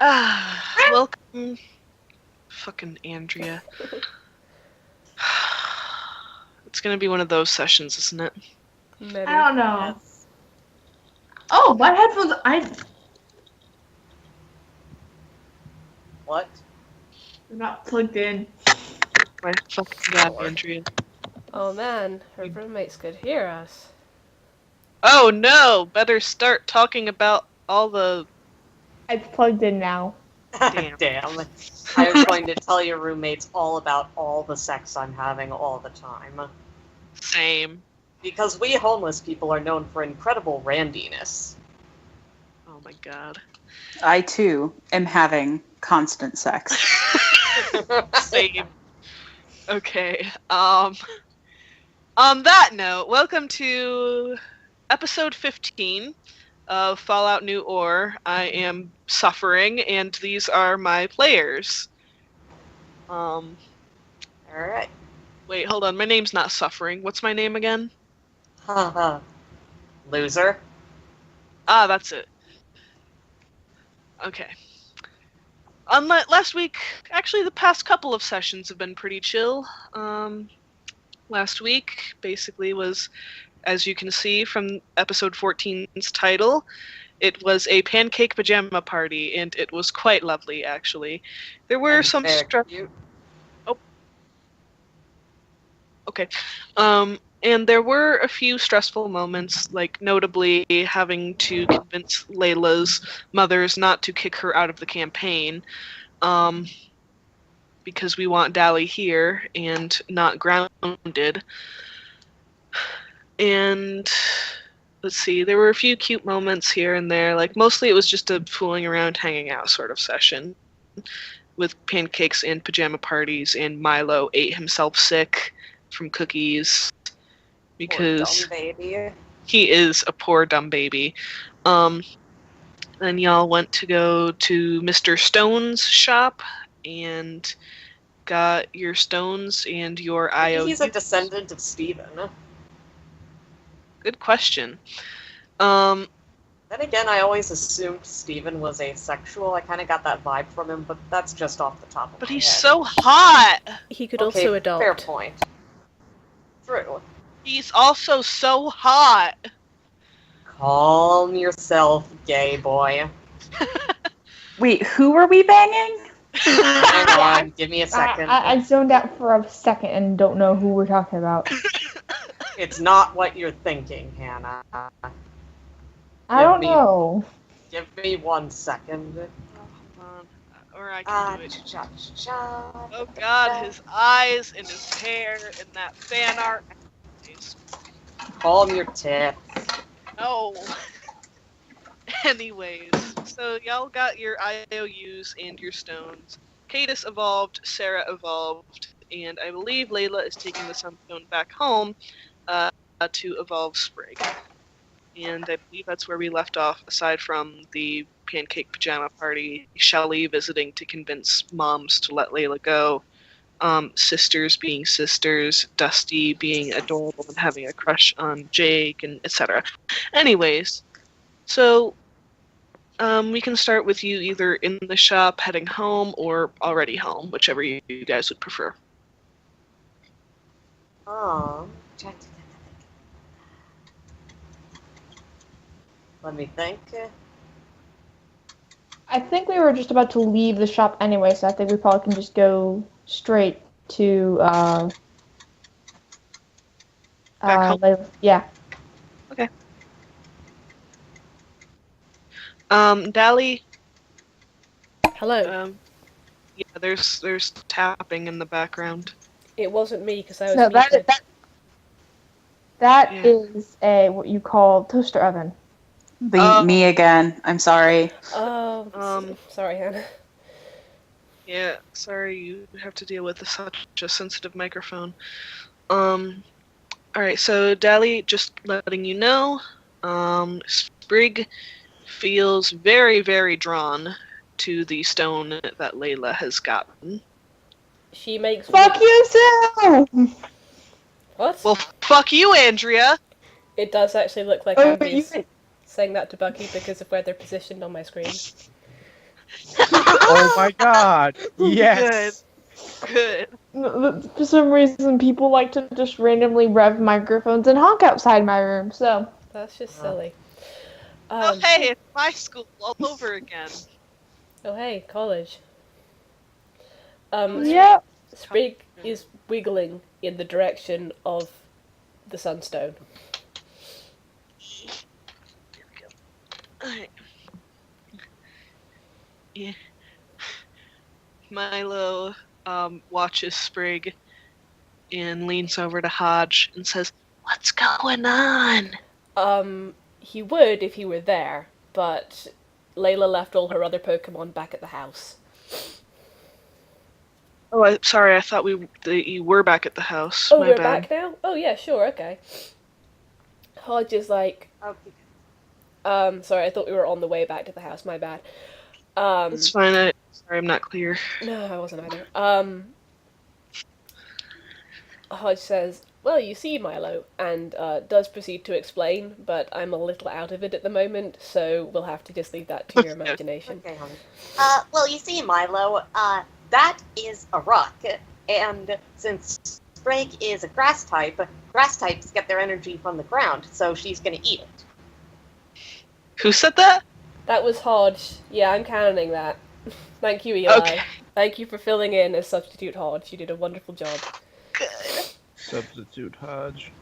Welcome, fucking Andrea. It's gonna be one of those sessions, isn't it? Maybe. I don't know. Yes. Oh, my headphones, What? they're not plugged in. My fucking god, Andrea. Oh man, her roommates could hear us. Oh no! Better start talking about all the... It's plugged in now. Damn. Damn. I was going to tell your roommates all about all the sex I'm having all the time. Same. Because we homeless people are known for incredible randiness. Oh my god. I, too, am having constant sex. Same. Okay, on that note, welcome to episode 15 of Fallout New Orre. I am Suffering, and these are my players. Alright. Wait, hold on, my name's not Suffering. What's my name again? Haha. Loser. Ah, that's it. Okay. Last week, actually the past couple of sessions have been pretty chill. Last week basically was, as you can see from episode 14's title, it was a pancake pajama party, and it was quite lovely, actually. There were some Cute. Okay. And there were a few stressful moments, like notably having to convince Layla's mothers not to kick her out of the campaign, because we want Dally here and not grounded. And let's see, there were a few cute moments here and there. Like, mostly it was just a fooling around, hanging out sort of session with pancakes and pajama parties, and Milo ate himself sick from cookies because Poor dumb baby. he is a poor dumb baby. Then y'all went to go to Mr. Stone's shop and got your stones and your IOUs. He's a descendant of Stephen. Good question. Then again, I always assumed Stephen was asexual. I kind of got that vibe from him, but that's just off the top of my head. But he's so hot! He could Okay, also adopt. fair point. True. He's also so hot! Calm yourself, gay boy. Wait, who are we banging? Hang on, give me a second. I zoned out for a second and don't know who we're talking about. It's not what you're thinking, Hannah. I don't know. Give me 1 second. Or I can do it. Oh Oh god, his eyes and his hair and that fan art. Calm your tits. No. Anyways, so y'all got your IOUs and your stones. Cadis evolved, Sarah evolved, and I believe Layla is taking the Sunstone back home to evolve Sprig. And I believe that's where we left off, aside from the pancake pajama party, Shelly visiting to convince moms to let Layla go, sisters being sisters, Dusty being adorable and having a crush on Jake, and etc. Anyways, so we can start with you either in the shop heading home or already home, whichever you guys would prefer. Oh. Let me think. I think we were just about to leave the shop anyway, so I think we probably can just go straight to, Back home? Yeah. Okay. Dally. Hello. Yeah, there's tapping in the background. It wasn't me because I was. So muted. that Yeah. is what you call toaster oven. Me again. I'm sorry. Oh, sorry, Hannah. Yeah, sorry you have to deal with such a sensitive microphone. Alright, so Dally, just letting you know, Sprig feels very, very drawn to the stone that Layla has gotten. She makes. Fuck you too! What? Well, fuck you, Andrea! It does actually look like Oh, but Andy's saying that to Bucky because of where they're positioned on my screen. Oh my god! Yes! Good. For some reason, people like to just randomly rev microphones and honk outside my room, so. That's just silly. Oh, hey, it's my school all over again. Oh hey, college. That's Yep. Sprig is wiggling in the direction of the sunstone. There we go. Alright. Yeah. Milo watches Sprig and leans over to Hodge and says, "What's going on?" He would if he were there, but Layla left all her other Pokemon back at the house. Oh, sorry, I thought you were back at the house. Oh, My we're bad. back now? Oh yeah, sure, okay. Hodge is like, Okay. sorry, I thought we were on the way back to the house, my bad. It's fine. Sorry, I'm not clear. No, I wasn't either. Hodge says, "Well, you see, Milo," and does proceed to explain, but I'm a little out of it at the moment, so we'll have to just leave that to your imagination. Okay, honey. Well, you see, Milo, that is a rock, and since Sprig is a grass types get their energy from the ground, so she's gonna eat it. Who said that? That was Hodge. Yeah, I'm canoning that. Thank you, Eli. Okay. Thank you for filling in as Substitute Hodge. You did a wonderful job. Good. Substitute Hodge.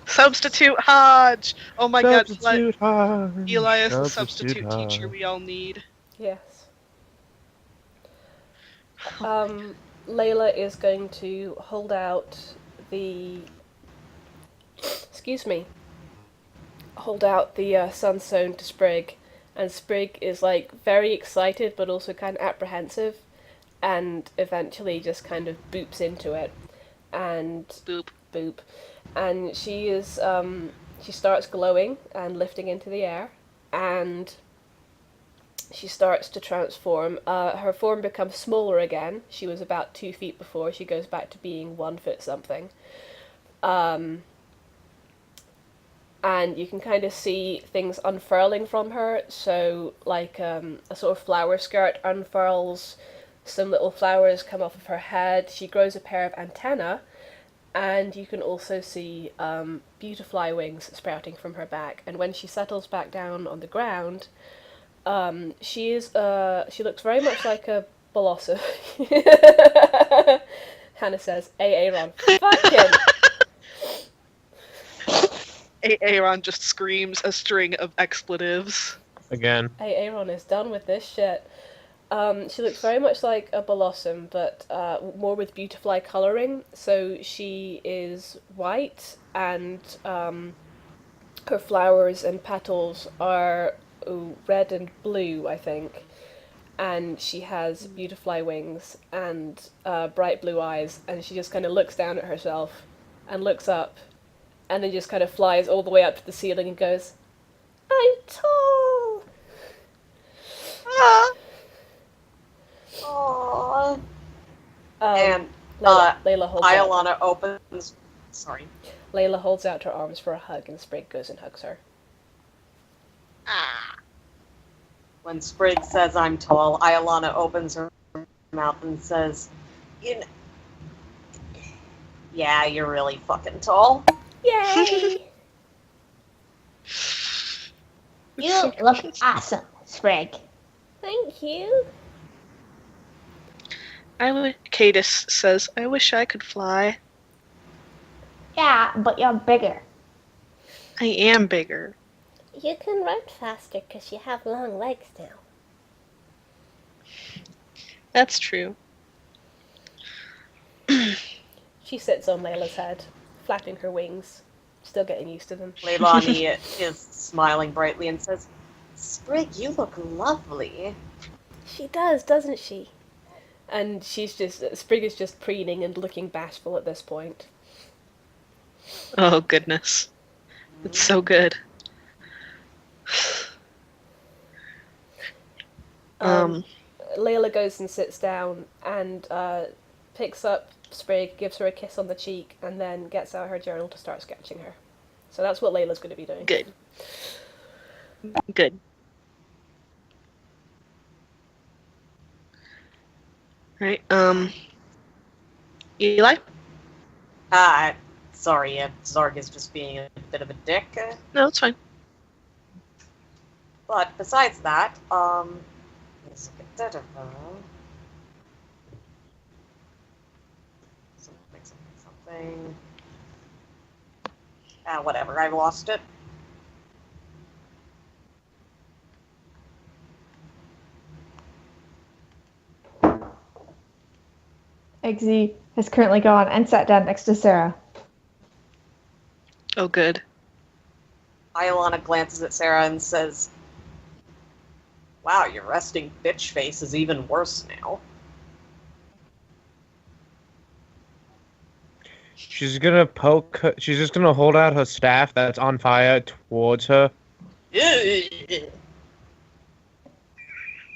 Substitute Hodge! Oh my god, Substitute Hodge. Eli is the substitute teacher Hodge. we all need. Yes. Layla is going to hold out the... Hold out the Sunstone to Sprig, and Sprig is like very excited but also kind of apprehensive, and eventually just kind of boops into it, and boop, and she is she starts glowing and lifting into the air, and she starts to transform. Her form becomes smaller again. She was about 2 feet before. She goes back to being 1 foot something. And you can kind of see things unfurling from her. So, like a sort of flower skirt unfurls, some little flowers come off of her head. She grows a pair of antennae, and you can also see butterfly wings sprouting from her back. And when she settles back down on the ground, she looks very much like a blossom. Hannah says, Aaron, fuck him! Aaron just screams a string of expletives. Again. Aaron is done with this shit. She looks very much like a blossom, but more with butterfly colouring. So she is white, and her flowers and petals are red and blue, I think. And she has butterfly wings and bright blue eyes, and she just kind of looks down at herself and looks up, and then just kind of flies all the way up to the ceiling and goes, "I'm tall!" Ah. Aww. And And Layla holds out. Iolana opens. Sorry. Layla holds out her arms for a hug, and Sprig goes and hugs her. When Sprig says I'm tall, Iolana opens her mouth and says, yeah, you're really fucking tall. Yay! You look awesome, Sprig. Thank you. Cadis says, "I wish I could fly." Yeah, but you're bigger. I am bigger. You can run faster because you have long legs now. That's true. She sits on Layla's head, flapping her wings, still getting used to them. Leilani is smiling brightly and says, Sprig, you look lovely. She does, doesn't she? And Sprig is just preening and looking bashful at this point. Oh, goodness. It's so good. Layla goes and sits down and picks up Sprig, gives her a kiss on the cheek, and then gets out her journal to start sketching her. So that's what Layla's going to be doing. Good. Good. Right. Eli? Sorry, Zarg is just being a bit of a dick. No, it's fine. But besides that, let's look at something. Whatever, I lost it. Eggsy has currently gone and sat down next to Sarah. Oh, good. Iolana glances at Sarah and says, "Wow, your resting bitch face is even worse now." She's gonna poke her, she's just gonna hold out her staff that's on fire towards her.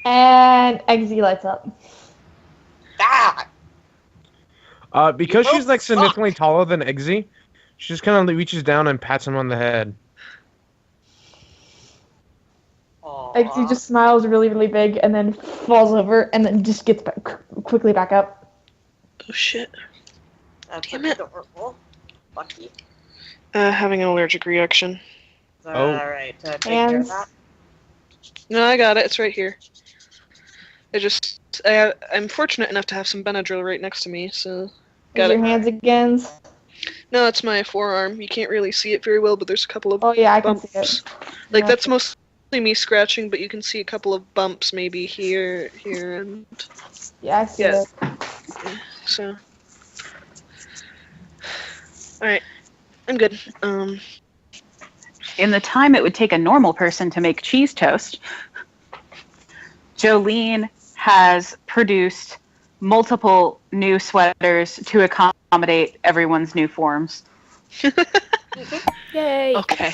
And Eggsy lights up. Ah! Because she's like fuck. significantly taller than Eggsy, she just kind of reaches down and pats him on the head. Aw. Eggsy just smiles really, really big and then falls over and then just gets quickly back up. Oh, shit. That's Damn it. adorable. Lucky. Having an allergic reaction. Oh. Alright, take care of that. No, I got it. It's right here. I'm fortunate enough to have some Benadryl right next to me, so... Got your hands again. No, it's my forearm. You can't really see it very well, but there's a couple of Oh yeah, I can bumps. see it. Like, Yeah. that's mostly me scratching, but you can see a couple of bumps maybe here, and... Yeah, I see Yeah. it. So... Alright. I'm good. In the time it would take a normal person to make cheese toast, Jolene has produced multiple new sweaters to accommodate everyone's new forms. Yay! Okay.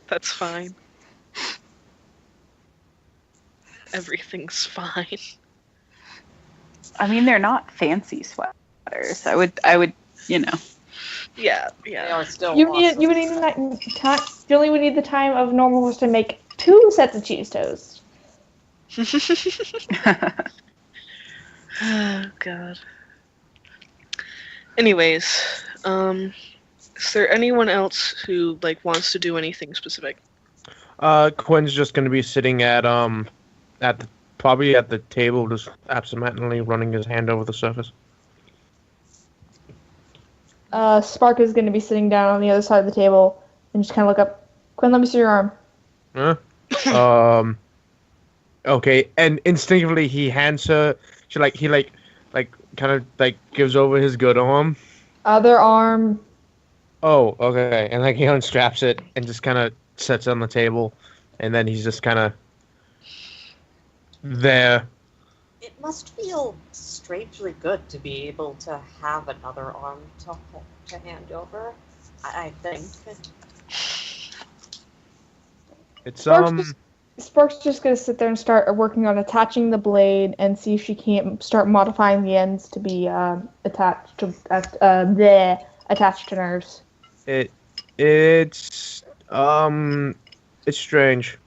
That's fine. Everything's fine. I mean, they're not fancy sweaters. I would, you know. Yeah, They yeah. are still You awesome. would need the time. Julie would need the time of normal horse to make 2 sets of cheese toast. Oh, God. Anyways, is there anyone else who, like, wants to do anything specific? Quinn's just gonna be sitting probably at the table, just absentmindedly running his hand over the surface. Spark is going to be sitting down on the other side of the table and just kind of look up. Quinn, let me see your arm. Huh? Okay, and instinctively he hands her. He kind of gives over his good arm. Other arm. Oh, okay, and he unstraps it and just kind of sets it on the table, and then he's just kind of there. It must feel strangely good to be able to have another arm to hand over, I think. It's Spark's just going to sit there and start working on attaching the blade and see if she can't start modifying the ends to be attached to nerves. It's strange.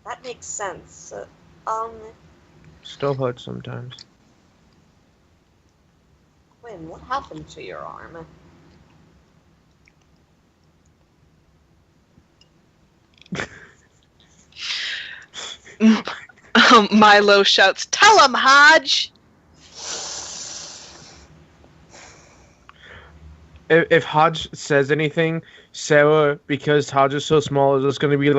That makes sense. Still hurts sometimes. Quinn, what happened to your arm? Milo shouts, "Tell him, Hodge!" If Hodge says anything, Sarah, because Hodge is so small, is just going to be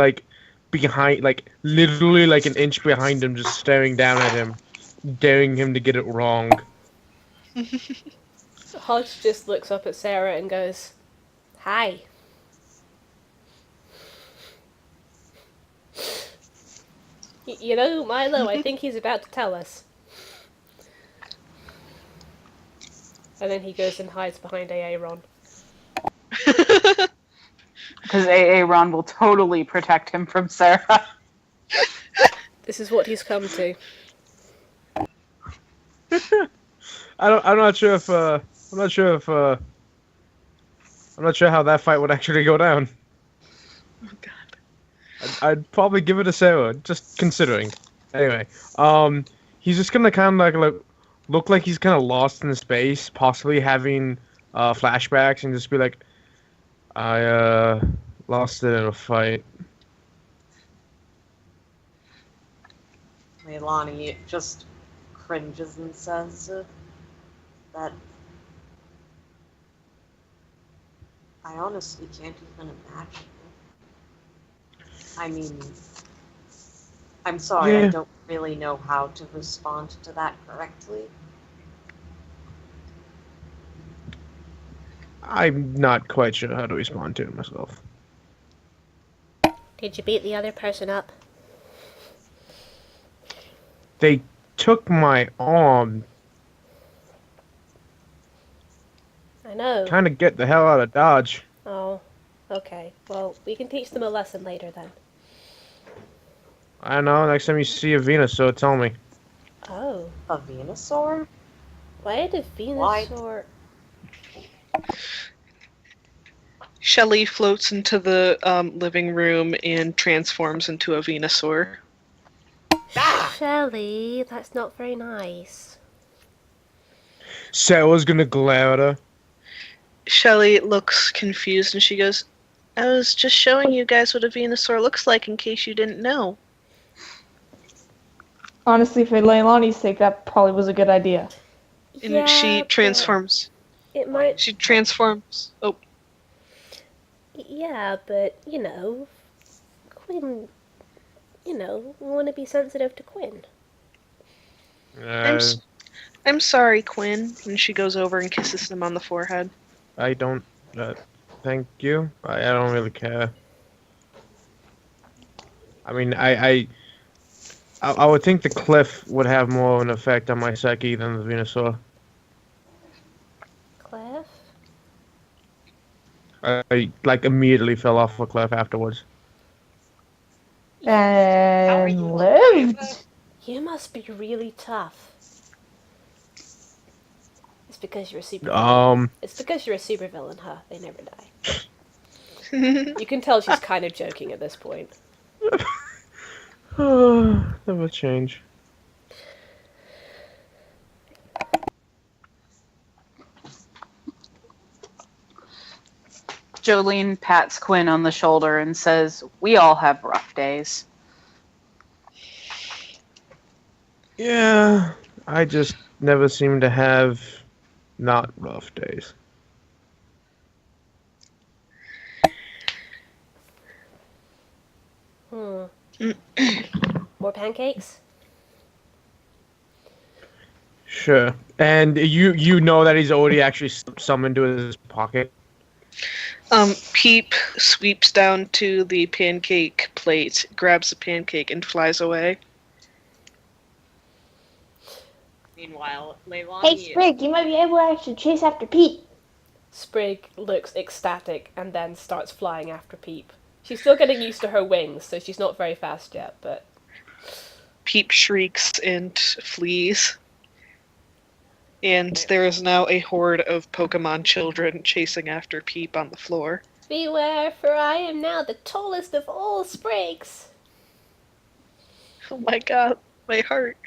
behind, literally an inch behind him, just staring down at him, daring him to get it wrong. Hodge just looks up at Sarah and goes, "Hi." You know, Milo, I think he's about to tell us. And then he goes and hides behind Aaron. Because Aaron will totally protect him from Sarah. This is what he's come to. I'm not sure how that fight would actually go down. Oh, God. I'd probably give it to Sarah, just considering. Anyway, he's just gonna kind of like look like he's kind of lost in space, possibly having flashbacks, and just be like, I lost it in a fight. Leilani just cringes and says that I honestly can't even imagine. I mean, I'm sorry, Yeah. I don't really know how to respond to that correctly. I'm not quite sure how to respond to it myself. Did you beat the other person up? They took my arm. I know. Kind of get the hell out of Dodge. Oh, okay. Well, we can teach them a lesson later then. I don't know. Next time you see a Venusaur, tell me. Oh. A Venusaur? Why did Venusaur... Shelly floats into the living room and transforms into a Venusaur. Ah! Shelly, that's not very nice. Sarah's gonna glare at her. Shelly looks confused and she goes, I was just showing you guys what a Venusaur looks like in case you didn't know. Honestly, for Leilani's sake, that probably was a good idea. And she but transforms. It might... She transforms. Oh, Yeah, but, you know, Quinn, you know, we want to be sensitive to Quinn. I'm sorry, Quinn. And she goes over and kisses him on the forehead. I don't. Thank you. I don't really care. I mean, I would think the cliff would have more of an effect on my psyche than the Venusaur. Cliff? I like immediately fell off a cliff afterwards. And lived. You must be really tough. It's because you're a super It's because you're a supervillain, huh? They never die. You can tell she's kind of joking at this point. That will change. Jolene pats Quinn on the shoulder and says, "We all have rough days." Yeah, I just never seem to have not rough days. More pancakes? Sure. And you know that he's already actually summoned to his pocket? Peep sweeps down to the pancake plate, grabs the pancake, and flies away. Meanwhile, Leilani Hey, Sprig, you might be able to actually chase after Pete. Sprig looks ecstatic and then starts flying after Peep. She's still getting used to her wings, so she's not very fast yet, but... Peep shrieks and flees. And there is now a horde of Pokemon children chasing after Peep on the floor. Beware, for I am now the tallest of all Sprigs! Oh my god, my heart.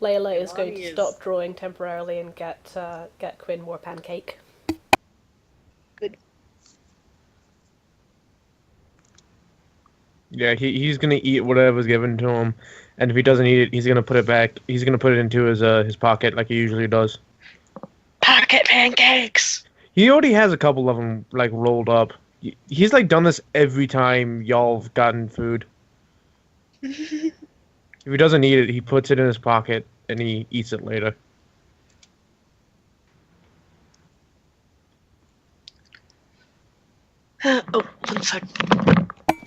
Layla is going to Leilani stop drawing temporarily and get Quinn more pancake. Good. Yeah, he's gonna eat whatever's given to him, and if he doesn't eat it, he's gonna put it back. He's gonna put it into his pocket like he usually does. Pocket pancakes! He already has a couple of them like rolled up. He's like done this every time y'all have gotten food. If he doesn't eat it, he puts it in his pocket and he eats it later. Oh, 1 sec.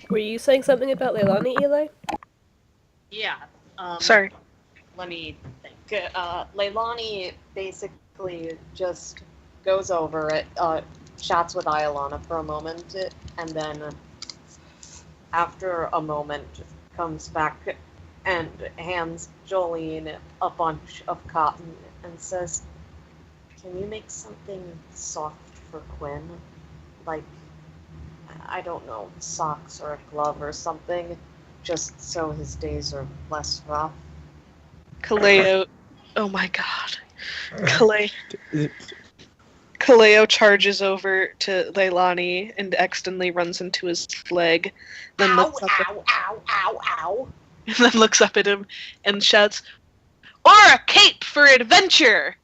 Were you saying something about Leilani, Eli? Yeah. Sorry. Let me think. Leilani basically just goes over it, chats with Iolana for a moment, and then after a moment comes back and hands Jolene a bunch of cotton and says, "Can you make something soft for Quinn? Like, I don't know, socks or a glove or something? just so his days are less rough. Kaleo. Oh my god. Kaleo charges over to Leilani and accidentally runs into his leg. Then looks up Ow! and then looks up at him and shouts, "Orre, cape for adventure!"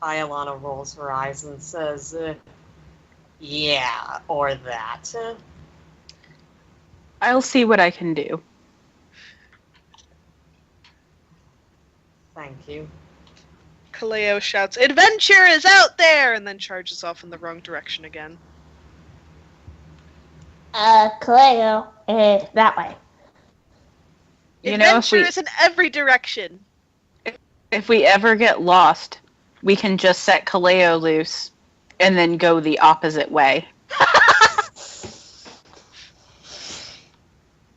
Iolana rolls her eyes and says, yeah, or that. I'll see what I can do. Thank you. Kaleo shouts, "Adventure is out there!" and then charges off in the wrong direction again. Kaleo, that way. You know, Adventure is in every direction. if we ever get lost, we can just set Kaleo loose and then go the opposite way.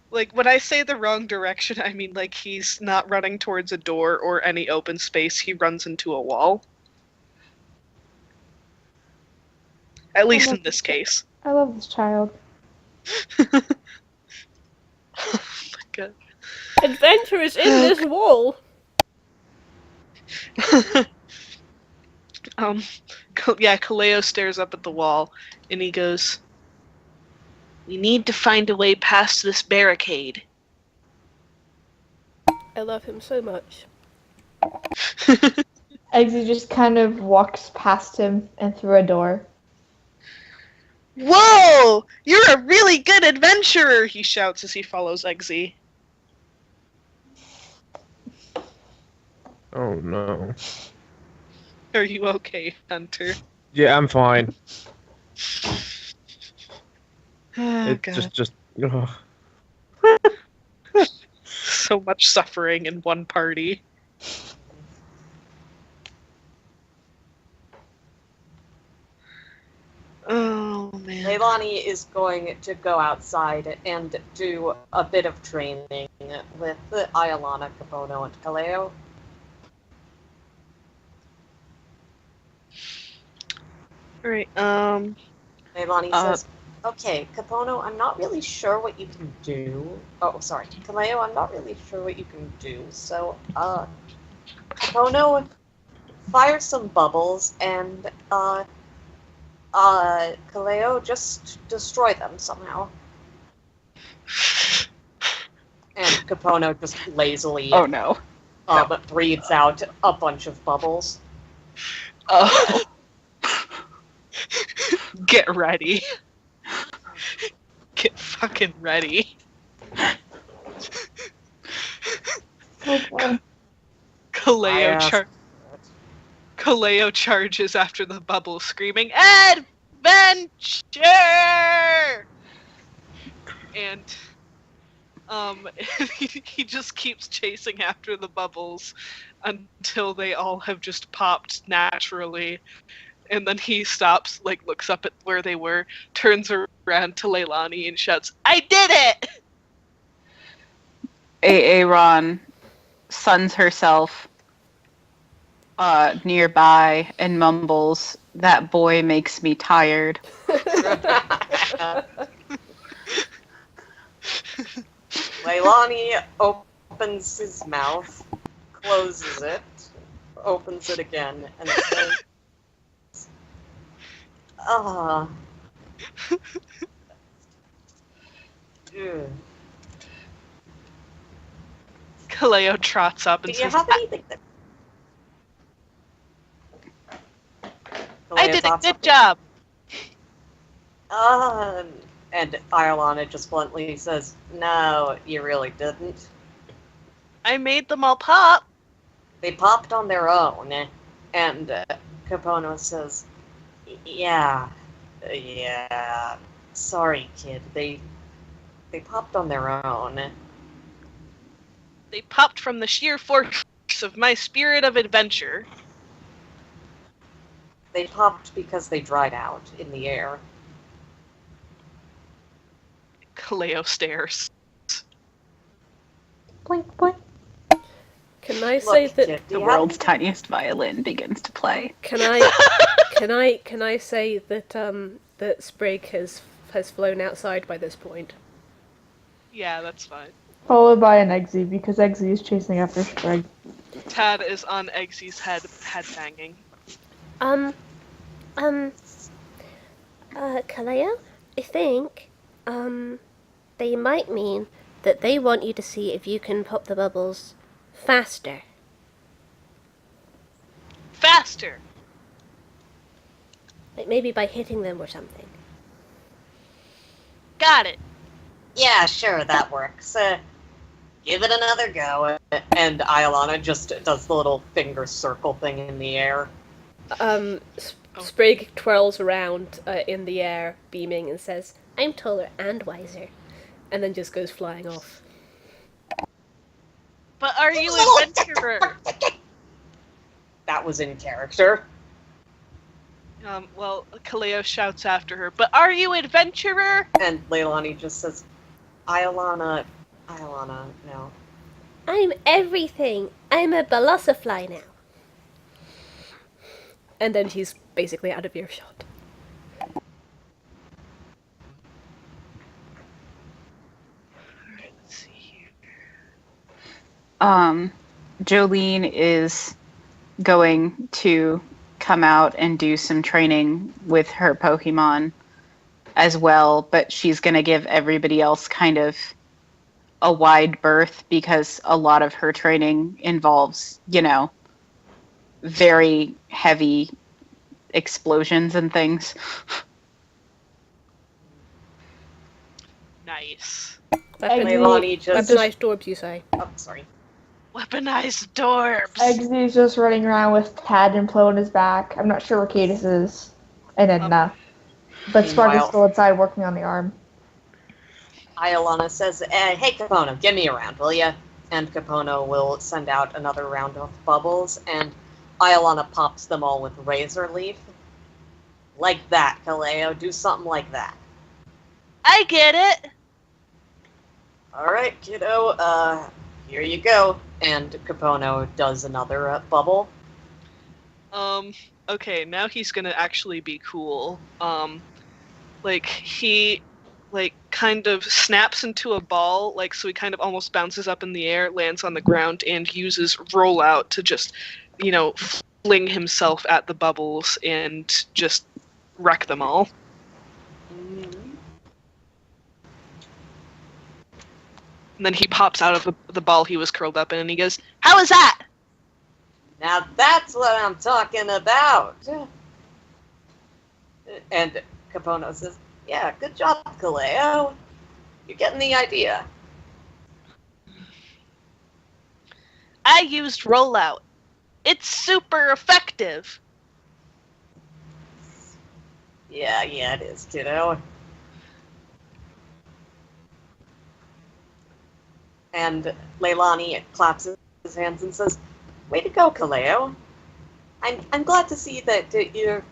Like, when I say the wrong direction, I mean, like, he's not running towards a door or any open space. He runs into a wall. At least in this case. I love this child. Oh my god. Adventure is in this wall. Kaleo stares up at the wall, and he goes, "We need to find a way past this barricade." I love him so much. Eggsy just kind of walks past him and through a door. "Whoa! You're a really good adventurer!" he shouts as he follows Eggsy. Oh no. Are you okay, Hunter? Yeah, I'm fine. Oh, It's God. just. Ugh. So much suffering in one party. Oh, man. Leilani is going to go outside and do a bit of training with Iolana, Capono, and Kaleo. Alright, Leilani says, okay, Capono, I'm not really sure what you can do. Oh, sorry. Kaleo, I'm not really sure what you can do. So, Capono, fire some bubbles and, Kaleo, just destroy them somehow. And Capono just lazily Oh no. breathes out a bunch of bubbles. Oh. get ready. Get fucking ready. Oh boy. Kaleo charges after the bubble, screaming, "Adventure!" And he just keeps chasing after the bubbles until they all have just popped naturally. And then he stops, like, looks up at where they were, turns around to Leilani and shouts, "I did it!" Aaron suns herself nearby and mumbles, "That boy makes me tired." Leilani opens his mouth, closes it, opens it again, and says, Ew. Kaleo trots up and Do you says, have anything that... "I did a good job." And Iolana just bluntly says, no, you really didn't. "I made them all pop." They popped on their own. And Capono says, yeah, sorry, kid. They popped on their own. They popped from the sheer force of my spirit of adventure. They popped because they dried out in the air. Kaleo stares. Blink, blink. Can I say that? kid, do The you world's have- tiniest violin begins to play. Can I say that that Sprig has flown outside by this point? Yeah, that's fine. Followed by an Eggsy, because Eggsy is chasing after Sprig. Tad is on Eggsy's head banging. Kaleo, I think, they might mean that they want you to see if you can pop the bubbles faster. Faster! Like maybe by hitting them or something. Got it! Yeah, sure, that works. Give it another go. And Iolana just does the little finger circle thing in the air. Sprig twirls around in the air, beaming, and says, I'm taller and wiser. and then just goes flying off. But are you adventurer? That was in character. Well, Kaleo shouts after her, but are you adventurer? And Leilani just says, Iolana, no. I'm everything. I'm a Balossafly now. And then she's basically out of earshot. Alright, let's see here. Jolene is going to come out and do some training with her Pokemon as well, but she's going to give everybody else kind of a wide berth because a lot of her training involves, very heavy explosions and things. Nice. Leilani just... Weaponized orbs, you say? Oh, sorry. Weaponized dorbs! Eggsy's just running around with Tad and Plo on his back. I'm not sure where Cadis is. And Edna. But Spark is Meanwhile- still inside working on the arm. Iolana says, hey, Capono, give me a round, will ya? And Capono will send out another round of bubbles, and Iolana pops them all with Razor Leaf. Like that, Kaleo. Do something like that. I get it! Alright, kiddo, here you go. And Capono does another bubble. Okay, now he's gonna actually be cool. He kind of snaps into a ball, so he kind of almost bounces up in the air, lands on the ground, and uses rollout to just, fling himself at the bubbles and just wreck them all. And then he pops out of the ball he was curled up in, and he goes, "How is that?" Now that's what I'm talking about. And Capono says, yeah, good job, Kaleo. You're getting the idea. I used rollout. It's super effective. Yeah, it is, kiddo. And Leilani claps his hands and says, way to go, Kaleo. I'm glad to see that you're...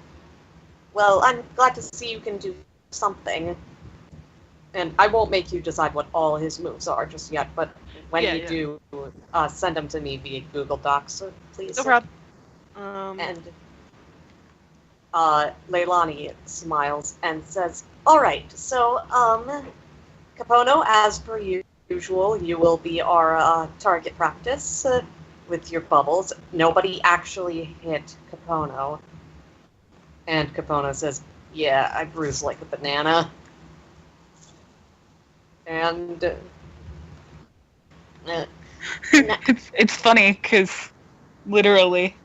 Well, I'm glad to see you can do something. And I won't make you decide what all his moves are just yet, but when you do, send them to me via Google Docs, please. No problem. And Leilani smiles and says, alright, so, Capono, as per usual, you will be our target practice with your bubbles. Nobody actually hit Capono. And Capono says, yeah, I bruise like a banana. And... It's funny, because literally...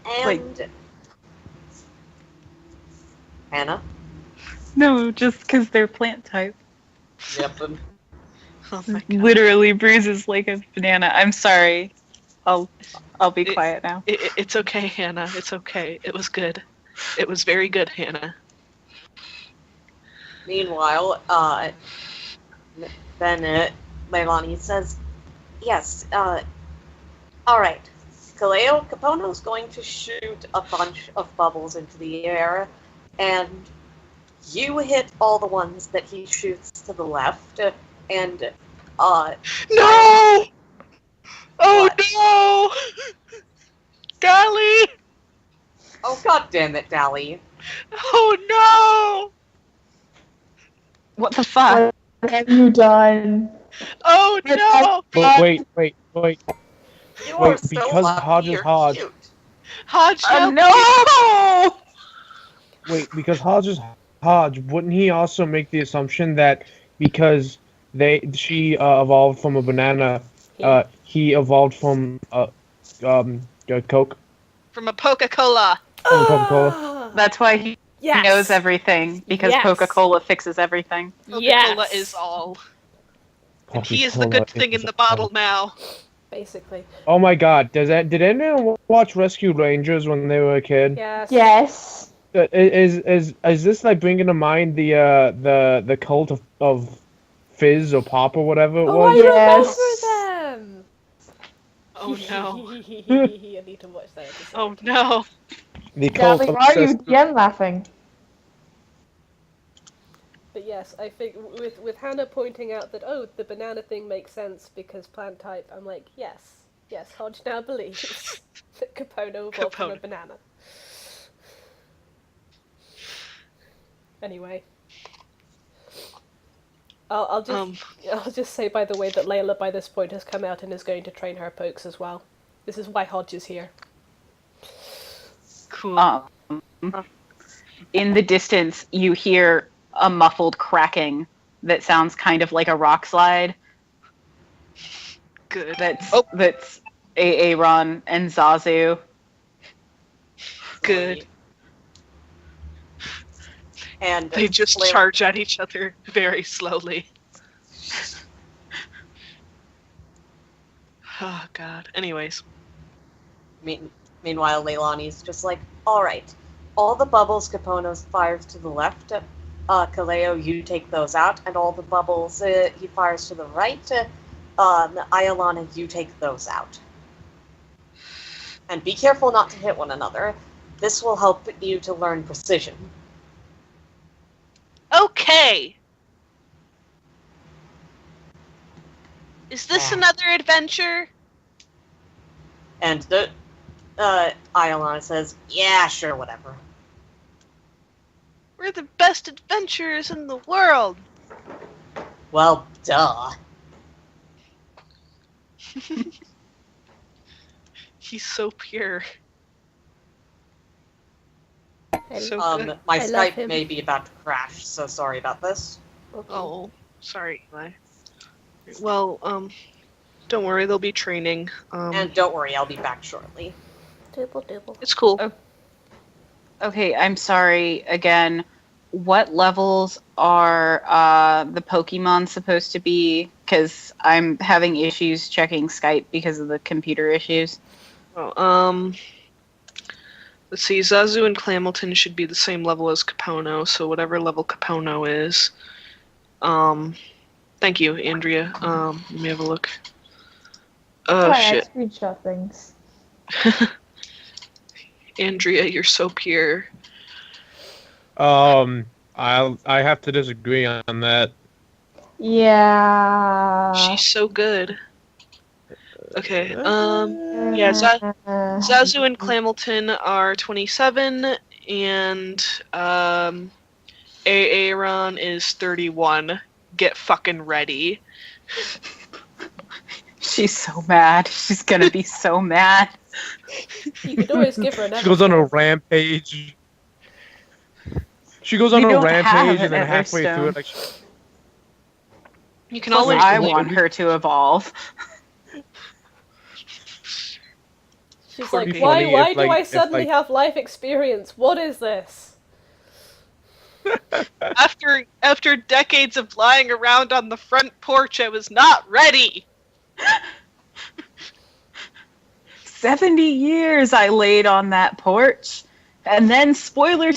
And... Hannah? No, just because they're plant type. Yep. Oh my God. Literally bruises like a banana. I'm sorry. I'll be quiet now. It's okay, Hannah. It's okay. It was good. It was very good, Hannah. Meanwhile, then Leilani says, yes, alright. Kaleo, Capono's going to shoot a bunch of bubbles into the air, and you hit all the ones that he shoots to the left, and, No! Oh What? no! Dally! Oh, god damn it, Dally. Oh What the fuck? What have you done? Oh no! Wait. You are Wait, so because lucky Hodge is you're Hodge. cute. Hodge, help me. No! Wait, because Hodge is Hodge, wouldn't he also make the assumption that because she evolved from a banana, he evolved from Coke, From a Coca-Cola. from Coca-Cola? Ah! That's why he Yes. knows everything, because Yes. Coca-Cola fixes everything. Coca-Cola Yes. is all. And he is the Coca-Cola good thing is in the bottle all. now. Basically. Oh my God! Did anyone watch Rescue Rangers when they were a kid? Yes. Yes. Is this like bringing to mind the cult of Fizz or Pop or whatever it Oh, was? I remember them. Oh no. I need to watch that episode. Oh no. The cult Darling, why are you obsessed. again laughing? But yes, I think with Hannah pointing out that, oh, the banana thing makes sense because plant type, I'm like, yes, Hodge now believes that Capono evolved from a Capono. banana. Anyway. I'll just say, by the way, that Layla by this point has come out and is going to train her pokes as well. This is why Hodge is here. Cool. In the distance, you hear a muffled cracking that sounds kind of like a rock slide. Good. That's Aaron and Zazu. Good. And They just Layla- charge at each other very slowly. Oh god. Anyways. Meanwhile, Leilani's just like, all right, all the bubbles Capono fires to the left, Kaleo, you take those out, and all the bubbles he fires to the right, Iolana, you take those out. And be careful not to hit one another. This will help you to learn precision. Okay. Is this another adventure? And the Iolana says, yeah, sure, whatever. We're the best adventurers in the world. Well, duh. He's so pure. So good. My I love Skype him. may be about to crash, so sorry about this. Okay. Oh, sorry, Eli. Well, don't worry, they'll be training. And don't worry, I'll be back shortly. Dibble. It's cool. Okay, I'm sorry again. What levels are the Pokemon supposed to be? Because I'm having issues checking Skype because of the computer issues. Oh, let's see, Zazu and Clamilton should be the same level as Capono, so whatever level Capono is. Thank you, Andrea. Let me have a look. Oh, Sorry, shit. I screenshot things. Andrea, you're so pure. I have to disagree on that. Yeah. She's so good. Okay, yeah, Zazu and Clamilton are 27, and Aaron is 31. Get fucking ready. She's so mad. She's gonna be so mad. You could always give her an She goes on a Everstone. rampage. She goes on We a don't rampage have and then an halfway through Everstone. it, like, You can always I want her to evolve. She's Would like, be why funny why if, do I like, if, suddenly like- have life experience? What is this? after decades of lying around on the front porch, I was not ready. 70 years I laid on that porch. And then spoiler.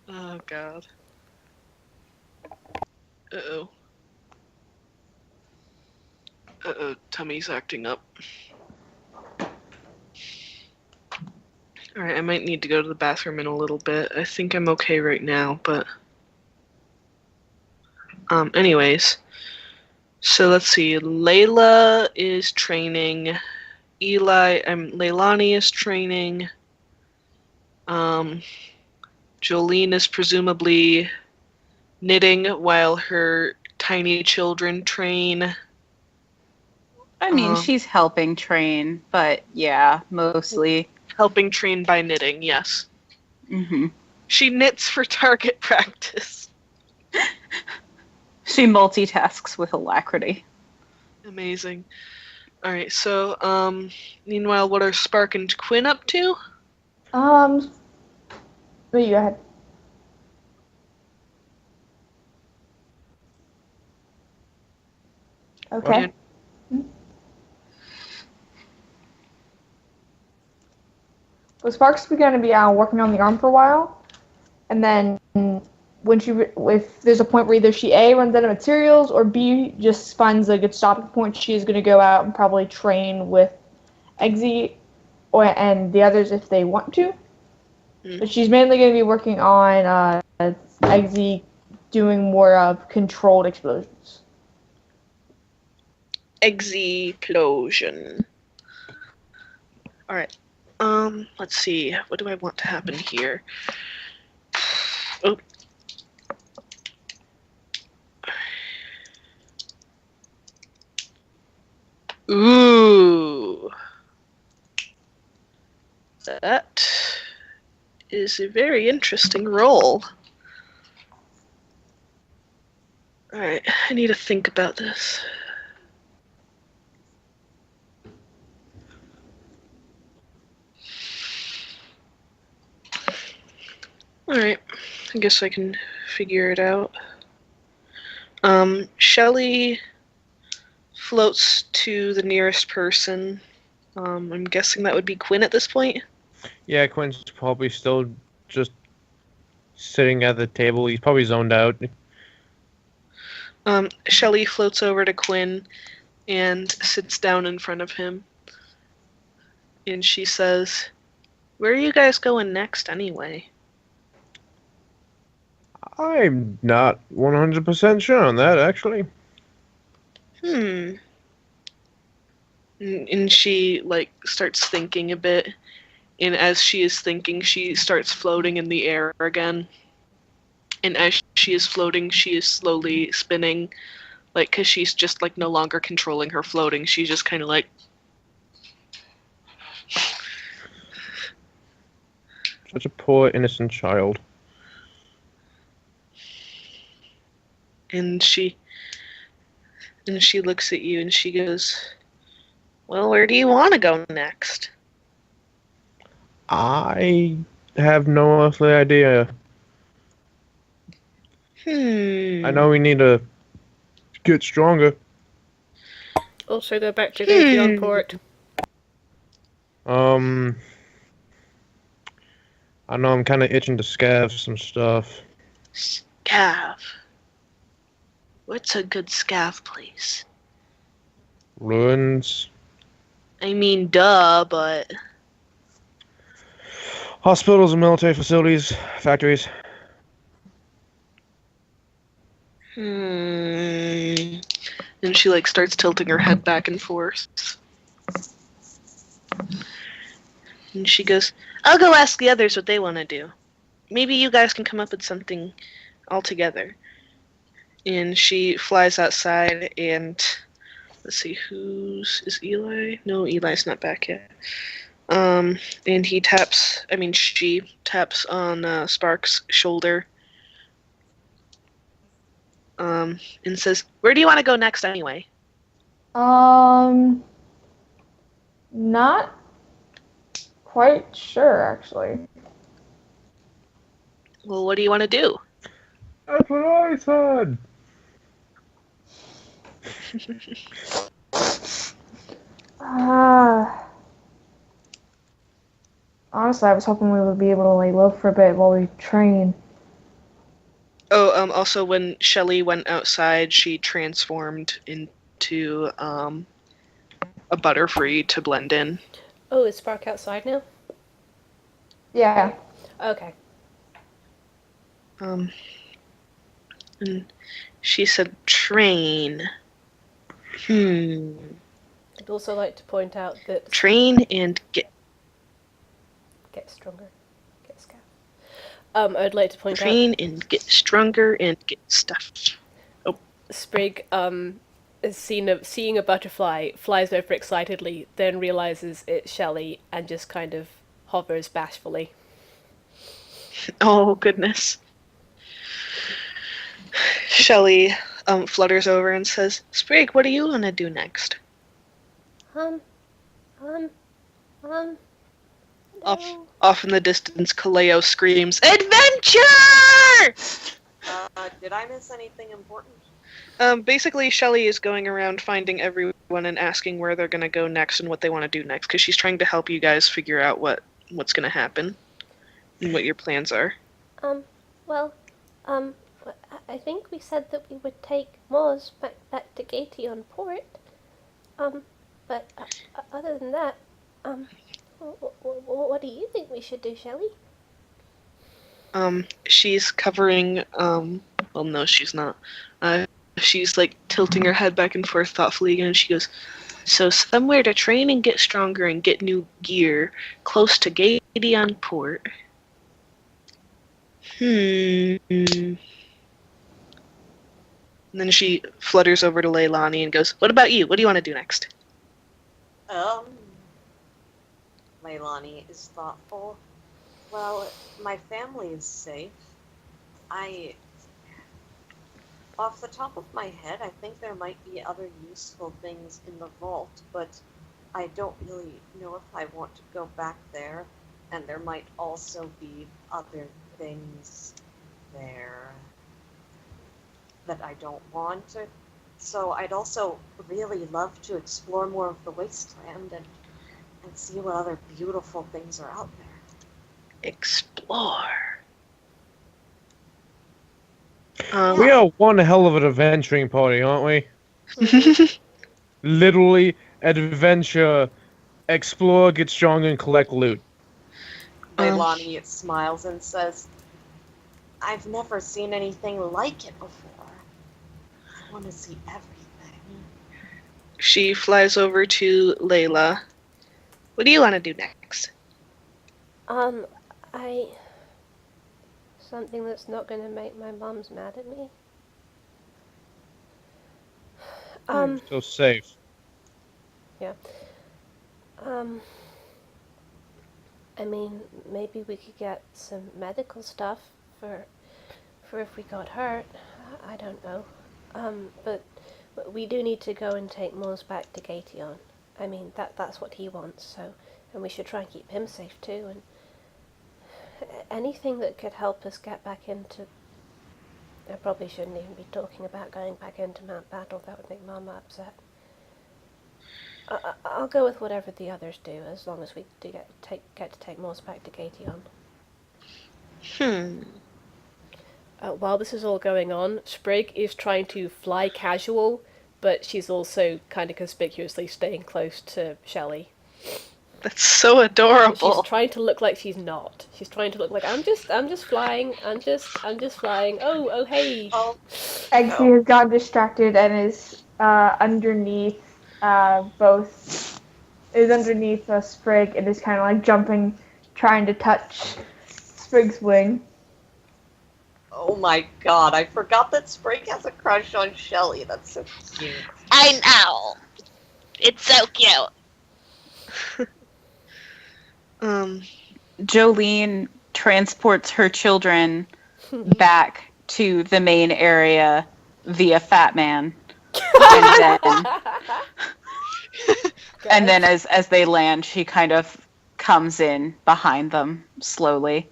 Oh god. Uh-oh. Tummy's acting up. Alright, I might need to go to the bathroom in a little bit. I think I'm okay right now, but... anyways. So let's see, Layla is training, Leilani is training, Jolene is presumably knitting while her tiny children train. I mean, she's helping train, but yeah, mostly. Helping train by knitting, yes. Mm-hmm. She knits for target practice. She multitasks with alacrity. Amazing. Alright, so, meanwhile, what are Spark and Quinn up to? Wait, you go ahead. Okay. So Spark's going to be working on the arm for a while, and then when if there's a point where either she A, runs out of materials, or B, just finds a good stopping point, she is going to go out and probably train with Eggsy and the others if they want to. But she's mainly going to be working on Eggsy doing more of controlled explosions. Explosion. Alright. Let's see. What do I want to happen here? Oh. Ooh. That is a very interesting roll. Alright, I need to think about this. Alright, I guess I can figure it out. Shelly floats to the nearest person. I'm guessing that would be Quinn at this point? Yeah, Quinn's probably still just sitting at the table. He's probably zoned out. Shelly floats over to Quinn and sits down in front of him. And she says, "Where are you guys going next anyway?" I'm not 100% sure on that, actually. And she, starts thinking a bit. And as she is thinking, she starts floating in the air again. And as she is floating, she is slowly spinning. Because she's just, no longer controlling her floating. She's just kind of Such a poor, innocent child. And she looks at you and she goes, "Well, where do you want to go next?" I have no earthly idea. I know we need to get stronger. Also go back to Raytheon Port. I know I'm kind of itching to scav some stuff. Scav. What's a good scav place? Ruins. I mean, duh, but... Hospitals and military facilities. Factories. And she, starts tilting her head back and forth. And she goes, "I'll go ask the others what they want to do. Maybe you guys can come up with something all together." And she flies outside and... Let's see, is Eli? No, Eli's not back yet. And she taps on Spark's shoulder. And says, "Where do you want to go next anyway?" Not quite sure, actually. Well, what do you want to do? That's what I said! Honestly, I was hoping we would be able to lay low for a bit while we train. Oh, also when Shelly went outside, she transformed into a Butterfree to blend in. Oh, is Spark outside now? Yeah. Okay. And she said, "Train. I'd also like to point out that... Train and get stronger. Get scav. I'd like to point out Train and get stronger and get stuff. Sprig, seeing a butterfly, flies over excitedly, then realizes it's Shelley and just kind of hovers bashfully. Oh, goodness. Shelley flutters over and says, Sprig, what do you want to do next? Um, no. Off in the distance, Kaleo screams, Adventure! Did I miss anything important? Basically, Shelley is going around finding everyone and asking where they're going to go next and what they want to do next, because she's trying to help you guys figure out what's going to happen and what your plans are. Well, I think we said that we would take Moz back to Gation-Port. But other than that, what do you think we should do, Shelley? She's covering, well, no, she's not. She's, like, tilting her head back and forth thoughtfully again, and she goes, so somewhere to train and get stronger and get new gear, close to Gation-Port. And then she flutters over to Leilani and goes, what about you? What do you want to do next? Leilani is thoughtful. Well, my family is safe. Off the top of my head, I think there might be other useful things in the vault, but I don't really know if I want to go back there, and there might also be other things there that I don't want. So I'd also really love to explore more of the wasteland and see what other beautiful things are out there. Explore. We are one hell of an adventuring party, aren't we? Literally, adventure, explore, get strong, and collect loot. Leilani smiles and says, I've never seen anything like it before. I want to see everything. She flies over to Layla. What do you want to do next? Something that's not going to make my mom's mad at me. So safe. Yeah. I mean, maybe we could get some medical stuff for if we got hurt. I don't know. But we do need to go and take Moz back to Gation. I mean, that's what he wants, so, and we should try and keep him safe too, and anything that could help us get back into... I probably shouldn't even be talking about going back into Mount Battle, that would make Mama upset. I'll go with whatever the others do, as long as we do get to take Moz back to Gation. While this is all going on, Sprig is trying to fly casual, but she's also kind of conspicuously staying close to Shelley. That's so adorable. She's trying to look like she's not. She's trying to look like I'm just flying. I'm just flying. Oh hey. Eggsy has gotten distracted and is underneath Sprig and is kind of like jumping, trying to touch Sprig's wing. Oh my god, I forgot that Sprig has a crush on Shelley. That's so cute. I know. It's so cute. Jolene transports her children back to the main area via Fat Man. And then as they land, she kind of comes in behind them slowly.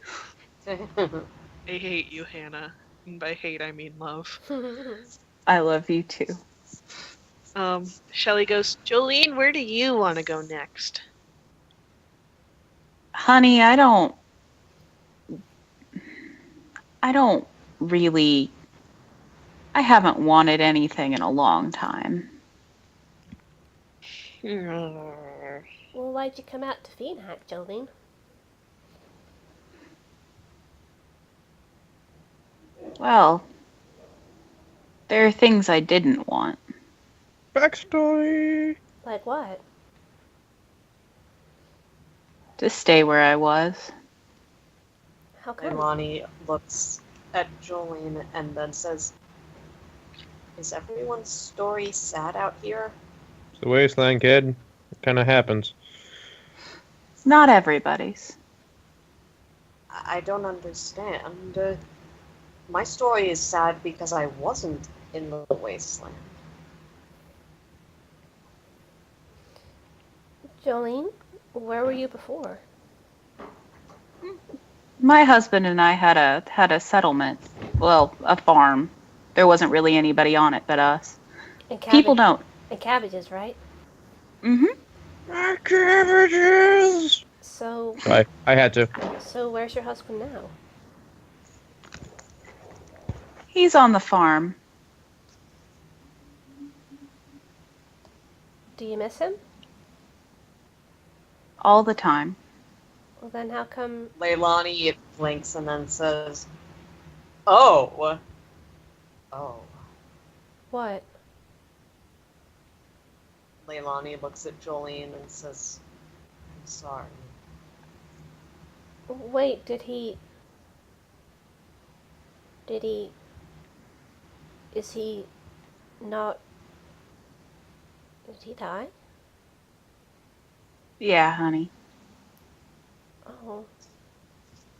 I hate you, Hannah. And by hate, I mean love. I love you too. Shelley goes, Jolene, where do you want to go next? Honey, I don't really... I haven't wanted anything in a long time. Well, why'd you come out to Fiendhack, Jolene? Well, there are things I didn't want. Backstory! Like what? To stay where I was. How come? Leilani looks at Jolene and then says, "Is everyone's story sad out here?" It's the wasteland, kid. It kind of happens. It's not everybody's. I don't understand. My story is sad because I wasn't in the wasteland. Jolene, where were you before? My husband and I had a settlement. Well, a farm. There wasn't really anybody on it but us. And People don't. And cabbages, right? Mm-hmm. My cabbages! So, Sorry, I had to. so where's your husband now? He's on the farm. Do you miss him? All the time. Well, then how come... Leilani blinks and then says, "Oh. Oh." What? Leilani looks at Jolene and says, "I'm sorry." Wait, did he... Is he not... Did he die? Yeah, honey. Oh.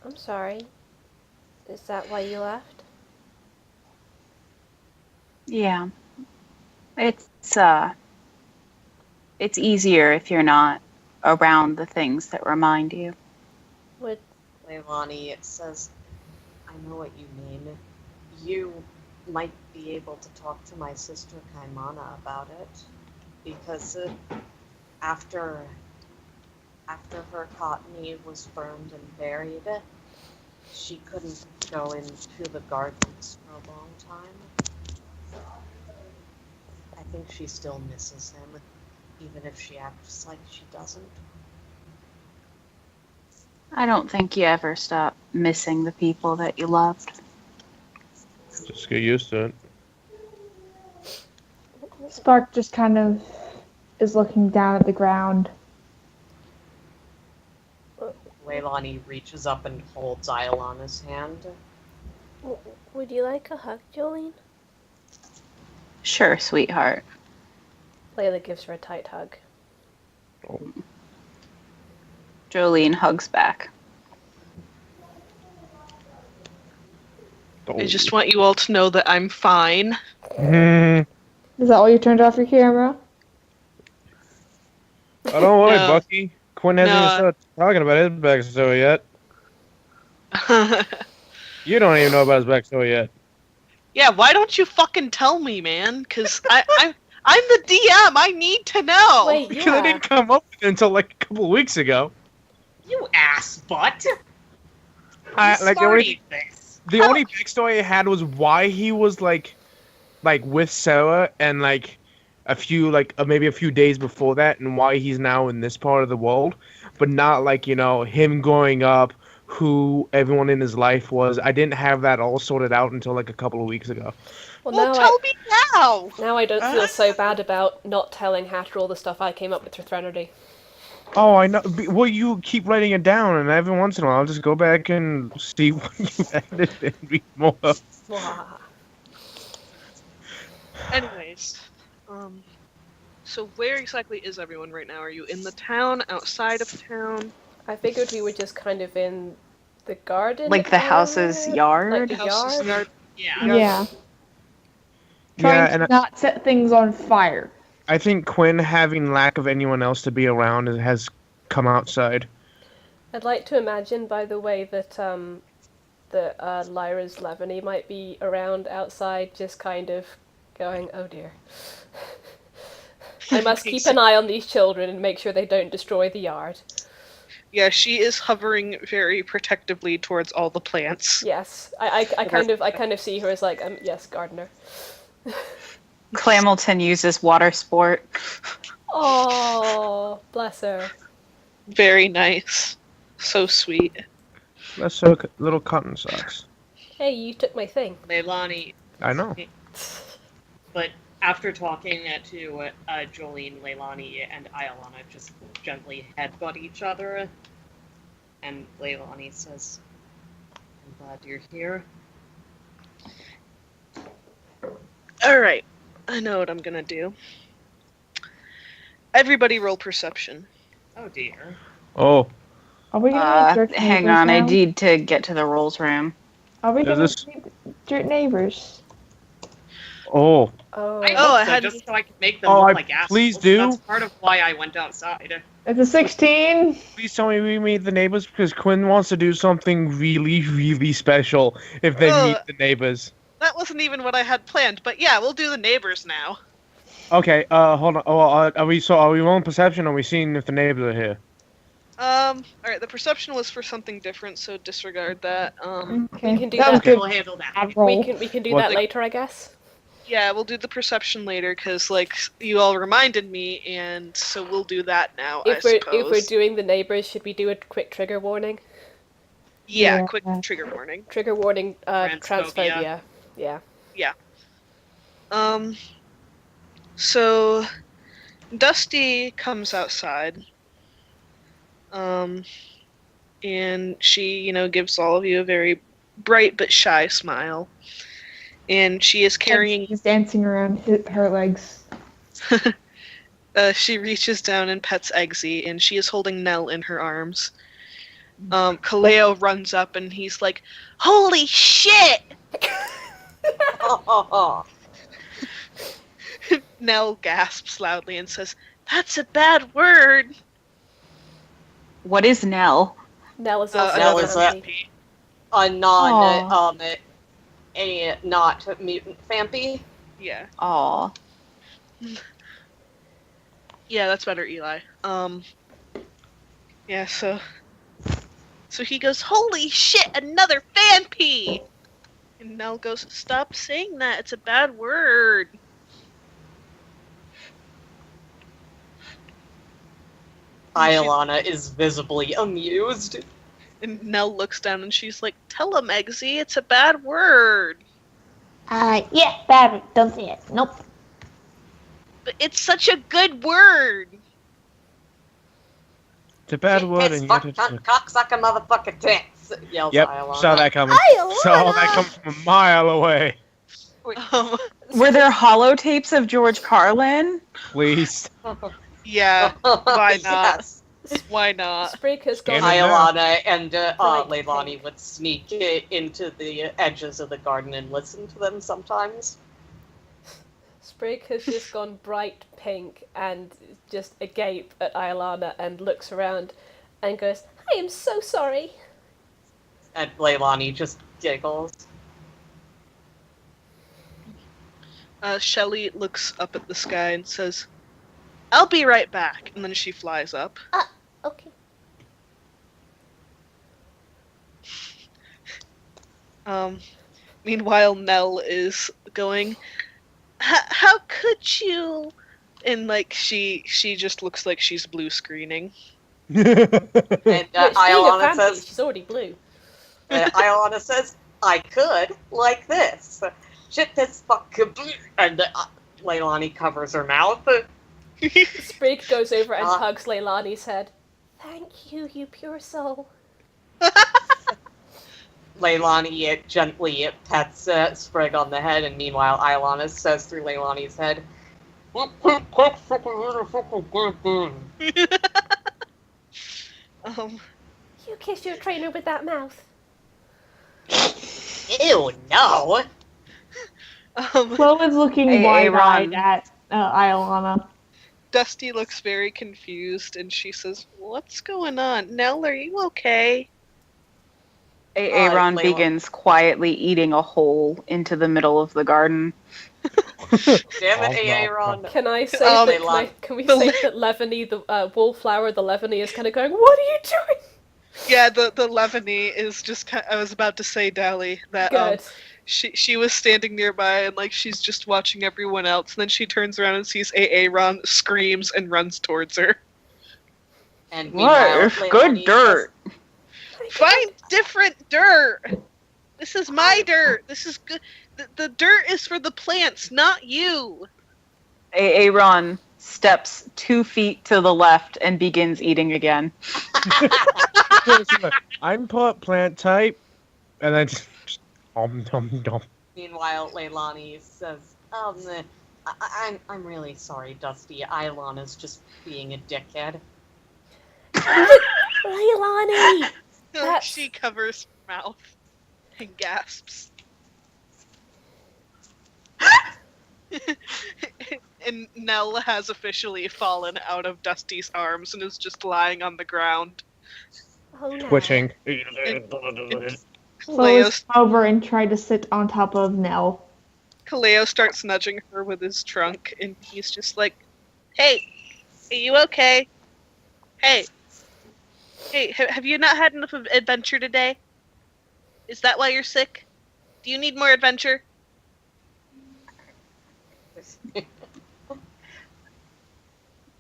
I'm sorry. Is that why you left? Yeah. It's easier if you're not around the things that remind you. Would... Leilani says, "I know what you mean. You might be able to talk to my sister Kaimana about it, because after her cottony was burned and buried, she couldn't go into the gardens for a long time. I think she still misses him, even if she acts like she doesn't." I don't think you ever stop missing the people that you loved. Just get used to it. Spark just kind of is looking down at the ground. Leilani reaches up and holds Iolana's hand. Would you like a hug, Jolene? Sure, sweetheart. Layla gives her a tight hug. Jolene hugs back. I just want you all to know that I'm fine. I Is that why you turned off your camera? don't worry, No. Bucky. Quinn hasn't even No. started talking about his backstory yet. You don't even know about his backstory yet. Yeah, why don't you fucking tell me, man? Because I'm the DM. I need to know. Wait, Because I yeah. didn't come up with it until like a couple of weeks ago. You ass butt. The Started this. only backstory I had was why he was like with Sarah and like maybe a few days before that, and why he's now in this part of the world, but not like him growing up, who everyone in his life was. I didn't have that all sorted out until like a couple of weeks ago. Well, Well, tell me now. now I don't feel so bad about not telling Hatter all the stuff I came up with for Threnody. Oh, I know. Well, you keep writing it down, and every once in a while, I'll just go back and see what you added and read more. Mwah. Anyways, so where exactly is everyone right now? Are you in the town, outside of town? I figured we were just kind of in the garden. Like the house's area? yard? Like the House's yard? yard? Yeah. Yeah. Yeah, Trying and to not set things on fire. I think Quinn, having lack of anyone else to be around, has come outside. I'd like to imagine, by the way, that Lyra's Levany might be around outside, just kind of going, "Oh dear." I must keep an eye on these children and make sure they don't destroy the yard. Yeah, she is hovering very protectively towards all the plants. Yes, I kind of see her as like, yes, gardener. Clamilton uses water sport. Oh, bless her. Very nice. So sweet. That's so little cotton socks. Hey, you took my thing. Leilani, I know. but after talking to Jolene, Leilani, and Iolana just gently headbutt each other, and Leilani says, I'm glad you're here. Alright, I know what I'm gonna do. Everybody roll perception. Oh dear. Oh, Are we gonna be jerk Hang neighbors on, I now? need to get to the rules room. Are we Is gonna this- be jerk neighbors? oh, Oh, I Oh, hope I so, had- just so I can make them Oh, look I- like assholes. please do. That's part of why I went outside. It's a 16. please tell me we meet the neighbors because Quinn wants to do something really, really special if they meet the neighbors. That wasn't even what I had planned, but yeah, we'll do the neighbors now. Okay, hold on. Oh, are we rolling perception? Or are we seeing if the neighbors are here? Alright, the perception was for something different, so disregard that. Okay. We can do that was that. good. We'll handle that. Bad roll. we can do Well, that they- later, I guess. Yeah, we'll do the perception later, because, like, you all reminded me, and so we'll do that now, If I we're suppose. doing the neighbors, should we do a quick trigger warning? Yeah, Yeah. quick trigger warning. Trigger warning. Transphobia. Transphobia. Yeah. So Dusty comes outside. And she, gives all of you a very bright but shy smile. And she is carrying. He's dancing around her legs. She reaches down and pets Eggsy, and she is holding Nell in her arms. Kaleo runs up and he's like, "Holy shit!" Nell gasps loudly and says, "That's a bad word." What is Nell? Nell is Nell also is a a- vampy. A non, a not mutant vampy. Yeah. Aw. Yeah, that's better, Eli. Yeah, so he goes, "Holy shit, another fan pea!" And Nell goes, "Stop saying that, it's a bad word." Iolana is visibly amused. And Nell looks down and she's like, "Tell him, Eggsy, it's a bad word." Yeah, bad. Don't say it. Nope. But it's such a good word. It's a bad word, It's and yet fuck, it's. cunt, cocksucker, motherfucker, tits, yells Yep, Iolana. saw that coming. Saw that coming from a mile away. Um, Were there holotapes of George Carlin? Please. yeah, why not? Yes. Why not? Sprig has Scam gone. it. Iolana and Bright Leilani pink. would sneak into the edges of the garden and listen to them sometimes. Sprig has just gone bright pink and just agape at Iolana and looks around and goes, "I am so sorry." And Leilani just giggles. Shelly looks up at the sky and says, "I'll be right back." And then she flies up. Okay. Meanwhile, Nell is going, "How could you?" And like she just looks like she's blue screening. And Which, being a Iolana vampy, says, she's already blue. Iolana says, "I could, like this. Shit, this fuck." And Leilani covers her mouth. Sprig goes over and Ah. hugs Leilani's head. Thank you, you pure soul. Leilani gently pets Sprig on the head, and meanwhile Iolana says through Leilani's head, You kissed your trainer with that mouth. "Ew, no." Flo is looking Hey, wide-eyed Aaron. at Iolana. Dusty looks very confused and she says, "What's going on? Nell, are you okay?" Aaron Leila. begins quietly eating a hole into the middle of the garden. Damn it, Aaron. Can I say Um, that? Can we say that Levany, the wallflower, the Levany is kind of going, "What are you doing?" Yeah, the Levany is just. I was about to say, Dally, that Good. she was standing nearby and like she's just watching everyone else. And then she turns around and sees Aaron, screams and runs towards her. And meanwhile, What? Good Leilani dirt. Find different dirt. This is my dirt. This is good. The dirt is for the plants, not you. Aaron steps 2 feet to the left and begins eating again. I'm plant type. And then just dum. Meanwhile, Leilani says, I'm really sorry, Dusty. Ilana's just being a dickhead. Leilani! That's- She covers her mouth and gasps. And Nell has officially fallen out of Dusty's arms and is just lying on the ground. Oh no. Twitching. Chloe's over and tried to sit on top of Nell. Kaleo starts nudging her with his trunk, and he's just like, "Hey, are you okay? Hey, have you not had enough of adventure today? Is that why you're sick? Do you need more adventure?"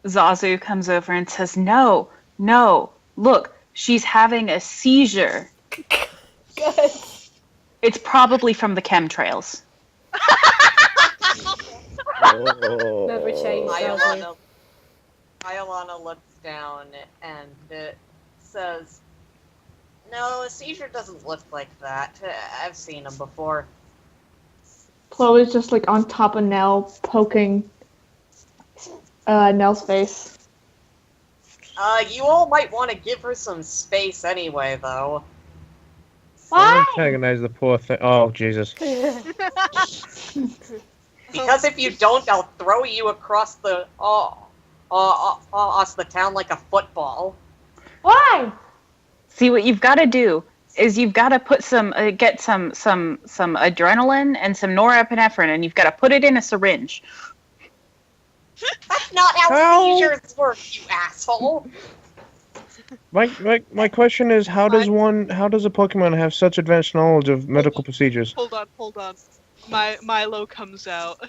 Zazu comes over and says, no, look, she's having a seizure. Good. It's probably from the chemtrails. Never change, Zazu. Iolana looks down and says, "No, a seizure doesn't look like that. I've seen them before." Chloe's just like on top of Nell, poking Nell's face. You all might want to give her some space anyway, though. Don't antagonize the poor thing. Oh, Jesus. Because if you don't, I'll throw you across the town like a football. Why? See, what you've got to do is you've got to put get some adrenaline and some norepinephrine, and you've got to put it in a syringe. That's not how seizures work, you asshole. My question is, how does a Pokemon have such advanced knowledge of medical procedures? Hold on. Milo comes out,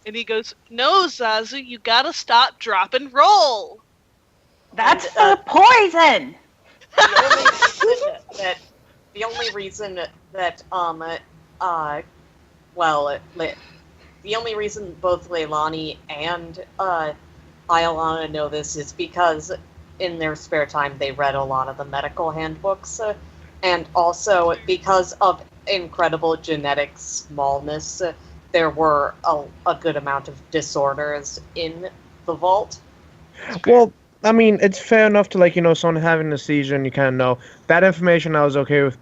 and he goes, "No, Zazu, you gotta stop, drop, and roll." That's the poison. The only reason both Leilani and Iolana know this is because in their spare time they read a lot of the medical handbooks, and also because of incredible genetic smallness, there were a good amount of disorders in the vault. Well, I mean, it's fair enough to, someone having a seizure and you kind of know. That information I was okay with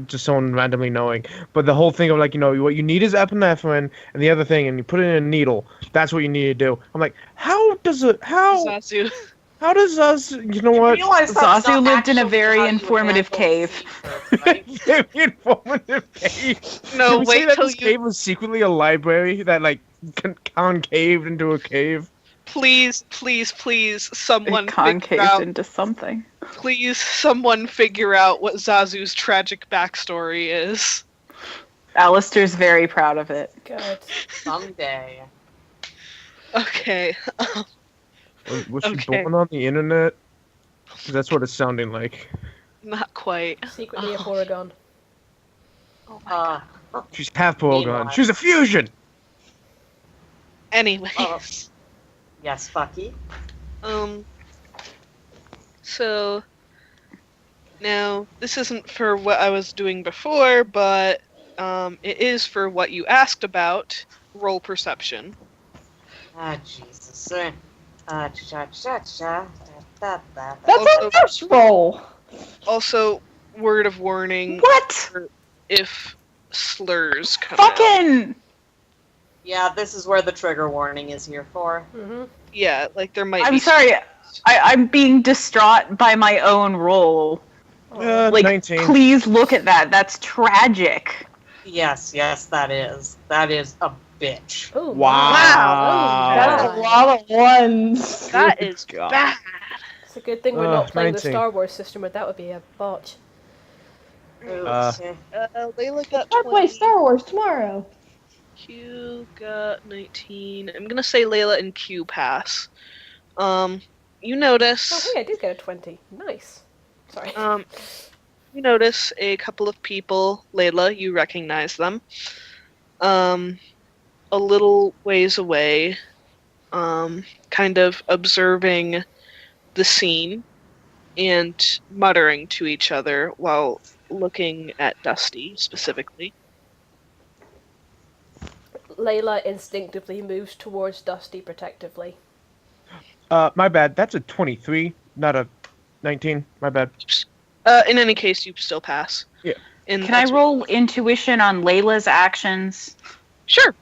just someone randomly knowing. But the whole thing of, what you need is epinephrine, and the other thing, and you put it in a needle. That's what you need to do. I'm like, Zazu. How does Zazu, you know what? Zazu lived in a very informative cave. Very informative cave. No, Did we say that this cave was secretly a library that, concaved into a cave? Please, someone concaved out, into something. Please, someone figure out what Zazu's tragic backstory is. Alistair's very proud of it. Good. Someday. Okay. Was she born on the internet? That's what it's sounding like. Not quite. Secretly a Porygon. Oh my god. She's half Porygon. She's a fusion! Anyways. Yes, Bucky? So, now, this isn't for what I was doing before, but, it is for what you asked about, roll perception. Jesus. That's a first roll. Also, word of warning. What? If slurs come out. Yeah, this is where the trigger warning is here for. Mm-hmm. Yeah, there might be... I'm sorry, I'm being distraught by my own roll. 19. Please look at that. That's tragic. Yes, that is. That is a bitch. Ooh, wow. That's a lot of ones. That is bad. It's a good thing we're not playing 19. the Star Wars system, or that would be a botch. Layla got I 20. play Star Wars tomorrow. Q got 19. I'm gonna say Layla and Q pass. You notice... Oh, hey, I did get a 20. Nice. Sorry. You notice a couple of people. Layla, you recognize them. A little ways away, kind of observing the scene and muttering to each other while looking at Dusty specifically. Layla instinctively moves towards Dusty protectively. My bad. That's a 23, not a 19. My bad. In any case, you still pass. Yeah. And Can I roll intuition on Layla's actions? Sure.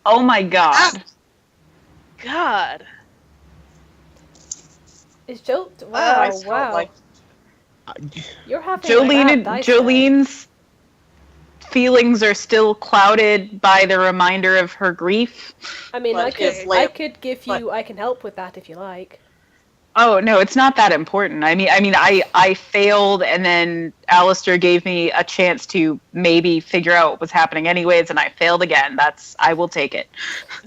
Oh my god. God. Is Joe? I Wow, felt wow. like You're having a bad dice day. Jolene's feelings are still clouded by the reminder of her grief. I mean, But I if could, Lay- I could give you. I can help with that if you like. Oh no, it's not that important. I failed, and then Alistair gave me a chance to maybe figure out what was happening anyways, and I failed again. I will take it.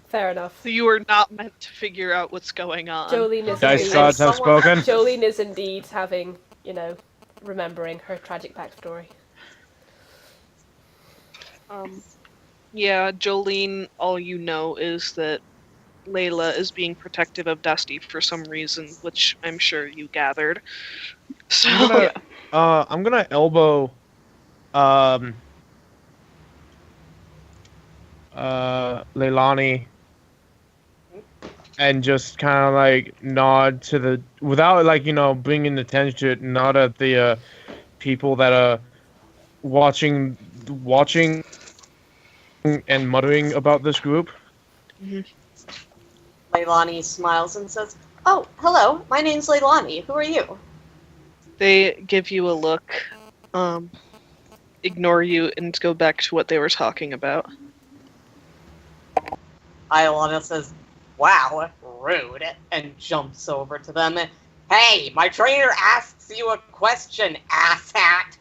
Fair enough. So you were not meant to figure out what's going on. Jolene is Dice indeed, gods have spoken. Jolene is indeed having, remembering her tragic backstory. Yeah, Jolene, all you know is that Layla is being protective of Dusty for some reason, which I'm sure you gathered. So I'm gonna elbow Leilani and just kind of like nod to the, without like bringing attention to it, nod at the people that are watching and muttering about this group. Leilani smiles and says, "Oh, hello, my name's Leilani. Who are you?" they give you a look, ignore you, and go back to what they were talking about. Iolana says, "Wow, rude," and jumps over to them. "Hey, my trainer asks you a question, asshat."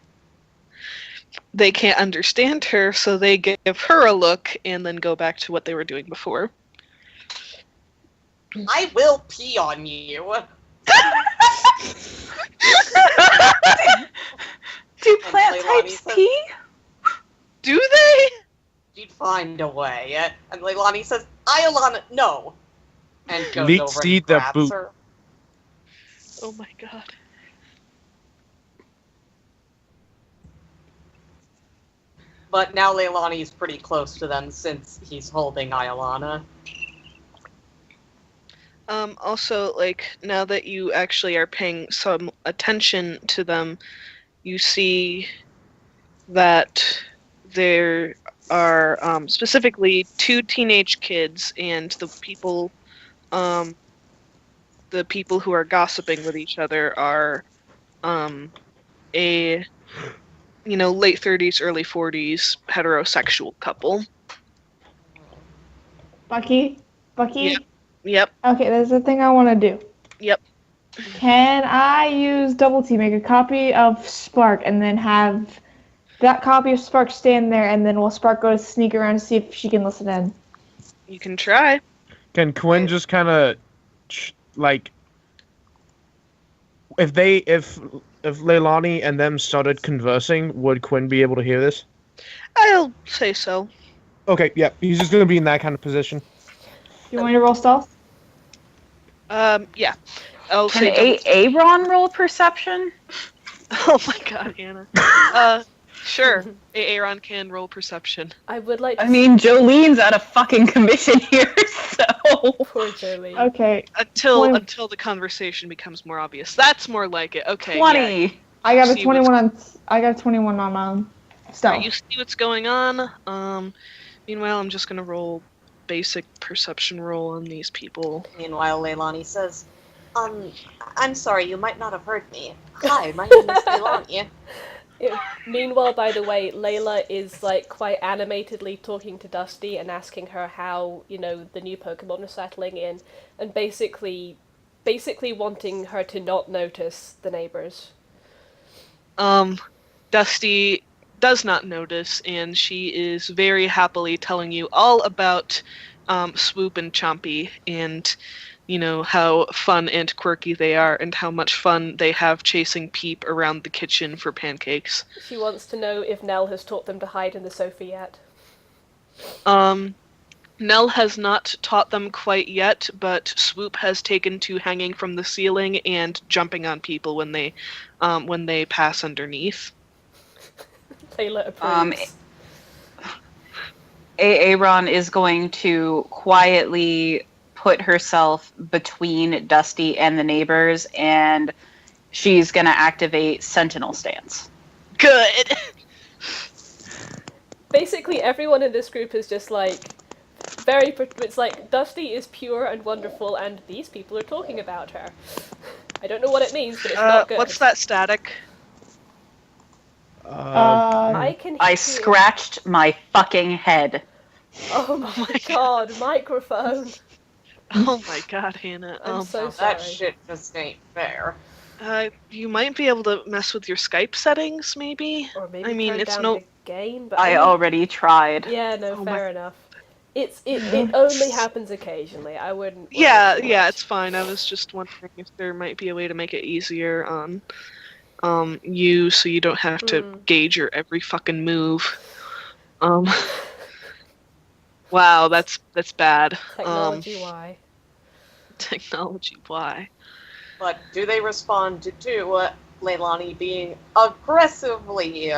They can't understand her, so they give her a look and then go back to what they were doing before. "I will pee on you." Do And plant Leilani types says- pee? Do they? "You'd find a way." And Leilani says, "Iolana, no." And goes Leak over seed and that grabs boot. her. Oh my god. But now Leilani's pretty close to them since he's holding Iolana. Also, now that you actually are paying some attention to them, you see that there are specifically two teenage kids and the people who are gossiping with each other are a late 30s, early 40s heterosexual couple. Bucky? Yep. Okay, there's a thing I want to do. Yep. Can I use Double T, make a copy of Spark, and then have that copy of Spark stand there, and then will Spark go to sneak around to see if she can listen in? You can try. Can Quinn just kind of if Leilani and them started conversing, would Quinn be able to hear this? I'll say so. Okay, yeah, he's just gonna be in that kind of position. You want me to roll stealth? Yeah. I'll Can say Aaron roll perception? Oh my god, Hannah. Sure. Aaron can roll perception. I would like to Jolene's out of fucking commission here, so... Poor Jolene. Okay. Until the conversation becomes more obvious. That's more like it. Okay. 20. Yeah. I got a See 21 on. I got a 21 on stealth. You see what's going on. Meanwhile, I'm just gonna roll basic perception roll on these people. Meanwhile, Leilani says, "I'm sorry, you might not have heard me. Hi, my name is Leilani." Meanwhile, by the way, Layla is quite animatedly talking to Dusty and asking her how the new Pokemon are settling in, and basically wanting her to not notice the neighbours. Dusty does not notice, and she is very happily telling you all about Swoop and Chompy, and how fun and quirky they are, and how much fun they have chasing Peep around the kitchen for pancakes. She wants to know if Nell has taught them to hide in the sofa yet. Nell has not taught them quite yet, but Swoop has taken to hanging from the ceiling and jumping on people when they pass underneath. Layla approves. Aaron is going to quietly put herself between Dusty and the neighbors, and she's going to activate Sentinel Stance. Good. Basically, everyone in this group is just like it's like Dusty is pure and wonderful, and these people are talking about her. I don't know what it means, but it's not good. What's that static? I can. I scratched my fucking head. Oh my god, microphone. Oh my god, Hannah. I'm so sorry. That shit just ain't fair. You might be able to mess with your Skype settings, maybe? Or maybe I mean, turn it's down no... the gain, but I already tried. Yeah, no, Oh fair enough. It only happens occasionally. I wouldn't. Yeah, it's fine. I was just wondering if there might be a way to make it easier on you, so you don't have to gauge your every fucking move. Wow, that's bad. Technology, why? Technology, why? But do they respond to Leilani being aggressively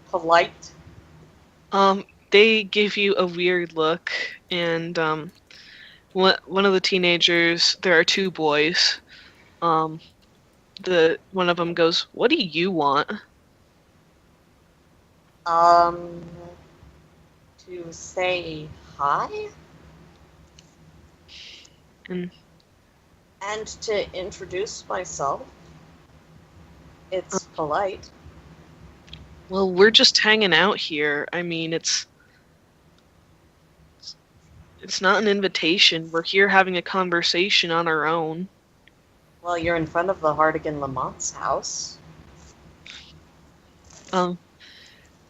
polite? They give you a weird look, and one of the teenagers, there are two boys. One of them goes, "What do you want?" To say hi? And to introduce myself. It's polite. well, we're just hanging out here. I mean, it's not an invitation. We're here having a conversation on our own. Well, you're in front of the Hartigan-Lamont's house.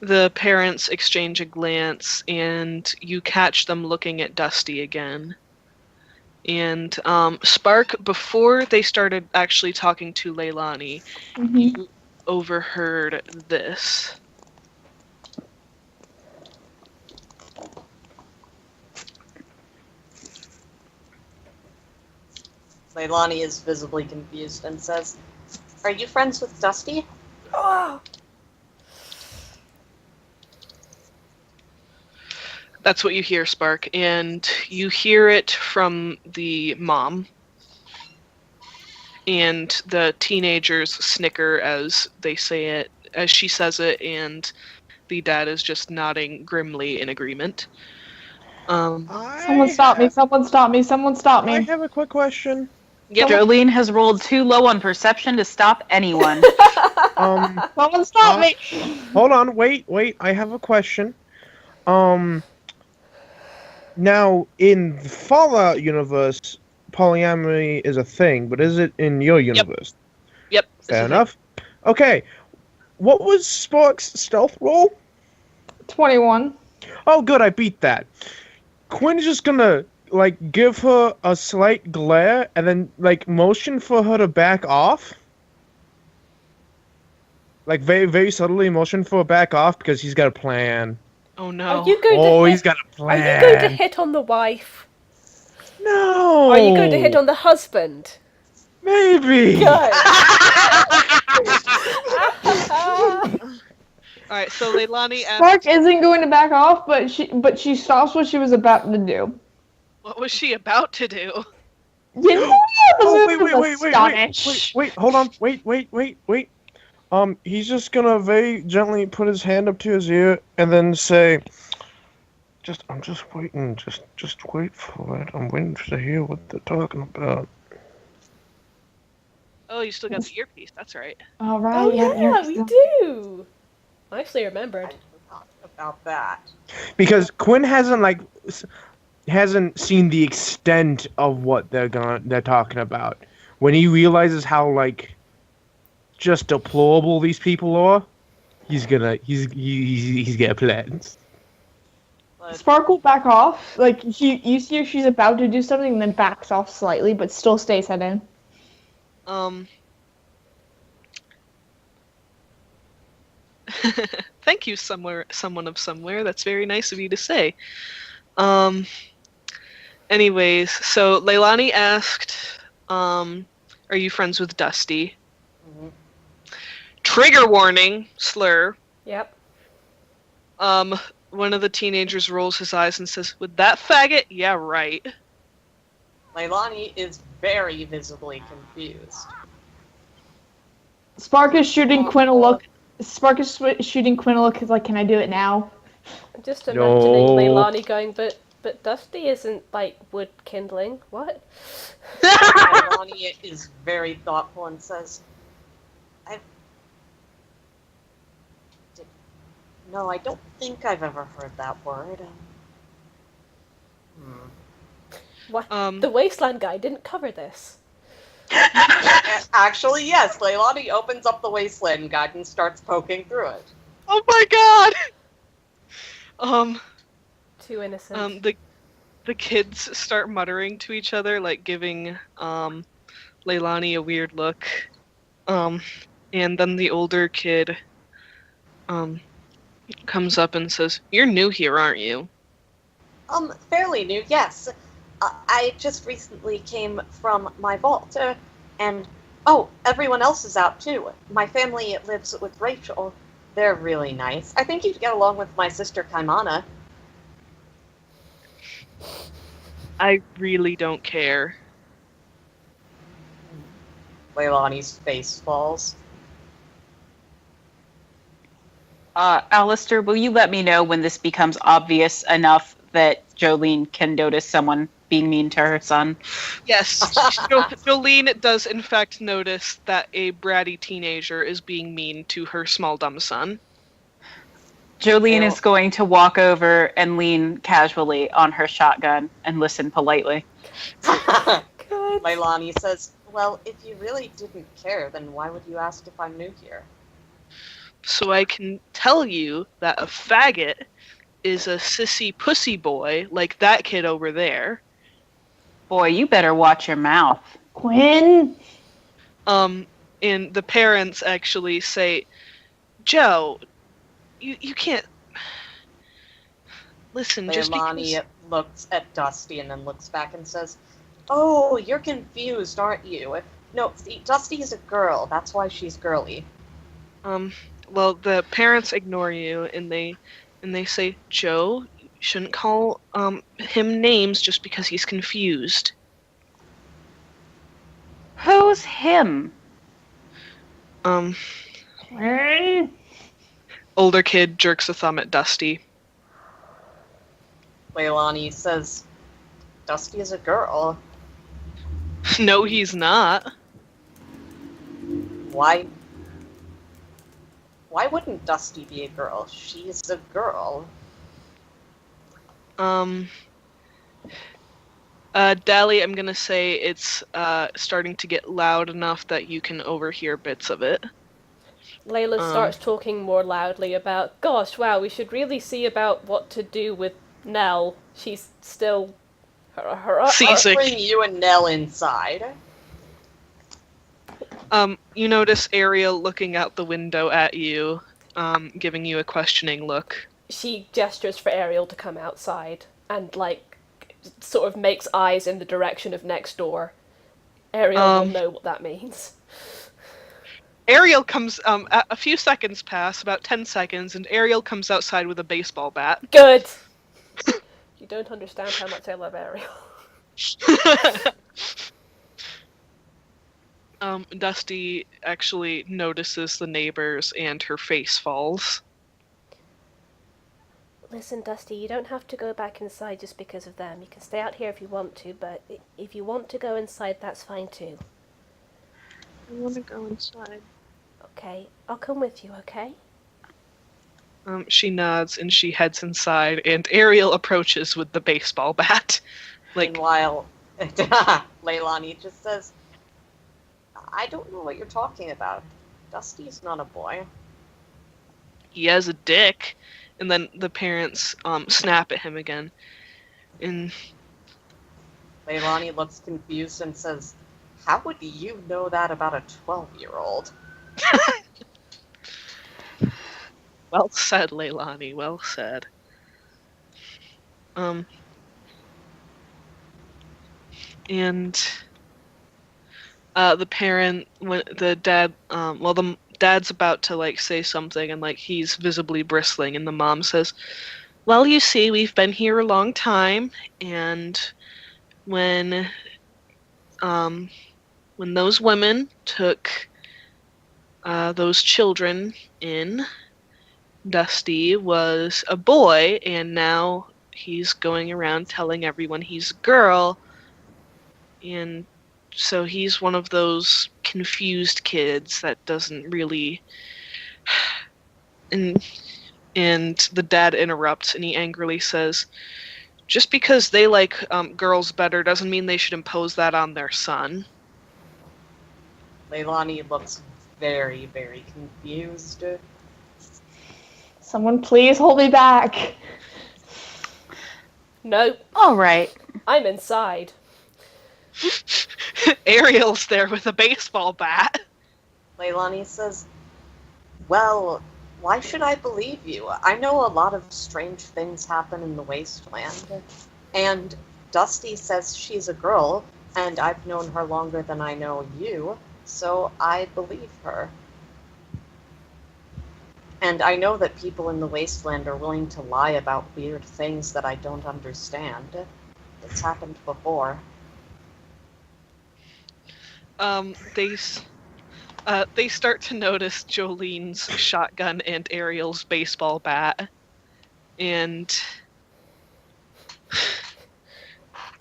The parents exchange a glance, and you catch them looking at Dusty again. And Spark, before they started actually talking to Leilani, you overheard this. Leilani is visibly confused and says, "Are you friends with Dusty?" Oh! That's what you hear, Spark, and you hear it from the mom. And the teenagers snicker as they say it, as she says it, and the dad is just nodding grimly in agreement. Someone stop me, someone stop me, someone stop me. I have a quick question. Yep. Jolene has rolled too low on perception to stop anyone. Someone stop me! Hold on, wait, I have a question. Now, in the Fallout universe, polyamory is a thing, but is it in your universe? Yep. Fair enough. Okay, what was Spark's stealth roll? 21. Oh, good, I beat that. Quinn's just gonna, give her a slight glare, and then, motion for her to back off. Very, very subtly motion for her back off, because he's got a plan. Oh no. He's got a plan. Are you going to hit on the wife? No! Are you going to hit on the husband? Maybe! Good! Alright, so Leilani asks... Spark isn't going to back off, but she stops what she was about to do. What was she about to do? You know wait, hold on, wait. He's just gonna very gently put his hand up to his ear and then say, I'm just waiting, just wait for it. I'm waiting to hear what they're talking about. Oh, you still got the earpiece, that's right. All right. Oh yeah, we do! Nicely remembered. I forgot about that. Because Quinn hasn't seen the extent of what they're talking about. When he realizes how, just deplorable these people are, he's gonna plans. Spark will back off. You see if she's about to do something and then backs off slightly, but still stays head in. Thank you, someone of somewhere. That's very nice of you to say. Anyways, so Leilani asked, are you friends with Dusty? Mhm. Trigger warning, slur. Yep. One of the teenagers rolls his eyes and says, with that faggot? Yeah, right. Leilani is very visibly confused. Spark is shooting Quinn a look. Spark is shooting Quinn a look. He's like, "Can I do it now?" I'm just imagining No. Leilani going, but Dusty isn't like wood kindling. What? Leilani is very thoughtful and says, No, I don't think I've ever heard that word. What? The Wasteland guy didn't cover this. Actually, yes, Leilani opens up the Wasteland Guide and starts poking through it. Oh my god! Too innocent. The kids start muttering to each other, like giving Leilani a weird look. And then the older kid comes up and says, "You're new here, aren't you?" Fairly new, yes. I just recently came from my vault, and everyone else is out too. My family lives with Rachel. They're really nice. I think you'd get along with my sister Kaimana. I really don't care. Leilani's face falls. Alistair, will you let me know when this becomes obvious enough that Jolene can notice someone being mean to her son? Yes, Jolene does in fact notice that a bratty teenager is being mean to her small dumb son. Jolene is going to walk over and lean casually on her shotgun and listen politely. Leilani says, well, if you really didn't care, then why would you ask if I'm new here? So I can tell you that a faggot is a sissy pussy boy like that kid over there. Boy, you better watch your mouth. Quinn. And the parents actually say, Joe, you can't listen. Leilani looks at Dusty and then looks back and says, "Oh, you're confused, aren't you? No, see, Dusty is a girl. That's why she's girly." Well, the parents ignore you and they say, Joe, you shouldn't call him names just because he's confused. Who's him? Older kid jerks a thumb at Dusty. Leilani says, "Dusty is a girl." No, he's not. Why wouldn't Dusty be a girl? She's a girl. Dally, I'm gonna say it's starting to get loud enough that you can overhear bits of it. Layla starts talking more loudly about, gosh, wow, we should really see about what to do with Nell. She's still Seasick. Bring you and Nell inside. You notice Ariel looking out the window at you, giving you a questioning look. She gestures for Ariel to come outside and, like, sort of makes eyes in the direction of next door. Ariel will know what that means. Ariel comes, a few seconds pass, about 10 seconds, and Ariel comes outside with a baseball bat. Good! You don't understand how much I love Ariel. Dusty actually notices the neighbors and her face falls. Listen, Dusty, you don't have to go back inside just because of them. You can stay out here if you want to, but if you want to go inside, that's fine too. I want to go inside. Okay, I'll come with you, okay? She nods and she heads inside, and Ariel approaches with the baseball bat. Meanwhile, Leilani just says, "I don't know what you're talking about. Dusty's not a boy." He has a dick. And then the parents snap at him again. And Leilani looks confused and says, "How would you know that about a 12-year-old? Well said, Leilani, well said. and the parent, when the dad, the dad's about to like say something, and like he's visibly bristling, and the mom says, "Well, you see, we've been here a long time, and when those women took those children in, Dusty was a boy, and now he's going around telling everyone he's a girl, and so he's one of those confused kids that doesn't really..." And the dad interrupts, and he angrily says, "Just because they like girls better doesn't mean they should impose that on their son." Leilani looks very, very confused. Someone please hold me back. No, All right. I'm inside. Ariel's there with a baseball bat. Leilani says, "Well, why should I believe you? I know a lot of strange things happen in the wasteland. And Dusty says she's a girl, and I've known her longer than I know you, so I believe her. And I know that people in the wasteland are willing to lie about weird things that I don't understand. It's happened before." They start to notice Jolene's shotgun and Ariel's baseball bat, and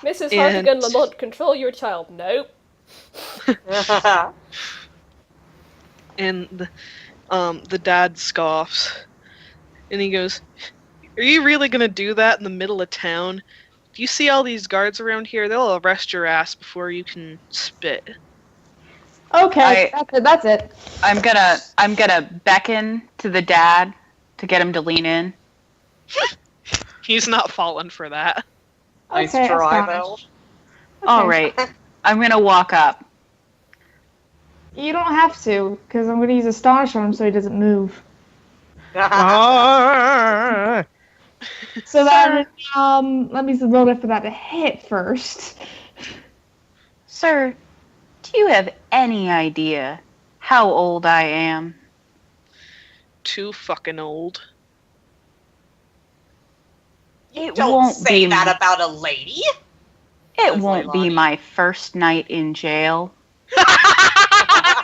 Mrs. Hartigan-Lamont, control your child. Nope. and the dad scoffs, and he goes, "Are you really gonna do that in the middle of town? Do you see all these guards around here? They'll arrest your ass before you can spit." Okay, that's it. I'm gonna beckon to the dad to get him to lean in. He's not falling for that. Nice Okay, try, astonished. though. All right. I'm gonna walk up. You don't have to, because I'm going to use Astonish on him so he doesn't move. Ah! So then, let me roll it for that to hit first. Sir, do you have any idea how old I am? Too fucking old. You It don't won't say be- that about a lady. It Says won't be Leilani. my first night in jail.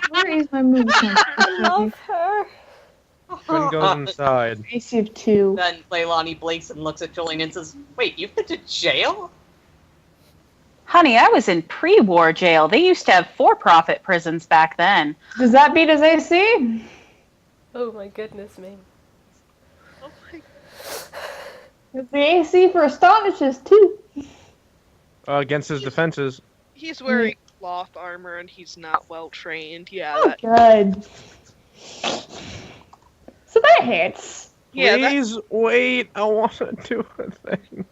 Where is my move? I love her. Quinn goes inside. AC of 2. Then Leilani blinks and looks at Jolene and says, "Wait, you've been to jail?" Honey, I was in pre-war jail. They used to have for-profit prisons back then. Does that beat his AC? Oh my goodness me. Oh my... The AC for Astonish is 2. Against his defenses. He's wearing cloth armor and he's not well trained. Yeah, Oh, good. So that hits. yeah. Please wait. I want to do a thing.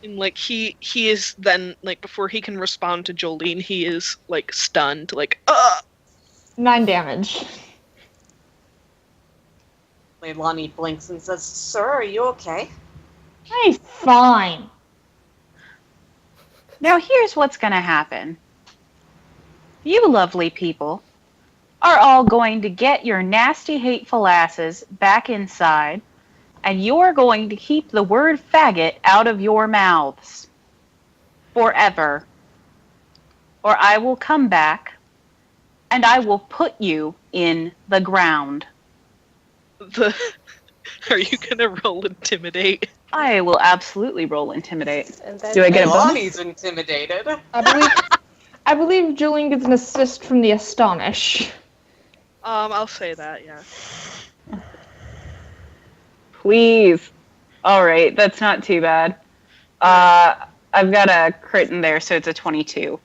And like he is then like before he can respond to Jolene, he is like stunned, like 9 damage. Leilani blinks and says, "Sir, are you okay?" Hey, fine. Now here's what's gonna happen. You lovely people are all going to get your nasty, hateful asses back inside, and you're going to keep the word faggot out of your mouths. Forever. Or I will come back, and I will put you in the ground. Are you gonna roll intimidate? I will absolutely roll intimidate. And then Do I get a bonus? Leilani's intimidated. I believe Jolene gets an assist from the Astonish. I'll say that, yeah. Please. All right, that's not too bad. I've got a crit in there, so it's a 22.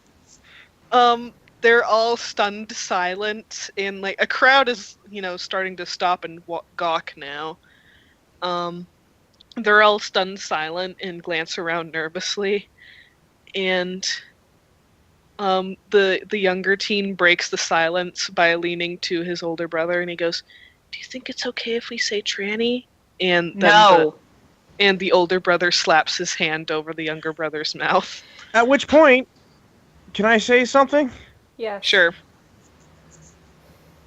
They're all stunned silent, and like a crowd is, starting to stop and gawk now. They're all stunned silent and glance around nervously, and the younger teen breaks the silence by leaning to his older brother, and he goes, "Do you think it's okay if we say tranny?" And then No. the older brother slaps his hand over the younger brother's mouth. At which point, can I say something? Yeah. Sure.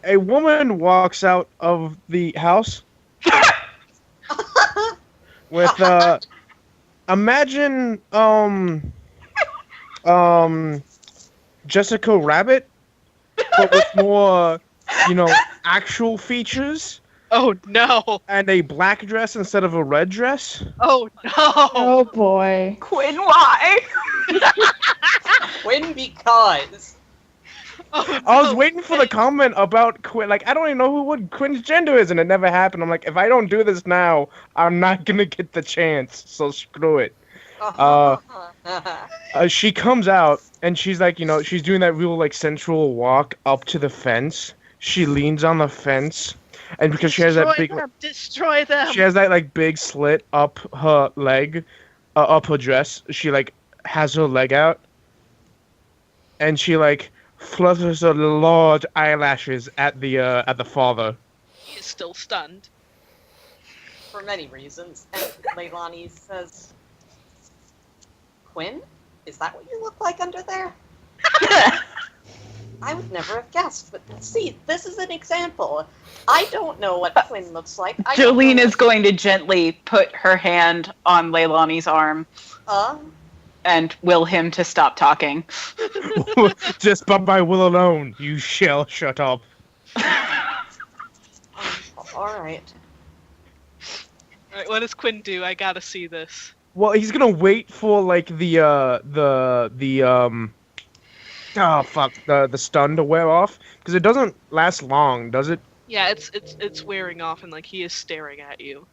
A woman walks out of the house with imagine Jessica Rabbit, but with more, actual features, Oh no! and a black dress instead of a red dress. Oh no! Oh boy. Quinn, why? When because. Oh, I was no. waiting for the comment about Quinn. Like, I don't even know what Quinn's gender is, and it never happened. I'm like, if I don't do this now, I'm not gonna get the chance. So screw it. She comes out, and she's like, she's doing that real like sensual walk up to the fence. She leans on the fence, and because she has that big, Destroy them! she has that like big slit up her leg, up her dress. She like has her leg out, and she like flutters her large eyelashes at the father. He is still stunned. For many reasons. And Leilani says, Quinn? Is that what you look like under there? I would never have guessed, but see, this is an example. I don't know what Quinn looks like. Jolene is going to gently put her hand on Leilani's arm and will him to stop talking. Just by my will alone, you shall shut up. Alright. Alright, what does Quinn do? I gotta see this. Well, he's gonna wait for like the stun to wear off, because it doesn't last long, does it? Yeah, it's wearing off, and like he is staring at you.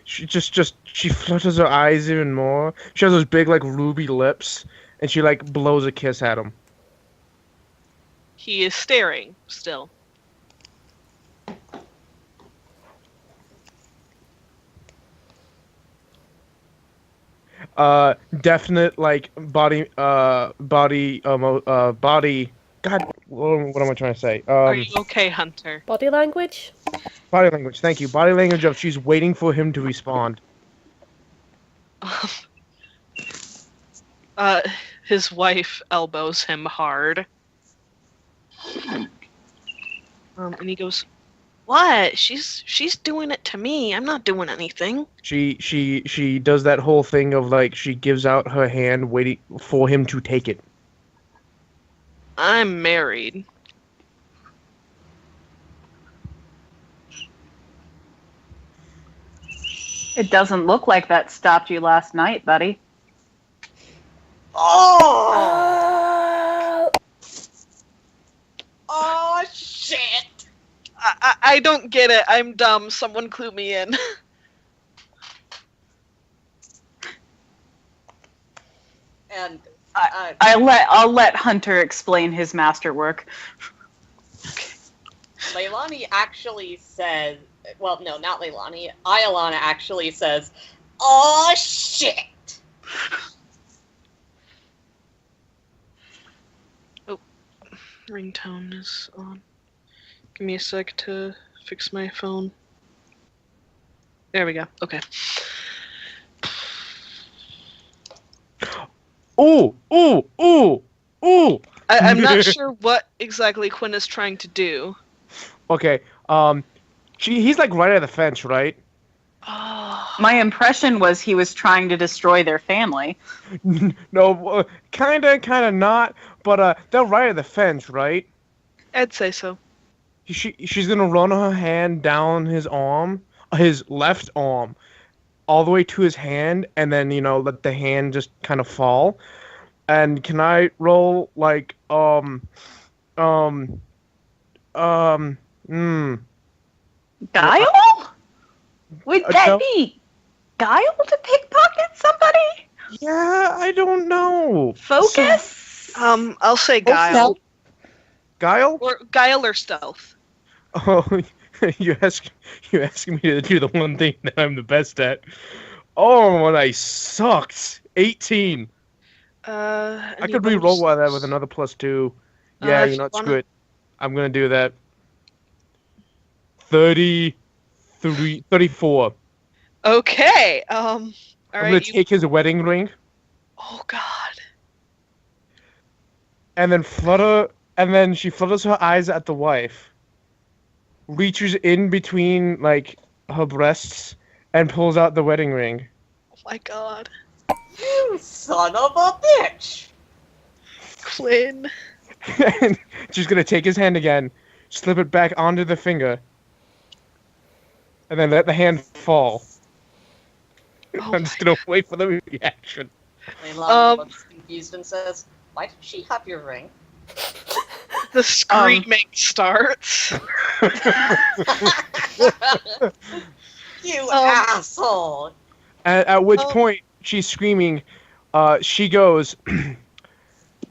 She she flutters her eyes even more. She has those big like ruby lips, and she like blows a kiss at him. He is staring still. Definite like body. God, what am I trying to say? Are you okay, Hunter? Body language? Body language. Thank you. Body language of she's waiting for him to respond. His wife elbows him hard. And he goes, "What? She's doing it to me. I'm not doing anything." She does that whole thing of like she gives out her hand waiting for him to take it. I'm married. It doesn't look like that stopped you last night, buddy. Oh! Oh, shit! I don't get it. I'm dumb. Someone clue me in. And I'll let Hunter explain his masterwork. Leilani actually says, well, no, not Leilani. Iolana actually says, "Oh shit!" Oh, ringtone is on. Give me a sec to fix my phone. There we go. Okay. Ooh! I'm not sure what exactly Quinn is trying to do. Okay. He's like right at the fence, right? My impression was he was trying to destroy their family. No, kinda not. But they're right at the fence, right? I'd say so. She's gonna run her hand down his arm, his left arm, all the way to his hand, and then let the hand just kind of fall. And can I roll like Guile? Would that be guile to pickpocket somebody? Yeah, I don't know. Focus? I'll say guile. Guile? Or guile or stealth. Oh, you asking me to do the one thing that I'm the best at. Oh, and I sucked. 18. I could re-roll that with another +2. Yeah, screw it. I'm gonna do that. 34. Okay. All I'm right. gonna take his wedding ring. Oh God. and then she flutters her eyes at the wife, reaches in between like her breasts, and pulls out the wedding ring. Oh my god. You son of a bitch! Quinn. And she's gonna take his hand again, slip it back onto the finger, and then let the hand fall. Oh I'm just gonna wait for the reaction. Leilani looks confused and says, "Why did she have your ring?" The screaming starts. You asshole! At which point she's screaming. She goes,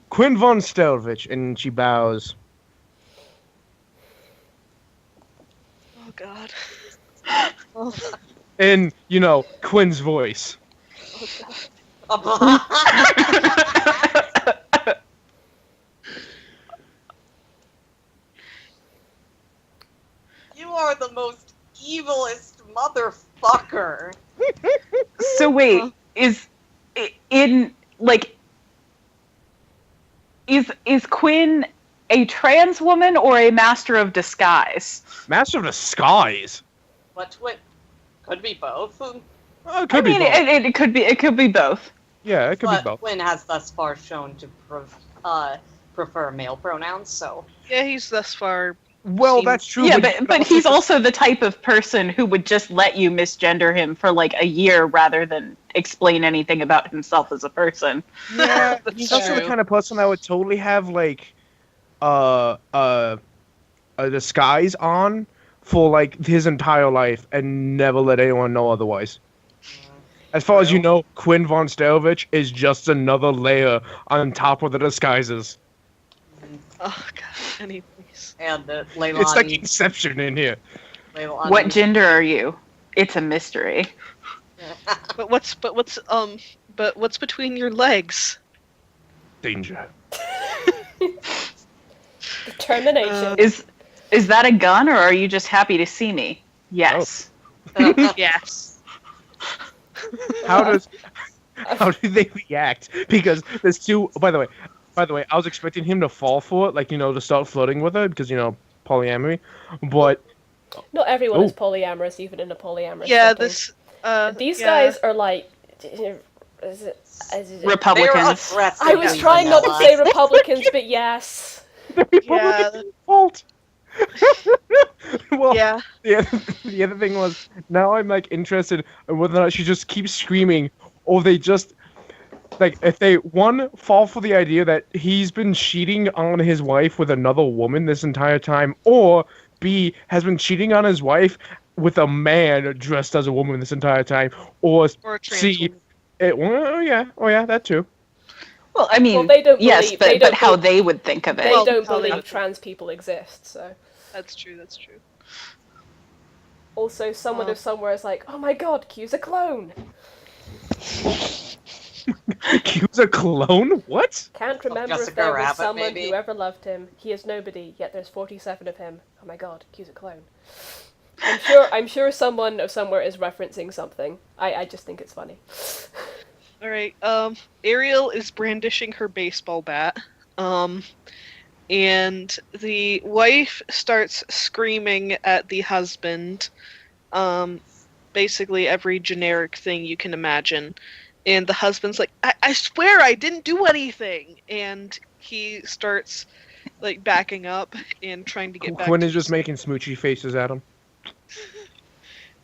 "Quinn von Stelvich," and she bows. Oh god. In Quinn's voice. Oh god. You are the most evilest motherfucker. So wait, is Quinn a trans woman or a master of disguise? Master of disguise. What could be both. It could be both. It could be both. Yeah, it could be But both. Quinn has thus far shown to prefer male pronouns, so Yeah, he's thus far. Well, that's true. Yeah, but he's also the type of person who would just let you misgender him for like a year rather than explain anything about himself as a person. Yeah, he's also the kind of person that would totally have like a disguise on for like his entire life and never let anyone know otherwise. As far as you know, Quinn von Stelvich is just another layer on top of the disguises. Oh god, anyways. And Leilani. It's like Inception in here. Leilani, What gender are you? It's a mystery. But what's between your legs? Danger. Determination. Is that a gun or are you just happy to see me? Yes. Yes. How do they react? Because there's two. By the way, I was expecting him to fall for it, like to start flirting with her because polyamory, but Not everyone is polyamorous, even in a polyamorous setting. These yeah. guys are like... Is it Republicans. I was trying not to say Republicans, but yes. the Republican fault. Well, Yeah. the other thing was now I'm like interested in whether or not she just keeps screaming or they just like if they fall for the idea that he's been cheating on his wife with another woman this entire time, or B has been cheating on his wife with a man dressed as a woman this entire time, or Or a trans C yeah, that too. Well, I mean, they don't yes, believe- but they don't how believe- they would think of it. They Well, don't how they- believe trans people exist, so... That's true. That's true. Also, someone of somewhere is like, oh my god, Q's a clone! Q's a clone? What? Can't remember if Jessica there was Rabbit, someone maybe? who ever loved him. He is nobody, yet there's 47 of him. Oh my god, Q's a clone. I'm sure someone of somewhere is referencing something. I just think it's funny. All right. Ariel is brandishing her baseball bat. And the wife starts screaming at the husband. Basically every generic thing you can imagine. And the husband's like, I swear I didn't do anything. And he starts like backing up and trying to get back. Quinn is just making smoochy faces at him.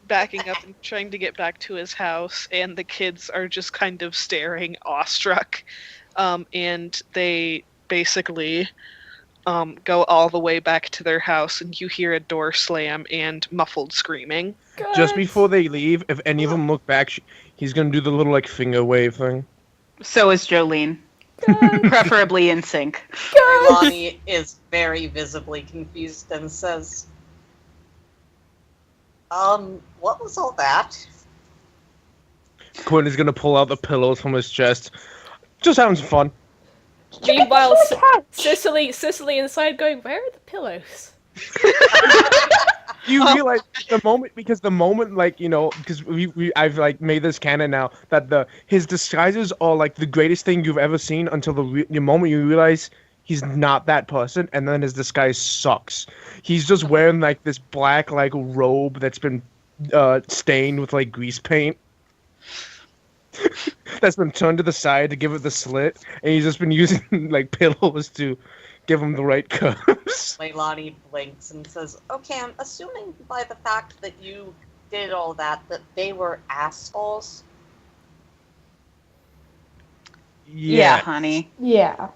Backing up and trying to get back to his house, and the kids are just kind of staring awestruck. And they basically go all the way back to their house, and you hear a door slam and muffled screaming. Just before they leave, if any of them look back, he's gonna do the little like finger wave thing. So is Jolene. Preferably in sync. Leilani is very visibly confused and says, what was all that? Quinn is gonna pull out the pillows from his chest. Just having some fun. Meanwhile, Sicily inside going, where are the pillows? You realize the moment because I've like made this canon now that his disguises are like the greatest thing you've ever seen until the moment you realize he's not that person, and then his disguise sucks. He's just wearing like this black like robe that's been stained with like grease paint. That's been turned to the side to give it the slit, and he's just been using like pillows to give him the right curves. Leilani blinks and says, "Okay, I'm assuming by the fact that you did all that they were assholes." Yeah, honey. Yeah.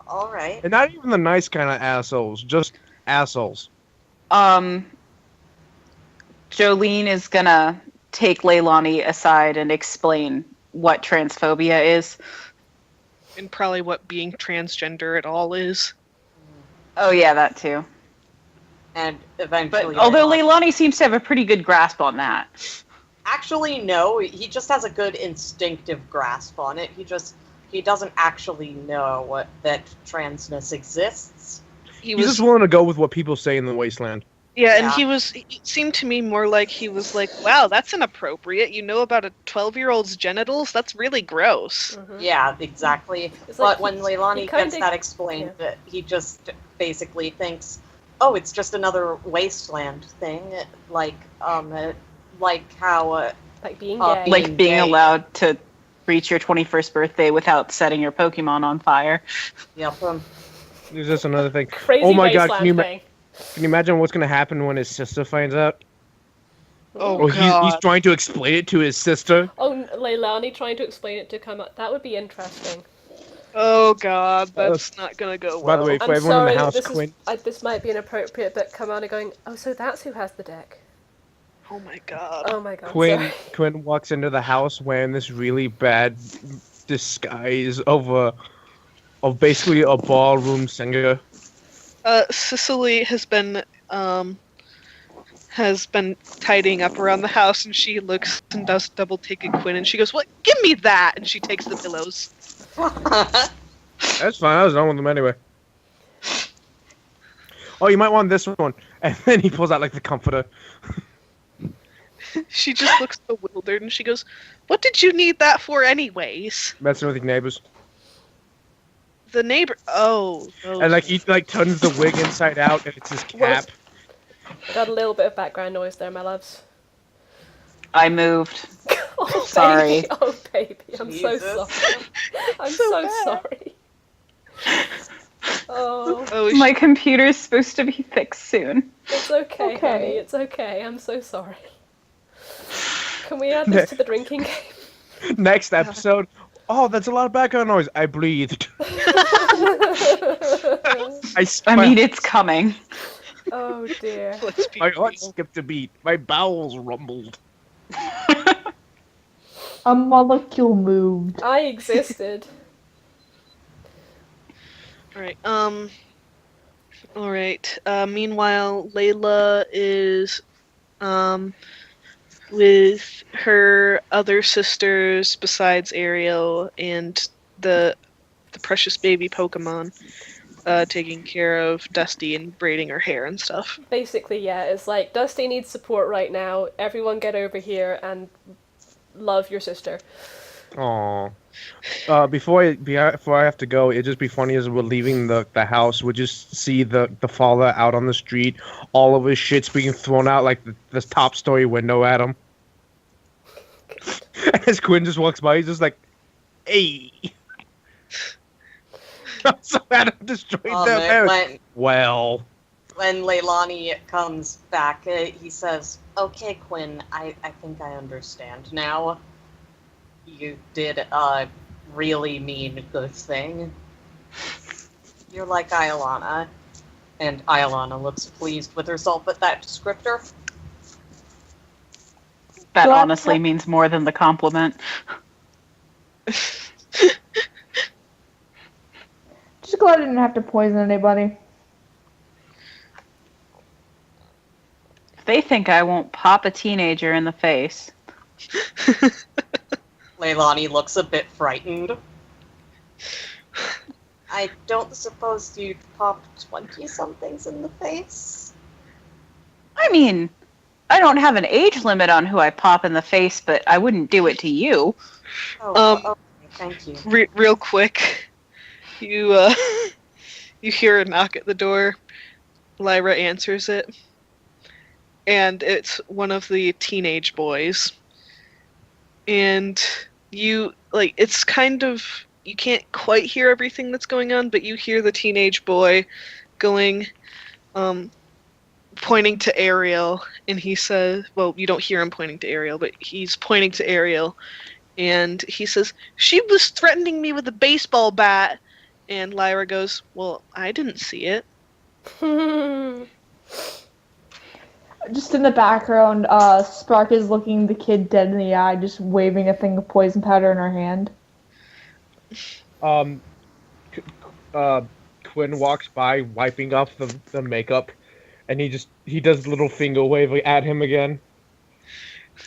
All right. And not even the nice kind of assholes, just assholes. Jolene is gonna take Leilani aside and explain what transphobia is. And probably what being transgender at all is. Oh yeah, that too. And eventually... But although Leilani seems to have a pretty good grasp on that. Actually, no. He just has a good instinctive grasp on it. He doesn't actually know that transness exists. He's just willing to go with what people say in the wasteland. Yeah, and it seemed to me more like he was like, wow, that's inappropriate. You know about a 12-year-old's genitals? That's really gross. Mm-hmm. Yeah, exactly. It's But like when Leilani gets that explained, he just basically thinks, oh, it's just another wasteland thing. Like how... like being gay. Like being allowed to reach your 21st birthday without setting your Pokemon on fire. Yep. There's just another thing. Crazy oh my god, thing. Can you imagine what's going to happen when his sister finds out? Oh, God. He's trying to explain it to his sister. Oh, Leilani trying to explain it to come up. That would be interesting. Oh god, that's not gonna go well. By the way, for everyone in the house, Quinn... this might be inappropriate, but Kamana going, oh, so that's who has the deck. Oh my god. Oh my god. Quinn walks into the house wearing this really bad disguise of basically a ballroom singer. Cicely has been tidying up around the house, and she looks and does double take at Quinn, and she goes, "What? Give me that!" And she takes the pillows. That's fine. I was done with them anyway. Oh, you might want this one, and then he pulls out like the comforter. She just looks bewildered, and she goes, "What did you need that for, anyways?" Messing with your neighbors. The neighbor. Oh. And like he like turns the wig inside out, and it's his cap. Got a little bit of background noise there, my loves. I moved. Oh, sorry. Baby. Oh baby, I'm so sorry. I'm so sorry. Oh. My computer's supposed to be fixed soon. It's okay, honey. It's okay. I'm so sorry. Can we add this to the drinking game? Next episode. Oh, that's a lot of background noise. I breathed. I mean, it's coming. Oh dear. My heart skipped a beat. My bowels rumbled. A molecule moved. I existed. Alright, alright. Meanwhile, Layla is, with her other sisters besides Ariel and the precious baby Pokemon, taking care of Dusty and braiding her hair and stuff. Basically, yeah, it's like, Dusty needs support right now. Everyone get over here and love your sister. Aww. Before I have to go, it'd just be funny as we're leaving the house, we just see the father out on the street, all of his shit's being thrown out like the top story window at him. As Quinn just walks by, he's just like, hey. I'm so mad I destroyed their marriage. Well. When Leilani comes back, he says, okay, Quinn, I think I understand now. You did a really mean good thing. You're like Iolana. And Iolana looks pleased with herself at that descriptor. That honestly means more than the compliment. Just glad I didn't have to poison anybody. They think I won't pop a teenager in the face. Leilani looks a bit frightened. I don't suppose you'd pop 20-somethings in the face? I mean, I don't have an age limit on who I pop in the face, but I wouldn't do it to you. Oh, okay, thank you. Real quick, You you hear a knock at the door. Lyra answers it, and it's one of the teenage boys. And you it's kind of, you can't quite hear everything that's going on, but you hear the teenage boy going, pointing to Ariel, and he says, well, you don't hear him pointing to Ariel, but he's pointing to Ariel, and he says, "She was threatening me with a baseball bat." And Lyra goes, "Well, I didn't see it." Just in the background, Spark is looking the kid dead in the eye, just waving a thing of poison powder in her hand. Quinn walks by, wiping off the makeup, and he does a little finger wave at him again.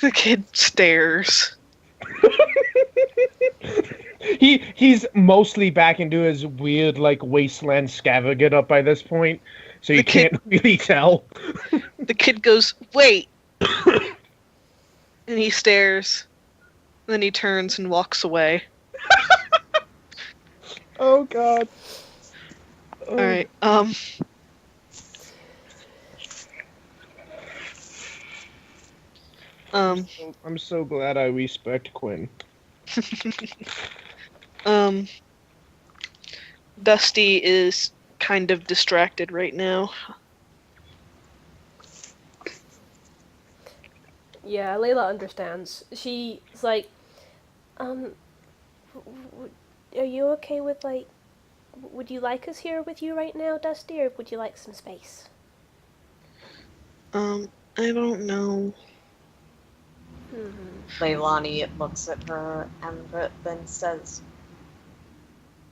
The kid stares. He's mostly back into his weird wasteland scavenger get up by this point, so you can't really tell. The kid goes, "Wait," and he stares. And then he turns and walks away. Oh God. All right. I'm so glad I respect Quinn. Dusty is kind of distracted right now. Yeah, Layla understands. She's like, are you okay with, would you like us here with you right now, Dusty, or would you like some space? I don't know. Leilani looks at her and then says,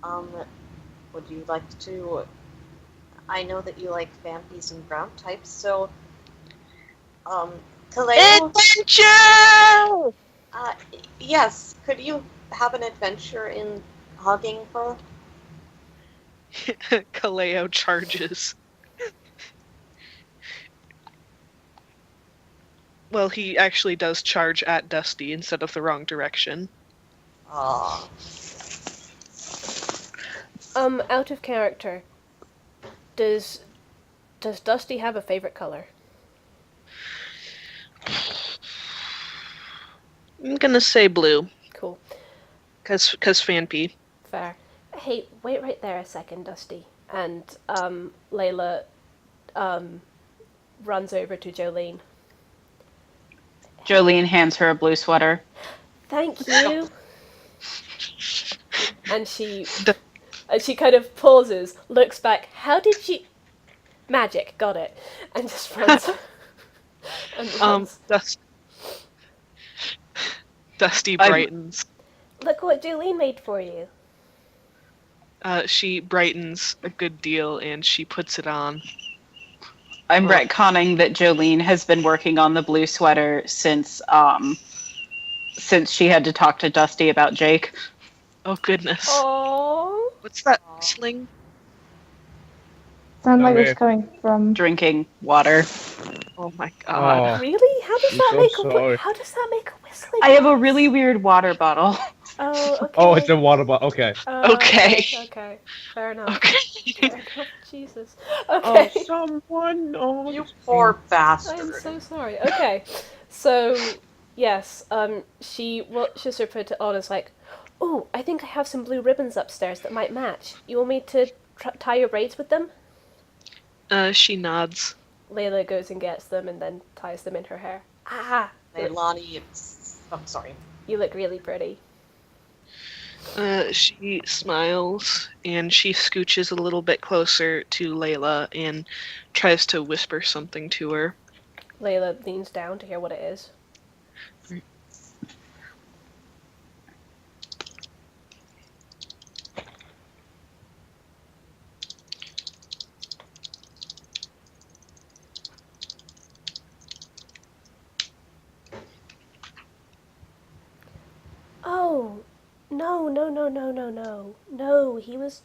would you like to... I know that you like vampies and ground types, so... Kaleo... Adventure! Yes, could you have an adventure in hugging her? Kaleo charges. Well, he actually does charge at Dusty instead of the wrong direction. Out of character, does Dusty have a favorite color? I'm gonna say blue. Cool. Cause Fanpy. Fair. Hey, wait right there a second, Dusty. And Layla runs over to Jolene. Jolene hands her a blue sweater. Thank you. And she kind of pauses, looks back. How did you... Magic, got it. And just runs. Dusty brightens. Look what Jolene made for you. She brightens a good deal and she puts it on. I'm retconning that Jolene has been working on the blue sweater since she had to talk to Dusty about Jake. Oh goodness. Aww. What's that whistling? Sounds like it's coming from drinking water. Oh my God. Oh. Really? How does that make a whistling? I have a really weird water bottle. Oh, okay. Oh, it's a water bottle. Okay. Okay. Fair enough. Okay. Oh, Jesus. Okay. Oh, someone knows. You poor bastard. I'm so sorry. Okay. So, yes, she just sort of put it on as like, oh, I think I have some blue ribbons upstairs that might match. You want me to tie your braids with them? She nods. Layla goes and gets them and then ties them in her hair. Ah! Leilani, I'm sorry. You look really pretty. She smiles and she scooches a little bit closer to Layla and tries to whisper something to her. Layla leans down to hear what it is. Oh, no. No, he was...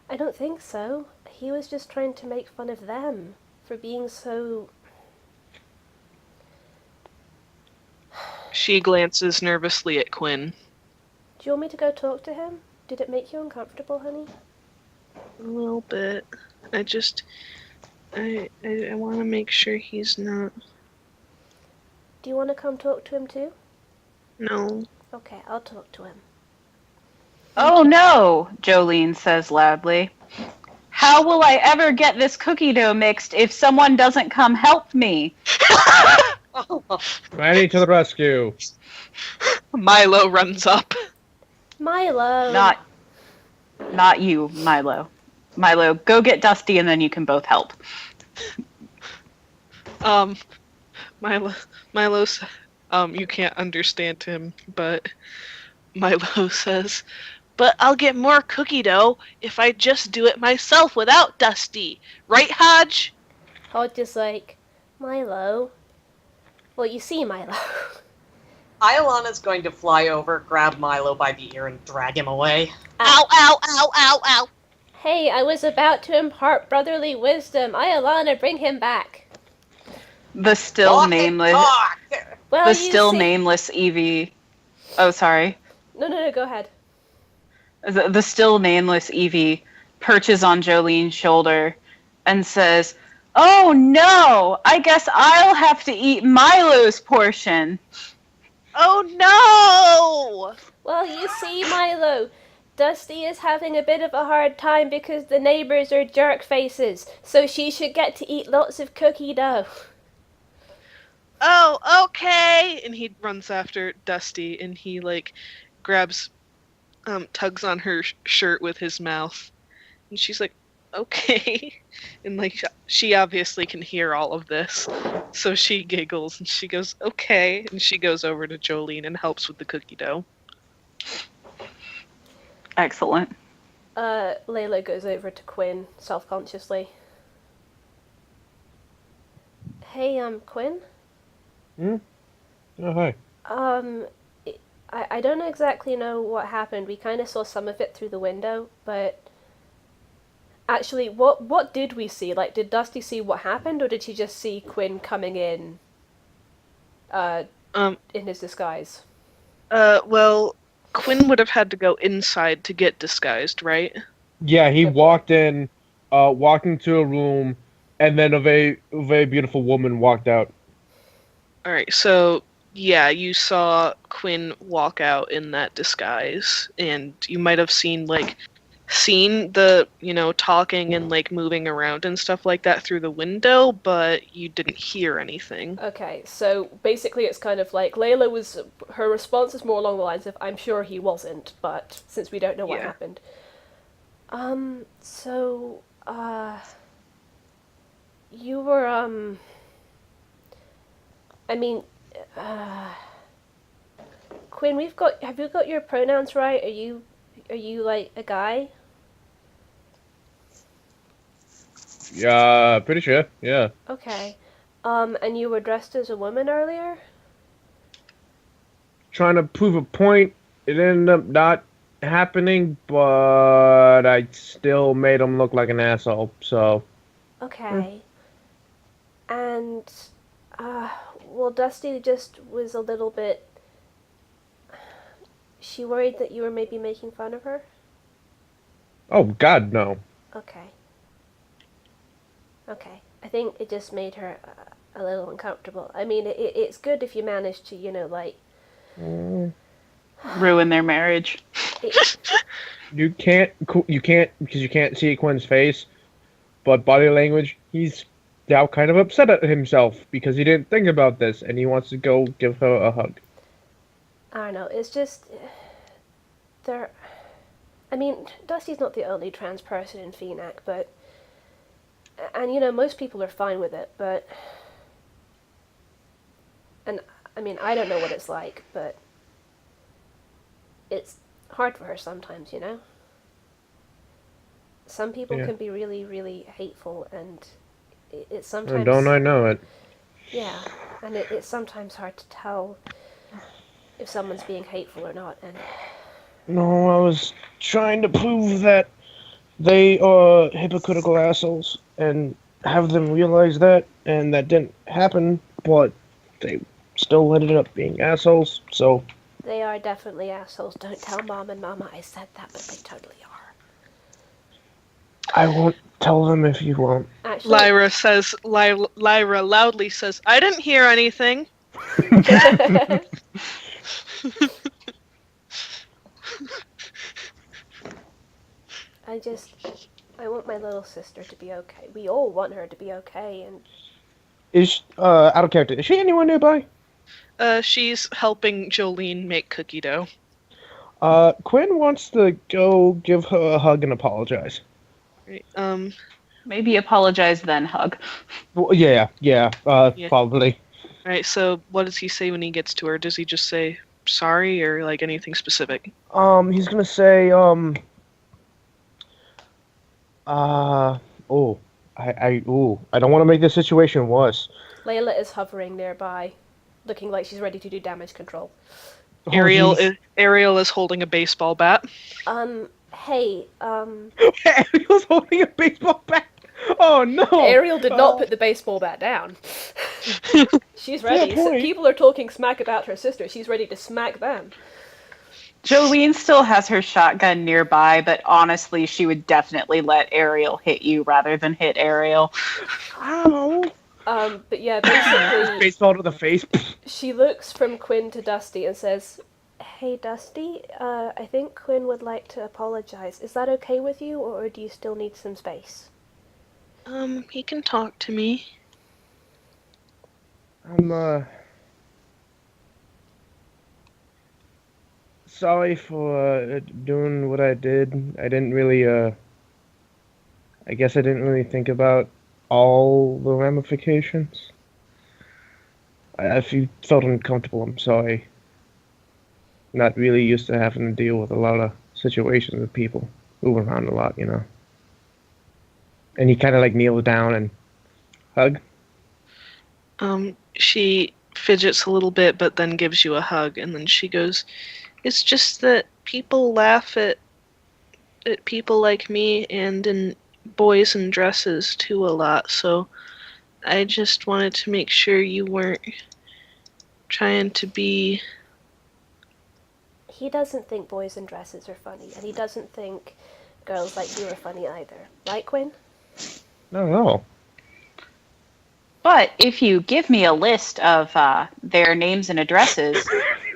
I don't think so. He was just trying to make fun of them for being so... She glances nervously at Quinn. Do you want me to go talk to him? Did it make you uncomfortable, honey? A little bit. I want to make sure he's not. Do you want to come talk to him too? No. Okay, I'll talk to him. Oh no, Jolene says loudly. How will I ever get this cookie dough mixed if someone doesn't come help me? Randy to the rescue. Milo runs up. Milo! Not you, Milo. Milo, go get Dusty and then you can both help. Milo, you can't understand him, but Milo says, but I'll get more cookie dough if I just do it myself without Dusty. Right, Hodge? Hodge is like, Milo. Well, you see, Milo. Iolana's going to fly over, grab Milo by the ear, and drag him away. Ow, ow, ow, ow, ow. Hey, I was about to impart brotherly wisdom. Iolana, bring him back. The still Walk and nameless talk! Well, the you still see... nameless Evie. Oh, sorry. No, go ahead. The still nameless Evie perches on Jolene's shoulder and says, "Oh no! I guess I'll have to eat Milo's portion." Oh no! Well, you see, Milo, Dusty is having a bit of a hard time because the neighbors are jerk faces, so she should get to eat lots of cookie dough. Oh, okay! And he runs after Dusty, and he, grabs, tugs on her shirt with his mouth. And she's like, okay. And, she obviously can hear all of this. So she giggles, and she goes, okay. And she goes over to Jolene and helps with the cookie dough. Excellent. Layla goes over to Quinn, self-consciously. Hey, Quinn? Oh, hi. I don't exactly know what happened. We kind of saw some of it through the window, but... Actually, what did we see? Did Dusty see what happened, or did she just see Quinn coming in in his disguise? Well, Quinn would have had to go inside to get disguised, right? Yeah, he walked into a room, and then a very beautiful woman walked out. Alright, so, yeah, you saw Quinn walk out in that disguise, and you might have seen the, talking and, moving around and stuff like that through the window, but you didn't hear anything. Okay, so basically it's kind of Layla her response is more along the lines of, I'm sure he wasn't, but since we don't know what happened. You were, Quinn, have you got your pronouns right? Are you a guy? Yeah, pretty sure, yeah. Okay. And you were dressed as a woman earlier? Trying to prove a point, it ended up not happening, but I still made him look like an asshole, so... Okay. And, well, Dusty just was a little bit... She worried that you were maybe making fun of her? Oh, God, no. Okay. I think it just made her a little uncomfortable. I mean, it's good if you manage to, ruin their marriage. You can't, because you can't see Quinn's face, but body language, he's now kind of upset at himself because he didn't think about this, and he wants to go give her a hug. I don't know, it's just... Dusty's not the only trans person in Phoenix, but... And, most people are fine with it, but... And, I don't know what it's like, but... It's hard for her sometimes, Some people can be really, really hateful, and it's sometimes... Don't I know it? Yeah, and it's sometimes hard to tell if someone's being hateful or not, and... No, I was trying to prove that they are hypocritical assholes and have them realize that, and that didn't happen, but they still ended up being assholes, so They are definitely assholes. Don't tell Mom and Mama I said that, but they totally are. I won't tell them if you won't. Actually, Lyra loudly says, I didn't hear anything. I want my little sister to be okay. We all want her to be okay, and Out of character, is she anyone nearby? She's helping Jolene make cookie dough. Quinn wants to go give her a hug and apologize. Right, Maybe apologize, then hug. Well, yeah, probably. Alright, so what does he say when he gets to her? Does he just say sorry or like anything specific? He's gonna say, I don't want to make this situation worse. Layla is hovering nearby, looking like she's ready to do damage control. Ariel is holding a baseball bat. Hey, Ariel's holding a baseball bat. Oh no! Ariel did not put the baseball bat down. She's ready. So people are talking smack about her sister. She's ready to smack them. Jolene still has her shotgun nearby, but honestly, she would definitely let Ariel hit you rather than hit Ariel. Ow! But yeah, basically, baseball to the face. she looks from Quinn to Dusty and says, "Hey, Dusty, I think Quinn would like to apologize. Is that okay with you, or do you still need some space?" He can talk to me. I'm sorry for doing what I did. I didn't really I guess I didn't really think about all the ramifications. If you felt uncomfortable, I'm sorry. Not really used to having to deal with a lot of situations with people. Move around a lot, you know. And he kind of like kneels down and hug. She fidgets a little bit, but then gives you a hug, and then she goes, "It's just that people laugh at people like me and in boys in dresses too a lot, so I just wanted to make sure you weren't trying to be..." He doesn't think boys in dresses are funny, and he doesn't think girls like you are funny either. Right, Quinn? Not at all. But if you give me a list of their names and addresses,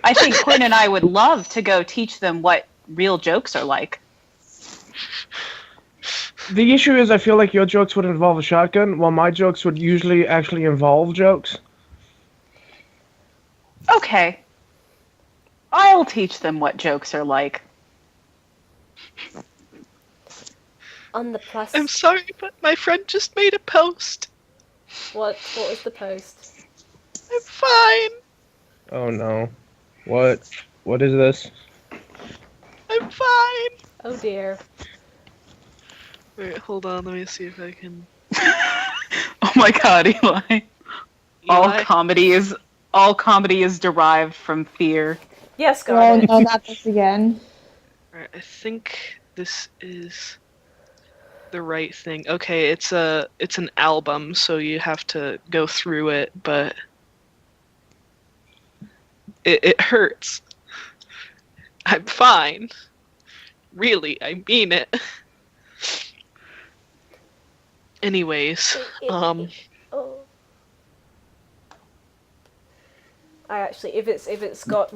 I think Quinn and I would love to go teach them what real jokes are like. The issue is I feel like your jokes would involve a shotgun, while my jokes would usually actually involve jokes. Okay. I'll teach them what jokes are like. On the plus... I'm sorry, but my friend just made a post. What was the post? I'm fine. Oh no. What is this? I'm fine. Oh dear. Wait, hold on, let me see if I can... Oh my god, Eli. All comedy is derived from fear. Yes, Oh Garnet. no, not this again. Alright, I think this is the right thing. Okay, it's an album, so you have to go through it, but it hurts. I'm fine. Really, I mean it. Anyways, Oh. I actually, if it's got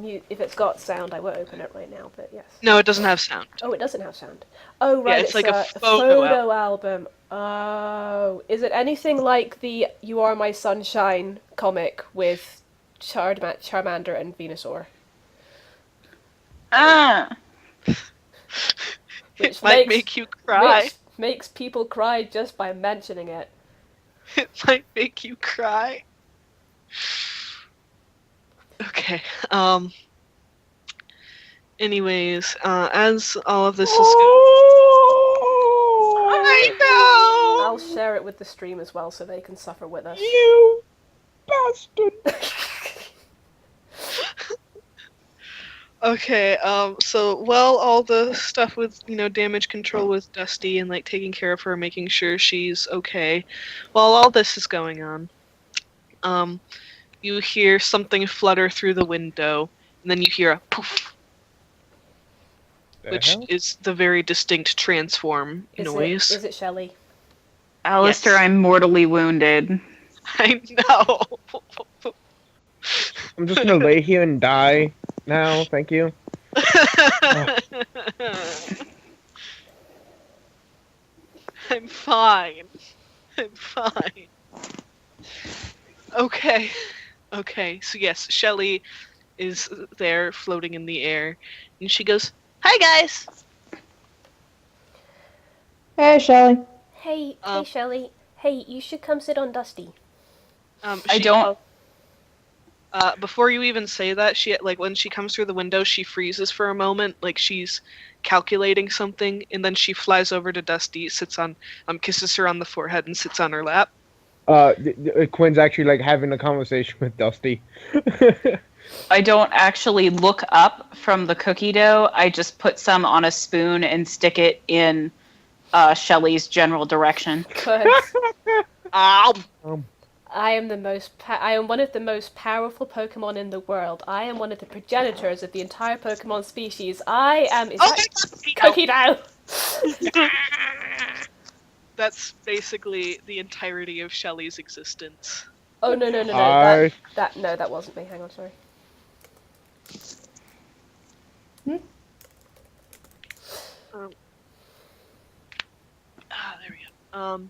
sound, I won't open it right now. But yes. no, it doesn't have sound. Oh, it doesn't have sound. Oh right, Yeah, it's like a photo album. Oh, is it anything like the "You Are My Sunshine" comic with Charmander and Venusaur? It might make you cry. Which makes people cry just by mentioning it. It might make you cry. Okay, anyways, as all of this is I know! I'll share it with the stream as well so they can suffer with us. You bastard! Okay, so while all the stuff with, damage control with Dusty and, taking care of her, making sure she's okay, while all this is going on, you hear something flutter through the window, And then you hear a poof, which is the very distinct transform noise. Is it Shelley? Alistair, Yes. I'm mortally wounded. I know. I'm just gonna lay here and die now. Thank you. I'm fine. I'm fine. Okay. So yes, Shelley is there floating in the air, and she goes, "Hi guys." Hey, Shelly. Hey, Shelley. Hey, you should come sit on Dusty. I don't. Before you even say that, she when she comes through the window, she freezes for a moment, like she's calculating something, and then she flies over to Dusty, sits on, kisses her on the forehead, and sits on her lap. Quinn's actually like having a conversation with Dusty. I don't actually look up from the cookie dough. I just put some on a spoon and stick it in Shelley's general direction. Ow! I am one of the most powerful Pokemon in the world. I am one of the progenitors of the entire Pokemon species. I am. Cookie dough? That's basically the entirety of Shelley's existence. Oh no! That wasn't me. Hang on, sorry. There we go.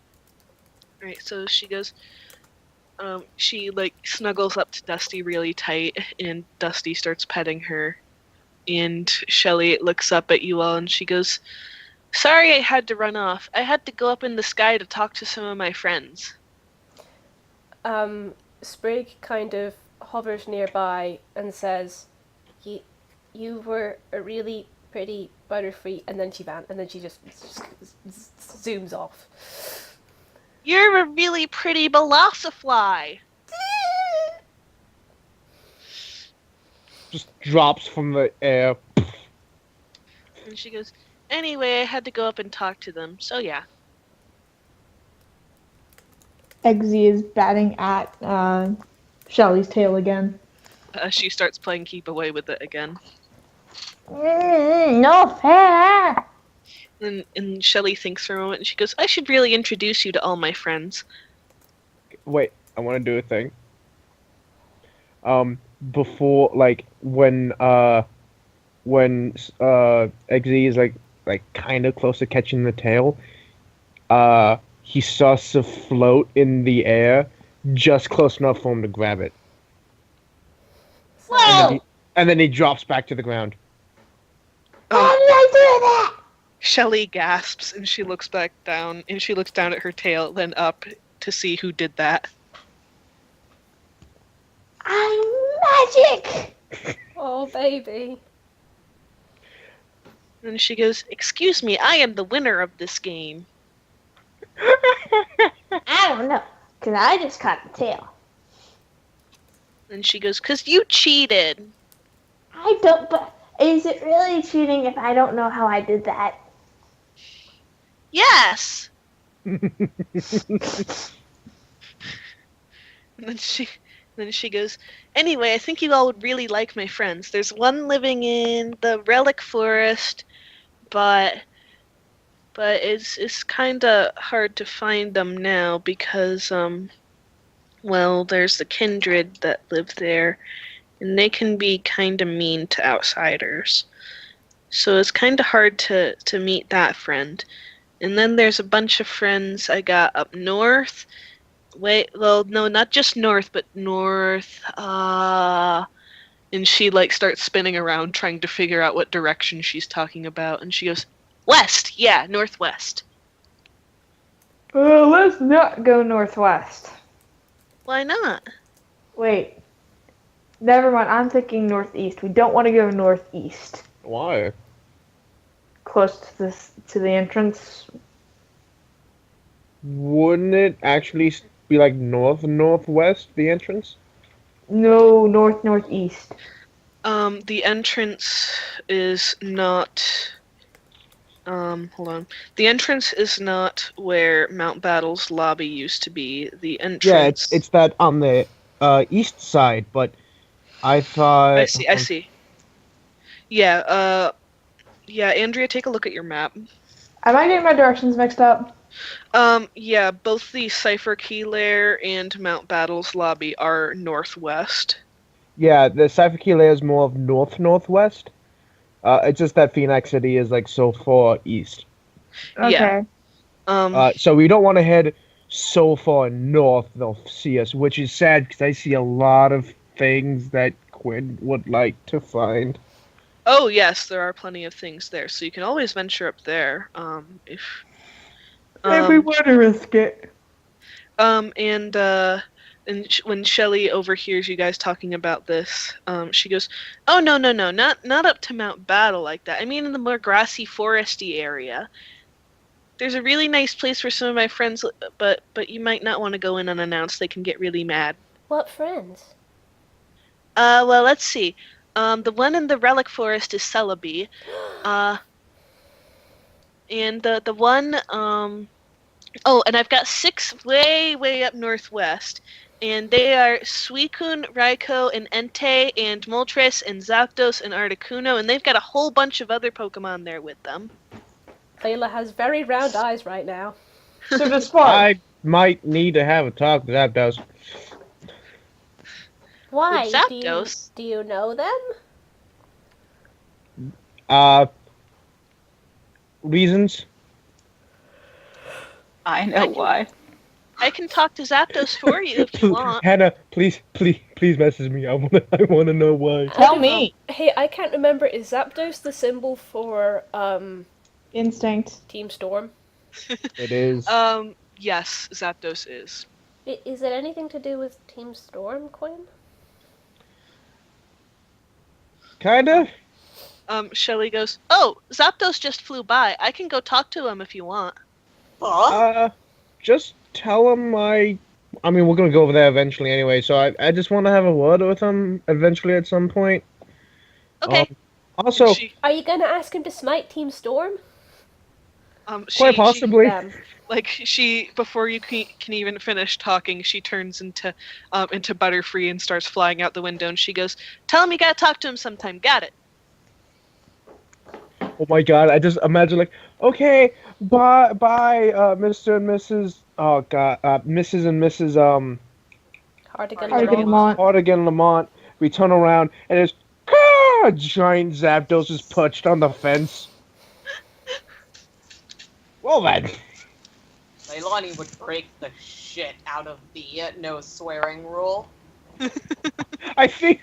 Right, so she goes, she snuggles up to Dusty really tight, and Dusty starts petting her, and Shelley looks up at you all, and she goes, "Sorry I had to run off. I had to go up in the sky to talk to some of my friends." Sprig kind of hovers nearby and says, You were a really pretty Butterfree," and then she just zooms off. "You're a really pretty Velocifly." Just drops from the air. And she goes, "Anyway, I had to go up and talk to them, so yeah." Eggsy is batting at Shelly's tail again. She starts playing keep away with it again. No fair. And Shelley thinks for a moment, and she goes, "I should really introduce you to all my friends." Wait, I want to do a thing. Before, when Eggsy is kind of close to catching the tail, he starts to float in the air, just close enough for him to grab it. Whoa! And then he drops back to the ground. How did I do that? Shelley gasps, and she looks back down, and she looks down at her tail, then up to see who did that. I'm magic! Oh, baby. And she goes, "Excuse me, I am the winner of this game." I don't know, because I just caught the tail. And she goes, "'Cause you cheated." I don't, but is it really cheating if I don't know how I did that? Yes! And then she goes, "Anyway, I think you all would really like my friends. There's one living in the Relic Forest, but it's kind of hard to find them now because, there's the kindred that live there, and they can be kind of mean to outsiders. So it's kind of hard to meet that friend. And then there's a bunch of friends I got up north. No, not just north, but north, and she starts spinning around trying to figure out what direction she's talking about, and she goes, "West, yeah, northwest." Let's not go northwest. Why not? Wait. Never mind, I'm thinking northeast. We don't want to go northeast. Why? Close to the entrance. Wouldn't it actually be northwest, the entrance? No, northeast. The entrance is not... hold on. The entrance is not where Mount Battle's lobby used to be. The entrance... Yeah, it's that on the east side, but I thought... I see. Yeah, Andrea, take a look at your map. Am I getting my directions mixed up? Yeah, both the Cypher Key Lair and Mount Battle's lobby are northwest. Yeah, the Cypher Key layer is more of northwest. It's just that Phoenix City is like so far east. Yeah. Okay. So we don't want to head so far north they'll see us, which is sad because I see a lot of things that Quinn would like to find. Oh yes, there are plenty of things there, so you can always venture up there. If we want to risk it. when Shelley overhears you guys talking about this, she goes, "Oh no, not up to Mount Battle like that. I mean, in the more grassy, foresty area. There's a really nice place where some of my friends, but you might not want to go in unannounced. They can get really mad." What friends? Well, let's see. The one in the Relic Forest is Celebi. And the one, oh, and I've got 6 way up northwest. And they are Suicune, Raikou, and Entei, and Moltres, and Zapdos, and Articuno, and they've got a whole bunch of other Pokemon there with them. Layla has very round eyes right now. So does Spark. I might need to have a talk with Zapdos. Why? With Zapdos? Do you know them? Reasons? I know why. I can talk to Zapdos for you if you want. Hannah, please message me. I wanna know why. Tell me. Hey, I can't remember. Is Zapdos the symbol for Instinct. Team Storm? It is. Yes, Zapdos is. Is it anything to do with Team Storm, Quinn? Kinda. Shelley goes, "Oh, Zapdos just flew by. I can go talk to him if you want." Huh? Just tell him I mean, we're gonna go over there eventually anyway, so I just want to have a word with him eventually at some point. Okay. Also, Are you gonna ask him to smite Team Storm? quite possibly. Before you can even finish talking, she turns into Butterfree and starts flying out the window, and she goes, "Tell him you gotta talk to him sometime. Got it." Oh my god, I just imagine like, okay, bye, Mr. and Mrs. Oh god, Mrs. and Mrs. Hartigan-Lamont. Hartigan-Lamont. We turn around and there's a giant Zapdos is perched on the fence. Well then. Leilani would break the shit out of the no swearing rule. I think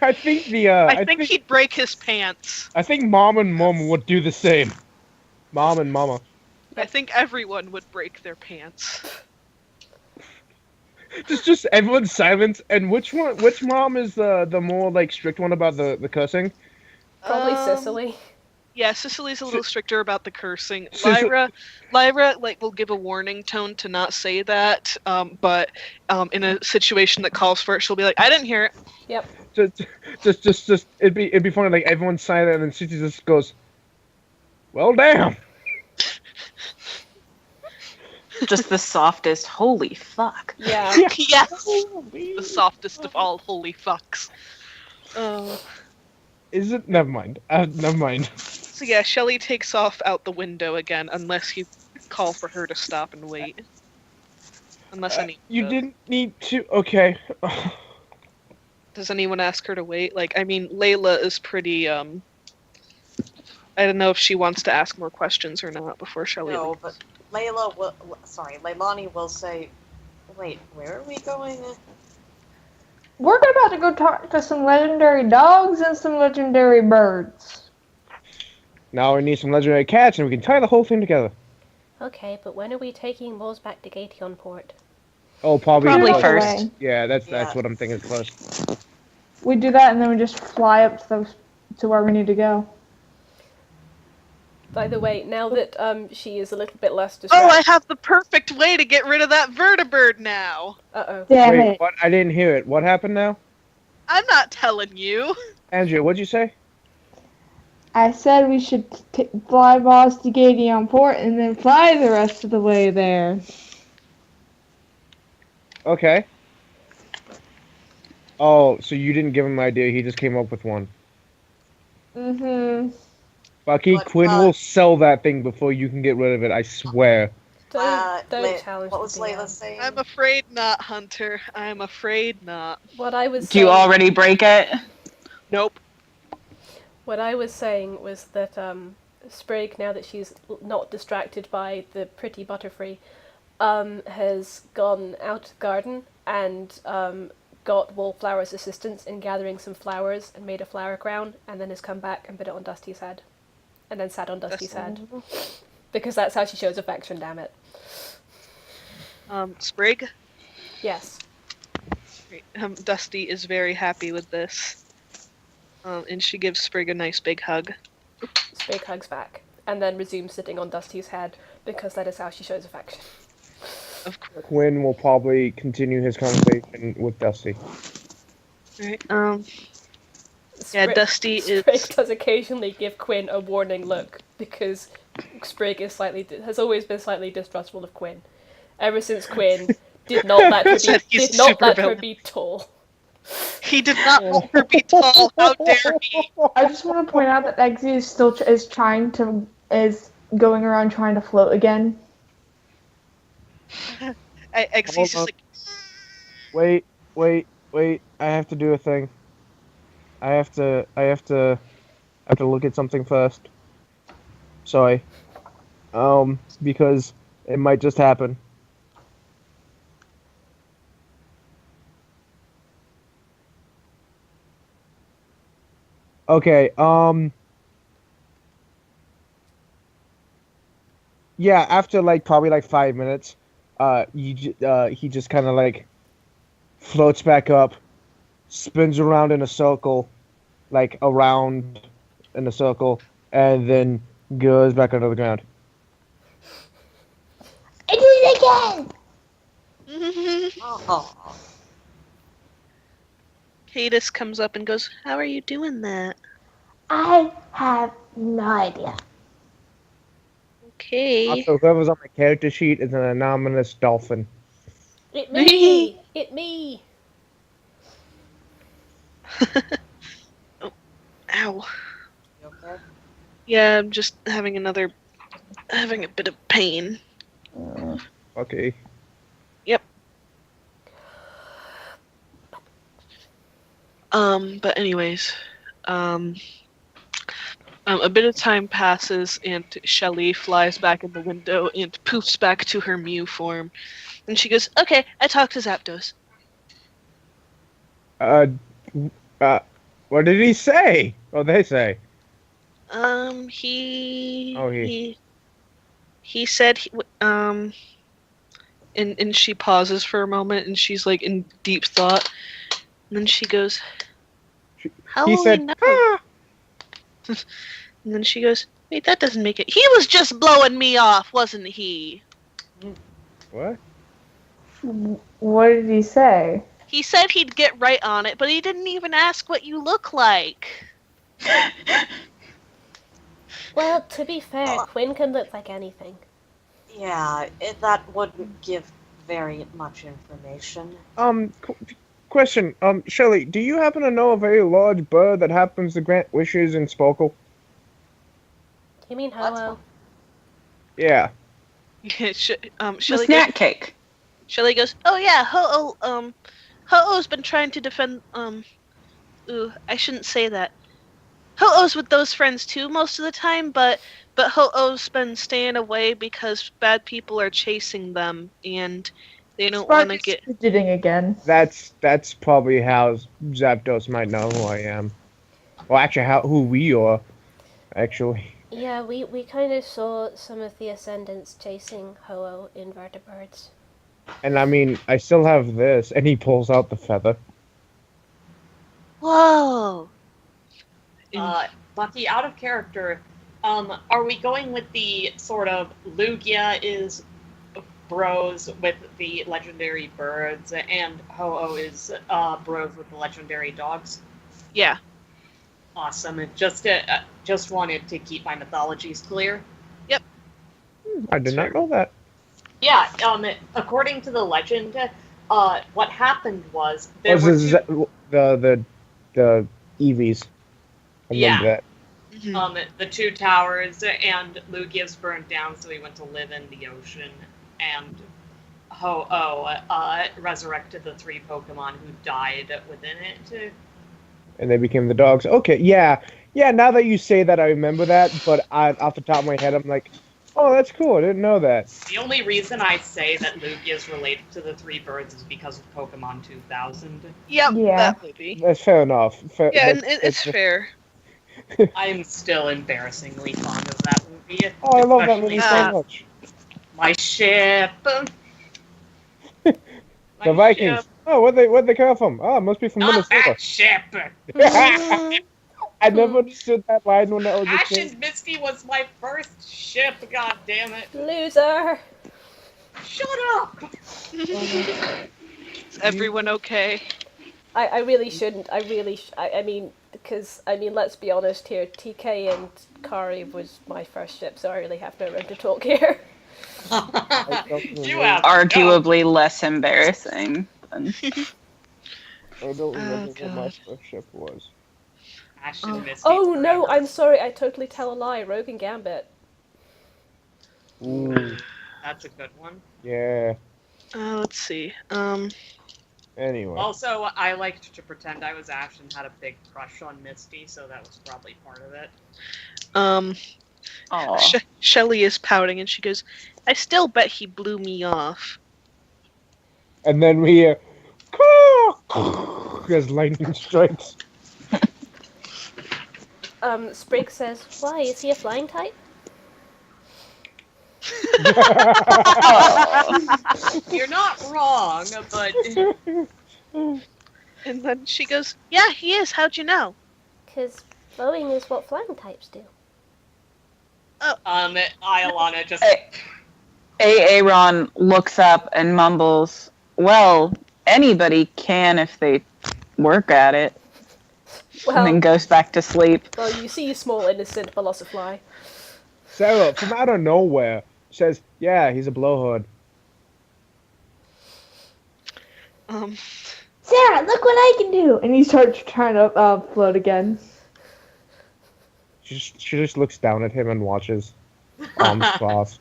he'd break his pants. I think Mom and Mom would do the same. Mom and Mama. I think everyone would break their pants. Just everyone's silent. And which mom is the more like strict one about the cursing? Probably Cicely. Yeah, Cicely's a little stricter about the cursing. Cicely- Lyra will give a warning tone to not say that, but in a situation that calls for it, she'll be like, "I didn't hear it." Yep. Just it'd be funny like everyone's silent and then Cici just goes, "Well, damn." Just the softest. Holy fuck. Yeah. Yes, the softest of all holy fucks. Is it? Never mind. Never mind. So yeah, Shelley takes off out the window again, unless you call for her to stop and wait. Unless you didn't need to. Okay. Does anyone ask her to wait? Like, I mean, Layla is pretty. I don't know if she wants to ask more questions or not before Shelley. No, but Leilani will say, "Wait, where are we going?" We're about to go talk to some legendary dogs and some legendary birds. Now we need some legendary cats and we can tie the whole thing together. Okay, but when are we taking Moles back to Gateon-Port? Oh, probably first. Way. Yeah, that's what I'm thinking first. We do that and then we just fly up to where we need to go. By the way, now that she is a little bit less Oh, distracted. I have the perfect way to get rid of that vertibird now. Uh-oh. Damn Wait, it. what? I didn't hear it. What happened now? I'm not telling you. Andrea, what'd you say? I said we should fly Boss to Gateon-Port and then fly the rest of the way there. Okay. Oh, so you didn't give him an idea, he just came up with one. Mm-hmm. Bucky, But, Quinn will sell that thing before you can get rid of it, I swear. Don't challenge What was the Layla DM. saying? I'm afraid not, Hunter. I'm afraid not. What I was Do you saying. already break it? Nope. What I was saying was that Sprig, now that she's not distracted by the pretty Butterfree, has gone out to the garden and got Wallflower's assistance in gathering some flowers and made a flower crown, and then has come back and put it on Dusty's head. And then sat on Dusty's head. Because that's how she shows affection, damn it. Sprig? Yes. Dusty is very happy with this. And she gives Sprig a nice big hug. Sprig hugs back, and then resumes sitting on Dusty's head, because that is how she shows affection. Of course. Quinn will probably continue his conversation with Dusty. Alright, yeah, Dusty is... Sprig does occasionally give Quinn a warning look, because Sprig is has always been slightly distrustful of Quinn. Ever since Quinn did not let her be tall. He did not let her be tall. How dare he? I just want to point out that Eggsy is still is going around trying to float again. Eggsy's just like... Wait. I have to do a thing. I have to look at something first. Sorry. Because it might just happen. Okay, yeah, after probably 5 minutes, he just kind of floats back up, spins around in a circle, around in a circle, and then goes back under the ground. I do it again! Oh. Cadis comes up and goes, "How are you doing that?" I have no idea. Okay. Also, whoever's on my character sheet is an anonymous dolphin. It me! It me! Oh, ow. You okay? Yeah, I'm just having a bit of pain. Okay. Yep. But anyways, a bit of time passes and Shelly flies back in the window and poofs back to her Mew form. And she goes, "Okay, I talked to Zapdos." What did he say? Or they say? He said, and she pauses for a moment and she's in deep thought. And then she goes, "How He will said, we know?" And then she goes, "Wait, that doesn't make it. He was just blowing me off, wasn't he?" What? What did he say? He said he'd get right on it, but he didn't even ask what you look like. Well, to be fair, Quinn can look like anything. Yeah, that wouldn't give very much information. Question. Shelly, do you happen to know a very large bird that happens to grant wishes in Sporkle? You mean Ho-Oh? Yeah. The Shelly snack cake. Shelly goes, "Oh yeah, Ho-Oh's been trying to defend, I shouldn't say that. Ho-Oh's with those friends too most of the time, but Ho-Oh's been staying away because bad people are chasing them, and they don't want to get..." Fidgeting again. That's probably how Zapdos might know who I am. Well, actually, who we are, actually. Yeah, we kind of saw some of the Ascendants chasing Ho-Oh in Vertibirds. And I mean, I still have this, and he pulls out the feather. Whoa! Bucky, out of character, are we going with the sort of Lugia is bros with the legendary birds, and Ho-Oh is bros with the legendary dogs? Yeah. Awesome. And just wanted to keep my mythologies clear. Yep. I did not know that. Yeah. According to the legend, what happened was there were the Eevees. I remember that. The two towers, and Lugia's burned down, so he went to live in the ocean, and Ho-Oh resurrected the 3 Pokemon who died within it. And they became the dogs. Okay, yeah. Now that you say that, I remember that. But off the top of my head, I'm like, oh, that's cool. I didn't know that. The only reason I say that Lugia is related to the 3 birds is because of Pokemon 2000. Yep, Yeah. that movie. That's fair enough. Yeah, and it's fair. I'm still embarrassingly fond of that movie. Oh, I love that movie especially so much. My ship. The Vikings. Oh, where'd they come from? Oh, it must be from Not Minnesota. that ship. I never understood that line when I was a Ash kid. and Misty was my first ship. God damn it! Loser. Shut up. Is everyone okay? I really shouldn't. I mean, because, let's be honest here, TK and Kari was my first ship, so I really have no room to talk here. You have Arguably less embarrassing than... I don't remember what my first ship was. Ash and Misty. Oh no, forever. I'm sorry, I totally tell a lie. Rogue and Gambit. Ooh, That's a good one. yeah. Let's see. Anyway. Also, I liked to pretend I was Ash and had a big crush on Misty, so that was probably part of it. Aw. Shelly is pouting, and she goes, "I still bet he blew me off." And then we hear, as lightning strikes. Sprig says, "Why, is he a flying type?" You're not wrong, but And then she goes, "Yeah, he is. How'd you know?" Because blowing is what flying types do. Iolana just Aaron looks up and mumbles, well, anybody can if they work at it. And then goes back to sleep. Well, you see, small innocent Velocifly. Sarah, from out of nowhere, says, yeah, he's a blowhard. Sarah, look what I can do! And he starts trying to float again. She just looks down at him and watches. Arms crossed.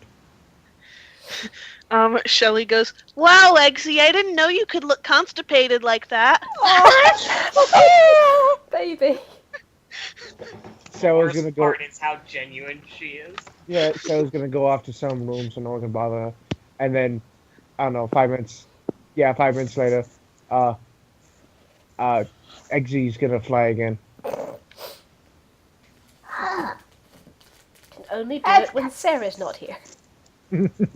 Shelly goes, "Wow, Eggsy, I didn't know you could look constipated like that." Oh, baby. Sarah's worst gonna go. part is how genuine she is. Yeah, Sarah's gonna go off to some room so no one can bother her. And then, I don't know, 5 minutes. Yeah, 5 minutes later, Eggsy's gonna fly again. Can only do it when Sarah's not here. That's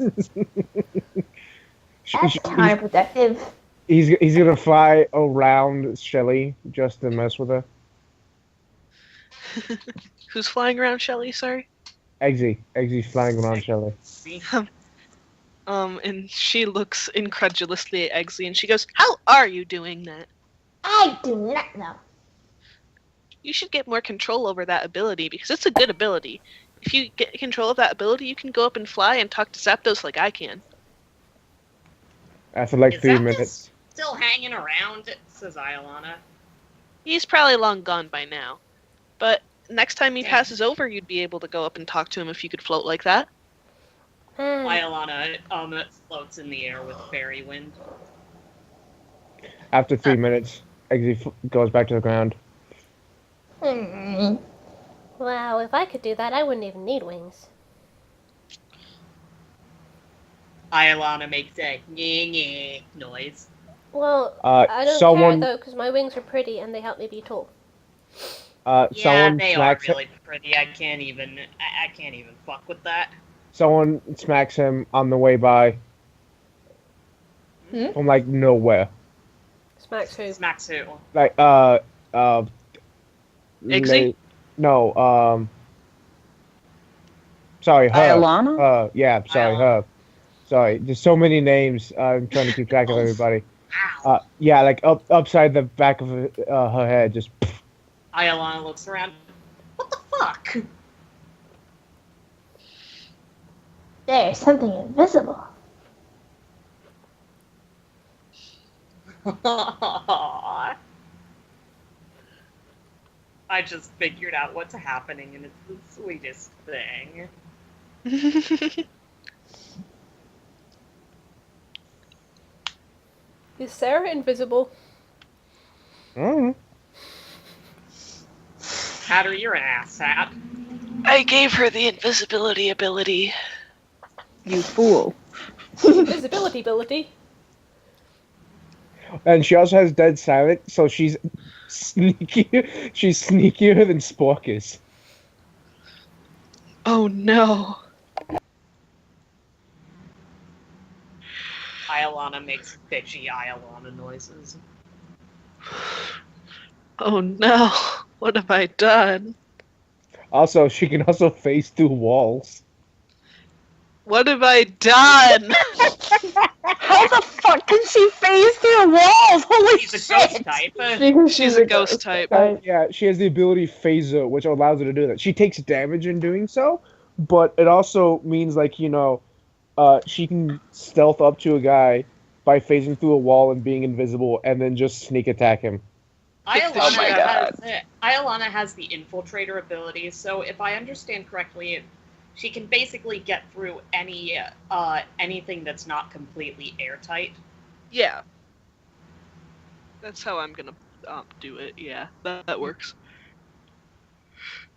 counterproductive. He's gonna fly around Shelly just to mess with her. Who's flying around Shelly? Sorry. Eggsy's flying around Shelly. And she looks incredulously at Eggsy, and she goes, "How are you doing that? I do not know. You should get more control over that ability, because it's a good ability. If you get control of that ability, you can go up and fly and talk to Zapdos like I can." After like Is 3 Zapdos minutes. still hanging around? Says Iolana. He's probably long gone by now. But next time he passes over, you'd be able to go up and talk to him if you could float like that. Iolana floats in the air with fairy wind. After 3 minutes, Eggsy goes back to the ground. Wow, if I could do that, I wouldn't even need wings. Iolana makes a nye noise. Well, I don't someone- care though, because my wings are pretty and they help me be tall. Yeah, Someone they are smacks really pretty. I can't even fuck with that. Someone smacks him on the way by. From like nowhere. Smacks who? Smacks who? Like Eggsy? No, sorry, her. Iolana? Yeah, sorry, her. Sorry, there's so many names. I'm trying to keep track of everybody. Yeah, like upside the back of her head, just. Iolana looks around. What the fuck? There's something invisible. I just figured out what's happening, and it's the sweetest thing. Is Sarah invisible? Mm. Hatter, you're an asshat. I gave her the invisibility ability. You fool. Invisibility ability. And she also has dead silent, so she's sneaky. She's sneakier than Spork is. Oh no. Iolana makes bitchy Iolana noises. Oh no. What have I done? Also, she can also phase through walls. What have I done? How the fuck can she phase through walls? Holy She's a shit! ghost type. Because She's a ghost type. Yeah, she has the ability Phaser, which allows her to do that. She takes damage in doing so, but it also means, like, she can stealth up to a guy by phasing through a wall and being invisible, and then just sneak attack him. Iolana has the infiltrator ability, so if I understand correctly, she can basically get through anything that's not completely airtight. Yeah. That's how I'm gonna do it, yeah. That works.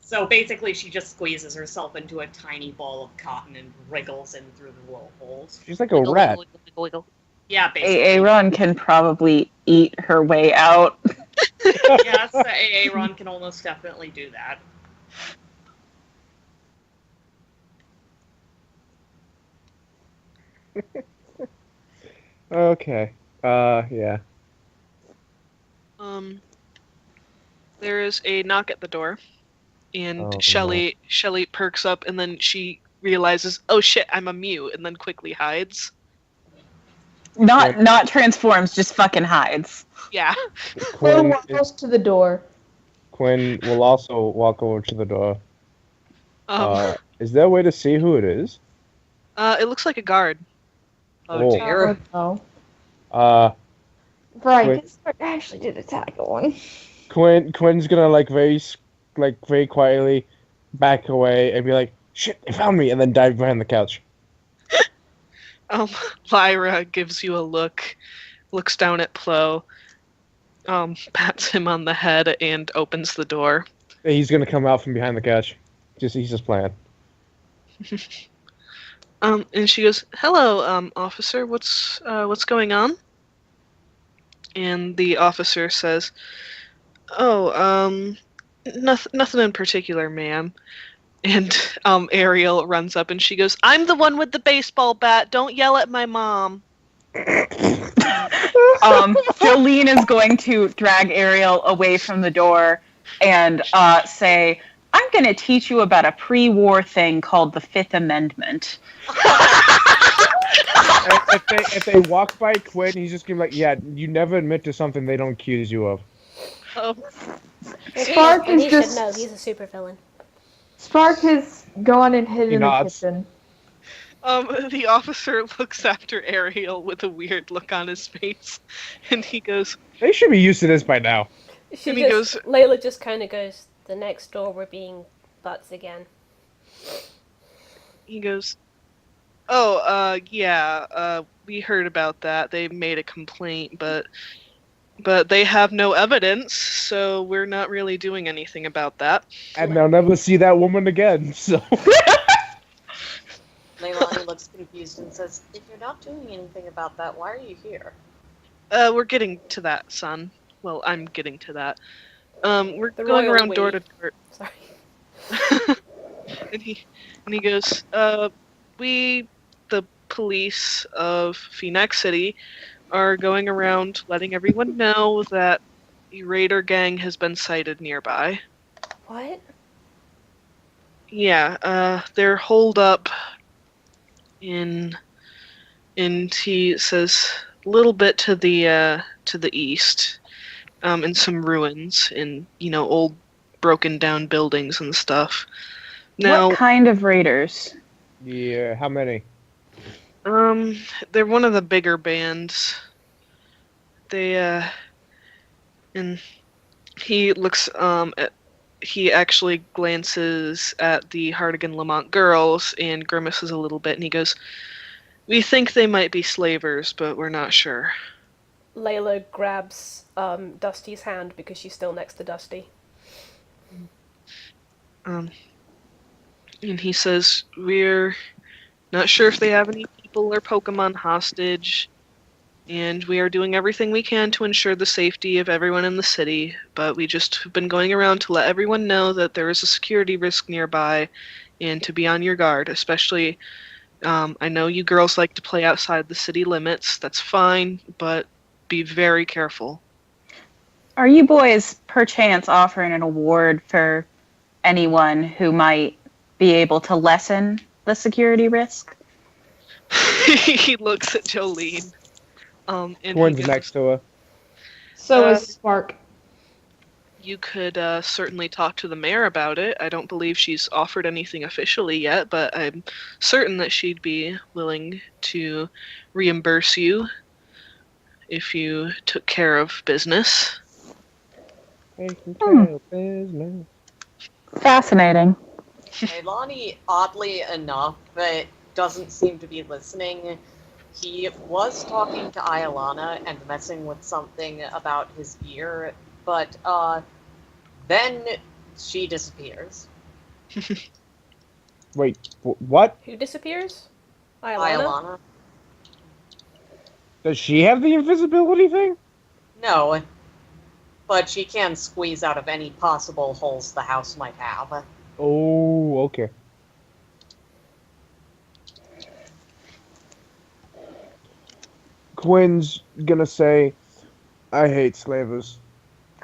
So basically she just squeezes herself into a tiny ball of cotton and wriggles in through the little holes. She's like a rat. Wiggle. Yeah, basically. Aaron can probably eat her way out. Yes, Aaron can almost definitely do that. Okay. Yeah. There is a knock at the door, and Oh, Shelly perks up, and then she realizes, oh shit, I'm a mute, and then quickly hides. Not transforms, just fucking hides. Yeah. Quinn walks to the door. Quinn will also walk over to the door. Is there a way to see who it is? It looks like a guard. Oh. Dear. Oh. Quinn- Right, Stark actually did attack one. Quinn's gonna very quietly back away and be like, "Shit, they found me!" and then dive behind the couch. Lyra gives you a look, looks down at Plo, pats him on the head, and opens the door. He's gonna come out from behind the couch. He's just playing. And she goes, "Hello, officer. What's going on?" And the officer says, "Oh, nothing in particular, ma'am." And Ariel runs up and she goes, "I'm the one with the baseball bat. Don't yell at my mom." Jolene is going to drag Ariel away from the door and say, "I'm going to teach you about a pre-war thing called the Fifth Amendment." if they walk by Quinn, he's just gonna be like, "Yeah, you never admit to something they don't accuse you of." Spark And is he just should know, he's a supervillain. Spark has gone and hid He in the nods. kitchen. The officer looks after Ariel with a weird look on his face, and he goes, They should be used to this by now. And he goes- Layla just kind of goes, The next door we're being butts again. he goes, "Oh, yeah, we heard about that. They made a complaint, but they have no evidence, so we're not really doing anything about that." And they'll never see that woman again, so... Leilani looks confused and says, "If you're not doing anything about that, why are you here?" We're getting to that, son. Well, I'm getting to that. We're The going royal around door to we. door. sorry. and he goes, we, the police of Phoenix City, are going around letting everyone know that the raider gang has been sighted nearby. What? Yeah, they're holed up in he says a little bit to the east, in some ruins, in old broken down buildings and stuff. Now, What kind of raiders? Yeah, how many? they're one of the bigger bands. They and he looks he actually glances at the Hartigan-Lamont girls and grimaces a little bit, and he goes, "We think they might be slavers, but we're not sure." Layla grabs Dusty's hand because she's still next to Dusty. And he says, "We're not sure if they have any people or Pokemon hostage, and we are doing everything we can to ensure the safety of everyone in the city, but we just have been going around to let everyone know that there is a security risk nearby and to be on your guard, especially, I know you girls like to play outside the city limits. That's fine, but be very careful." Are you boys perchance offering an award for anyone who might be able to lessen the security risk? He looks at Jolene. And One's he goes, next to her. So is Spark. "You could certainly talk to the mayor about it. I don't believe she's offered anything officially yet, but I'm certain that she'd be willing to reimburse you if you took care of business." Taking care of business. Fascinating. Leilani, oddly enough, doesn't seem to be listening. He was talking to Iolana and messing with something about his ear, but then she disappears. Wait, what? Who disappears? Iolana? Iolana? Does she have the invisibility thing? No, but she can squeeze out of any possible holes the house might have. Oh, okay. Quinn's gonna say, "I hate slavers.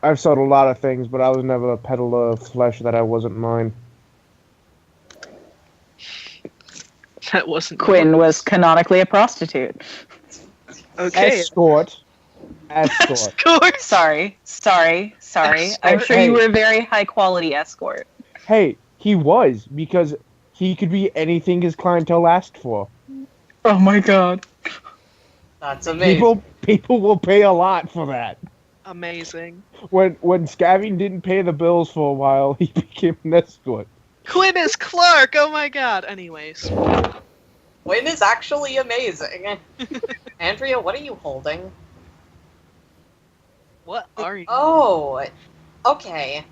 I've sold a lot of things, but I was never a peddler of flesh that I wasn't mine." That wasn't Quinn was canonically a prostitute. okay. Escort. Escort. Sorry. I'm sure you were a very high quality escort. Hey, he was, because he could be anything his clientele asked for. Oh my god. That's amazing. People will pay a lot for that. Amazing. When Scavvy didn't pay the bills for a while, he became an escort. Quinn is Clark. Oh my god. Anyways. Quinn is actually amazing. Andrea, what are you holding? What are you? Oh, okay.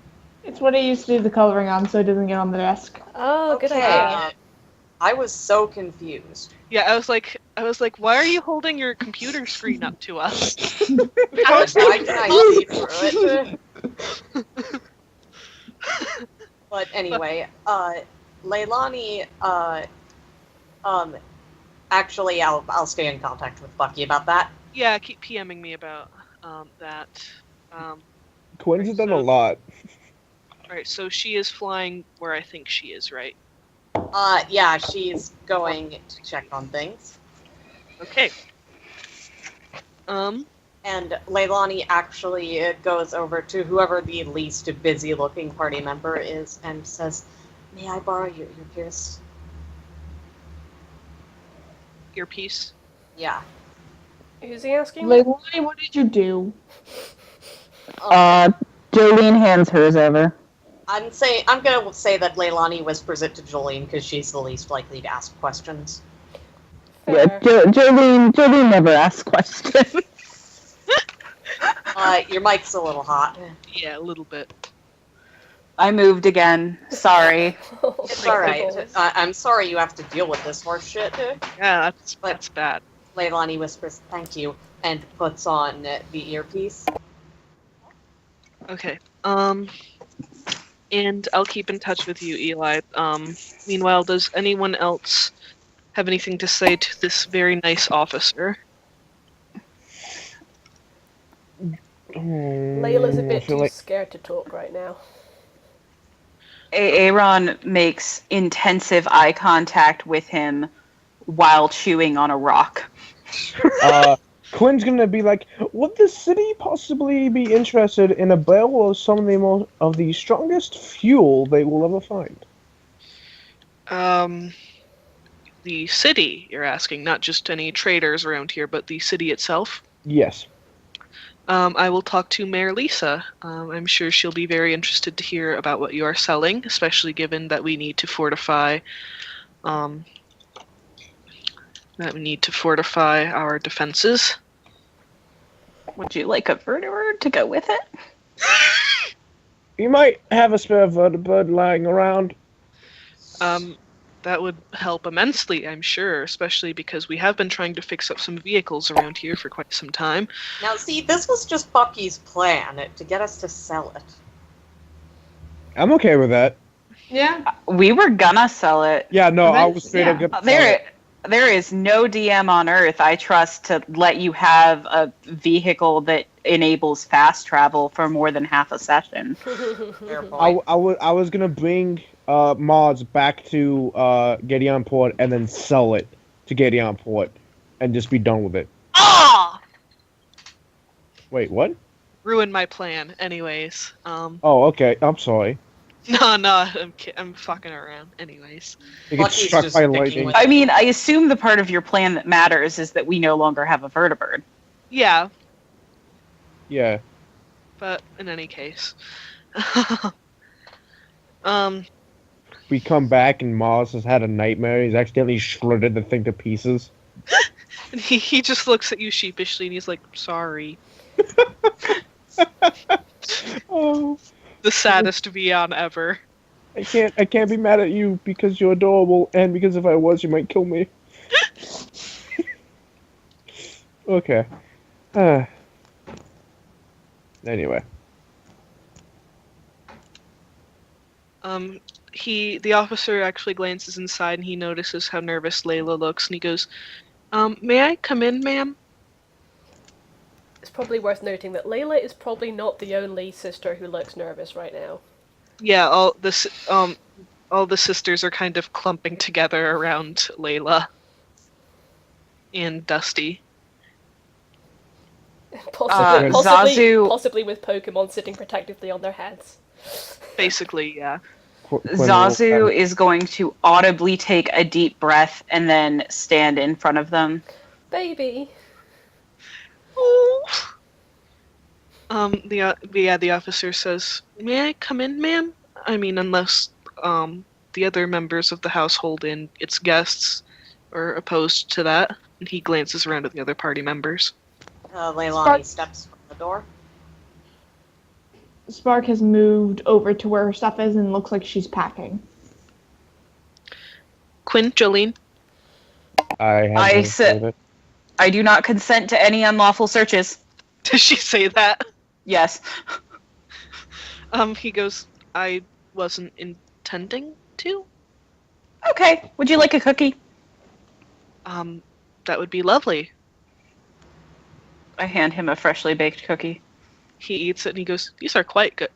It's what I used to do the coloring on so it doesn't get on the desk. Oh, good Okay. idea. I was so confused. Yeah, I was like, why are you holding your computer screen up to us? How can I see through it? But anyway, Leilani, actually, I'll stay in contact with Bucky about that. Yeah, keep PMing me about that. Quinn's has done a lot. Alright, so she is flying where I think she is, right? Yeah, she's going to check on things. Okay. And Leilani actually goes over to whoever the least busy-looking party member is and says, "May I borrow your earpiece?" Earpiece? Yeah. Who's he asking? Leilani, what did you do? Jolene hands hers over. I'm gonna say that Leilani whispers it to Jolene because she's the least likely to ask questions. Yeah, Jolene never asks questions. Your mic's a little hot. Yeah, a little bit. I moved again. Sorry. It's alright. I'm sorry you have to deal with this horse shit. Yeah, that's bad. Leilani whispers, "Thank you," and puts on the earpiece. Okay. And I'll keep in touch with you, Eli. Meanwhile, does anyone else have anything to say to this very nice officer? Layla's a bit too scared to talk right now. Aaron makes intensive eye contact with him while chewing on a rock. Quinn's gonna be like, "Would the city possibly be interested in a barrel of some of the strongest fuel they will ever find?" The city, you're asking, not just any traders around here, but the city itself? Yes. I will talk to Mayor Lisa. I'm sure she'll be very interested to hear about what you are selling, especially given that we need to fortify our defenses. Would you like a vertibird to go with it? You might have a spare vertibird lying around. That would help immensely, I'm sure, especially because we have been trying to fix up some vehicles around here for quite some time. Now, see, this was just Bucky's plan, to get us to sell it. I'm okay with that. Yeah. We were gonna sell it. Yeah, no, I was straight up gonna sell it. There is no DM on Earth I trust to let you have a vehicle that enables fast travel for more than half a session. Fair point. I was gonna bring mods back to Gideonport and then sell it to Gideonport and just be done with it. Ah! Wait, what? Ruined my plan, anyways. Oh, okay. I'm sorry. No, I'm fucking around, anyways. You get Lucky's struck just by sticking lightning. with I mean, I assume the part of your plan that matters is that we no longer have a vertibird. Yeah, Yeah. but in any case. We come back and Mars has had a nightmare. He's accidentally shredded the thing to pieces. And he just looks at you sheepishly and he's like, sorry. Oh, The saddest Vion ever. I can't be mad at you because you're adorable, and because if I was, you might kill me. Okay. Anyway. The officer actually glances inside and he notices how nervous Layla looks and he goes, may I come in, ma'am? It's probably worth noting that Layla is probably not the only sister who looks nervous right now. Yeah, all the sisters are kind of clumping together around Layla and Dusty. Possibly with Pokemon sitting protectively on their heads. Basically, yeah. Zazu is going to audibly take a deep breath and then stand in front of them. Baby. Oh. The officer says, "May I come in, ma'am? I mean, unless the other members of the household and its guests are opposed to that." And he glances around at the other party members. Leilani steps from the door. Spark has moved over to where her stuff is and looks like she's packing. Quinn, Jolene. I do not consent to any unlawful searches. Does she say that? Yes. He goes, I wasn't intending to. Okay. Would you like a cookie? That would be lovely. I hand him a freshly baked cookie. He eats it and he goes, these are quite good.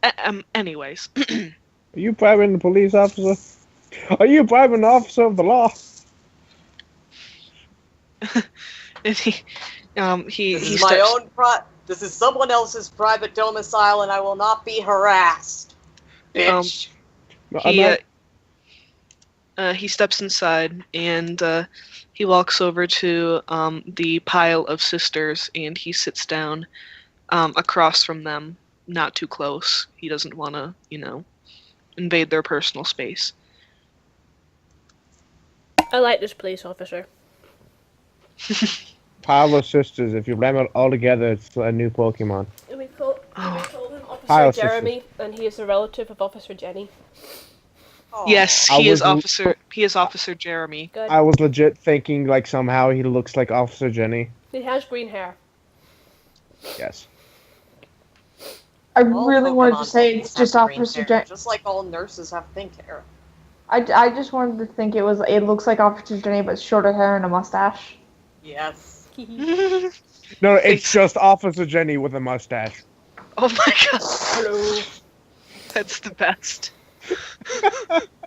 Anyways. Are you bribing the police officer? Are you bribing the officer of the law? And he This is steps, my own this is someone else's private domicile, and I will not be harassed. Bitch. He steps inside and he walks over to the pile of sisters and he sits down across from them, not too close. He doesn't want to, invade their personal space. I like this police officer. Pile of sisters. If you ram it all together, it's a new Pokemon. We call him Pile Officer of Jeremy, and he is a relative of Officer Jenny. Aw. Yes, I he is was- Officer Jeremy. Good. I was legit thinking like somehow he looks like Officer Jenny. He has green hair. Yes. I All really wanted to Pokemon say it's have just green Officer hair, Jenny. just like all nurses have pink hair. I just wanted to think it looks like Officer Jenny, but shorter hair and a mustache. Yes. No, it's just Officer Jenny with a mustache. Oh my god. Hello. That's the best.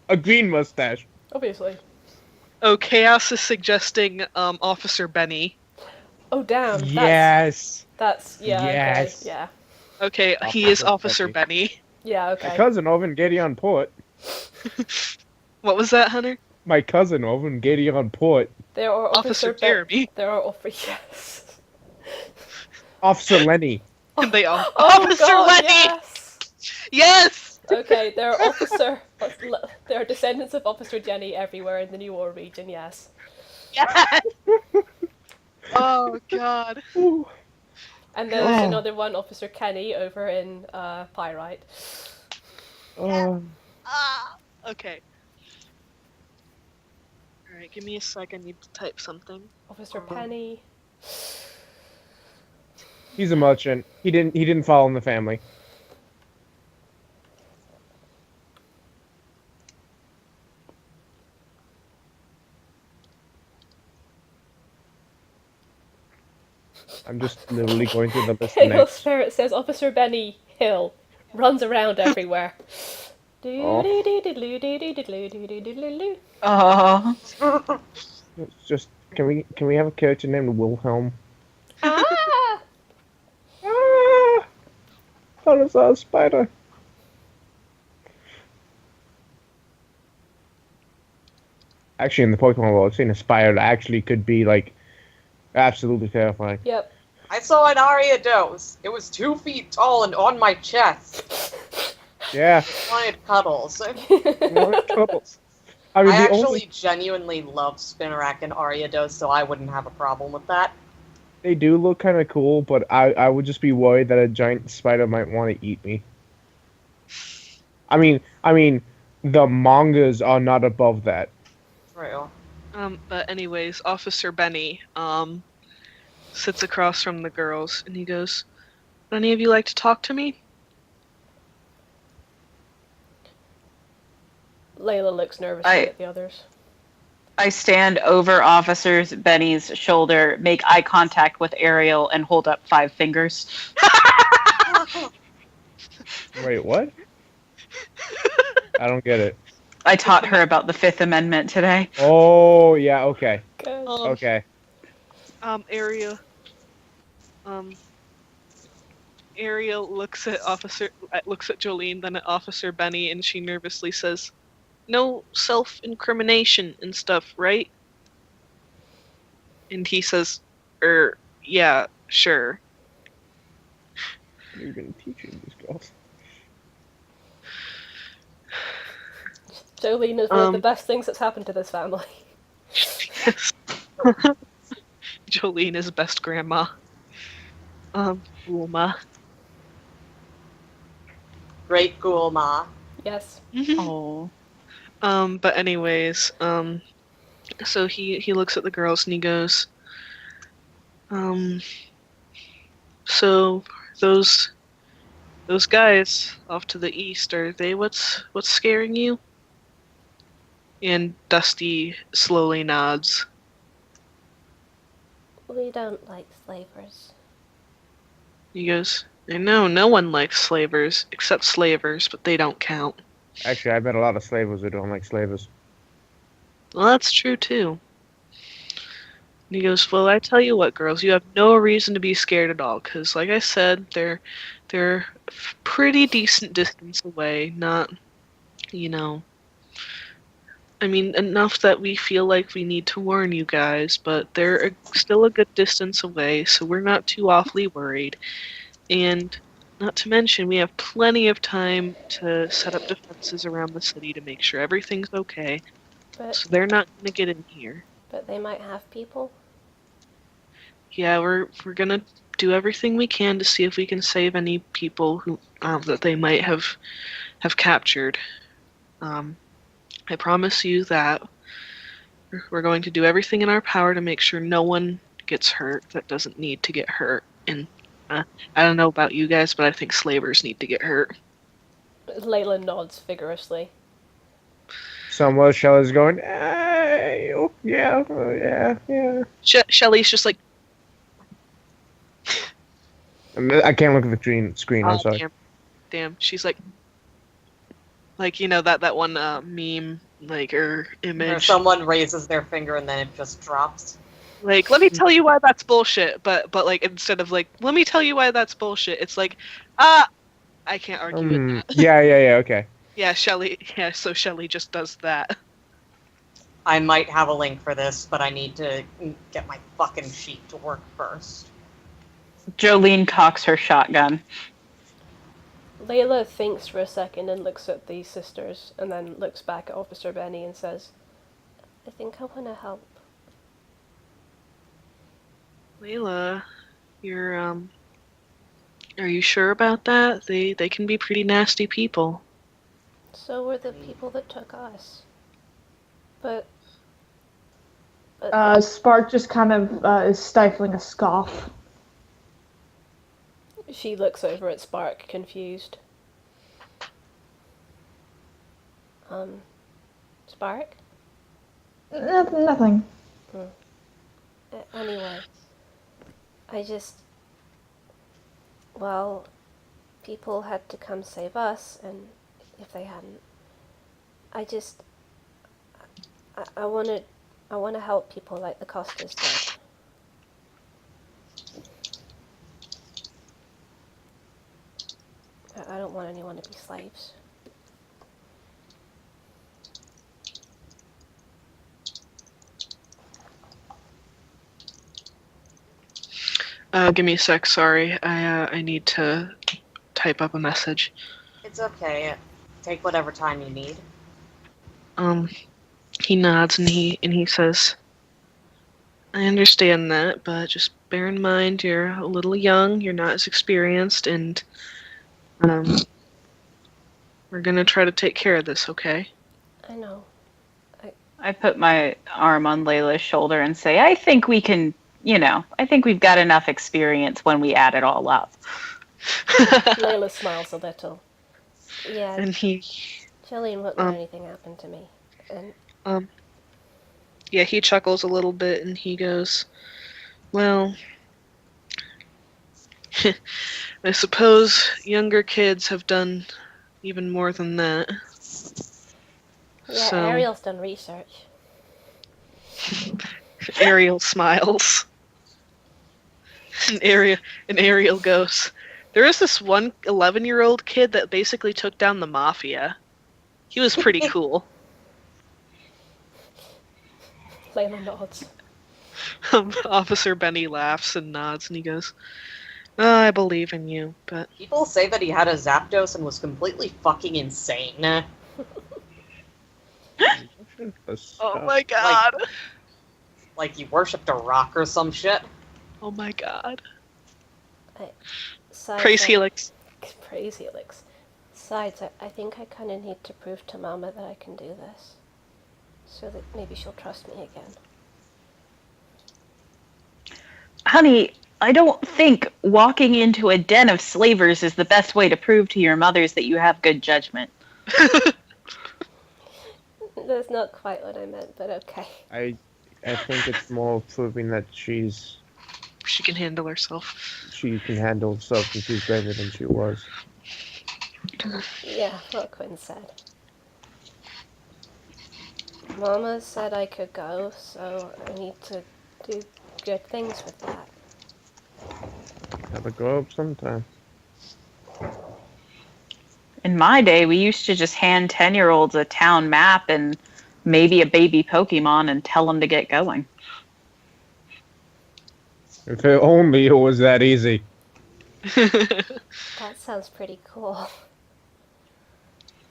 A green mustache. Obviously. Oh, Chaos is suggesting Officer Benny. Oh damn. Yes. That's yeah. Yes. Okay, yeah. Okay, he is Officer Officer Benny. Yeah. My Okay. cousin over in Gideonport. What was that, Hunter? My cousin over in Gideonport. There are Officer Jeremy. There are yes. Officer Lenny. And they all, Oh Officer god, Letty! yes! Yes! Okay, there are descendants of Officer Jenny everywhere in the New Orre region, yes. Yes! Oh god. Ooh. And there's Oh. another one, Officer Kenny, over in Pyrite. Oh. Okay. Alright, give me a sec, I need to type something. Officer Penny. He's a merchant. He didn't fall in the family. I'm just literally going through the list Hale next. Spirit says Officer Benny Hill runs around everywhere. Oh. Oh. It's just can we have a character named Wilhelm? Ah! Ah! That is a spider. Actually, in the Pokemon world, I've seen a spider that actually could be like absolutely terrifying. Yep. I saw an Ariados. It was 2 feet tall and on my chest. Yeah. I wanted cuddles. Troubles. I mean, I the actually only genuinely love Spinarak and Ariados, so I wouldn't have a problem with that. they do look kind of cool, but I would just be worried that a giant spider might want to eat me. I mean, the mangas are not above that. True. But anyways, Officer Benny, sits across from the girls, and he goes, "Would any of you like to talk to me?" Layla looks nervously at the others. I stand over Officer Benny's shoulder, make eye contact with Ariel, and hold up 5 fingers. Wait, what? I don't get it. I taught her about the Fifth Amendment today. Oh, yeah, okay. Good. Okay. Ariel. Ariel looks at Jolene, then at Officer Benny, and she nervously says, "No self-incrimination and stuff, right?" And he says, yeah, sure." You've been teaching these girls. Jolene is one of the best things that's happened to this family. Yes. Jolene is best grandma. Bulma. Great Ghoulma. Yes. Oh. But anyways, so he looks at the girls and he goes, so those guys off to the east, are they what's scaring you? And Dusty slowly nods. We don't like slavers. He goes, "I know no one likes slavers except slavers, but they don't count." Actually, I met a lot of slavers who don't like slavers. Well, that's true too. And he goes, "Well, I tell you what, girls, you have no reason to be scared at all, because, like I said, they're a pretty decent distance away. Not, I mean, enough that we feel like we need to warn you guys, but they're still a good distance away, so we're not too awfully worried. And not to mention, we have plenty of time to set up defenses around the city to make sure everything's okay. So they're not going to get in here." But they might have people. Yeah, we're gonna do everything we can to see if we can save any people who that they might have captured. I promise you that we're going to do everything in our power to make sure no one gets hurt that doesn't need to get hurt. And I don't know about you guys, but I think slavers need to get hurt. Layla nods vigorously. Somewhere Shelley's going, hey, oh, yeah. Shelly's just like, I can't look at the screen. I'm sorry. Damn. She's like that one meme, or image. Where someone raises their finger and then it just drops. Like, let me tell you why that's bullshit. But like, instead of like, let me tell you why that's bullshit, it's like, I can't argue with that. Yeah, okay. Yeah, Shelly. Yeah, so Shelly just does that. I might have a link for this, but I need to get my fucking sheet to work first. Jolene cocks her shotgun. Layla thinks for a second and looks at the sisters, and then looks back at Officer Benny and says, I think I want to help. Layla, you're are you sure about that? They can be pretty nasty people. So were the people that took us. But Spark just kind of is stifling a scoff. she looks over at Spark, confused. Spark? Nothing. Anyway, I just... Well, people had to come save us, and if they hadn't... I want to help people like the Costas did. I don't want anyone to be slaves. Give me a sec, sorry. I need to type up a message. It's okay. Take whatever time you need. He nods and he says, I understand that, but just bear in mind you're a little young, you're not as experienced, and we're gonna try to take care of this, okay? I know. I put my arm on Layla's shoulder and say, I think we can, I think we've got enough experience when we add it all up. Layla smiles a little. Yeah. And he Jillian won't let anything happen to me. And yeah, he chuckles a little bit and he goes, well, I suppose younger kids have done even more than that. yeah, So, Ariel's done research. Ariel smiles. And Ariel goes, there is this one 11-year-old kid that basically took down the mafia. He was pretty cool. Layla nods. Officer Benny laughs and nods and he goes, oh, I believe in you, but... People say that he had a Zapdos and was completely fucking insane. Oh my god. Like he worshipped a rock or some shit. Oh my god. Sides, Praise Helix. Praise Helix. Besides, I think I kind of need to prove to Mama that I can do this. So that maybe she'll trust me again. Honey, I don't think walking into a den of slavers is the best way to prove to your mothers that you have good judgment. That's not quite what I meant, but okay. I think it's more proving that she can handle herself. She can handle herself and she's better than she was. Yeah, what Quinn said. Mama said I could go, so I need to do good things with that. Gotta grow up sometime. In my day, we used to just hand 10-year-olds a town map and maybe a baby Pokemon and tell them to get going. If it only it was that easy. That sounds pretty cool.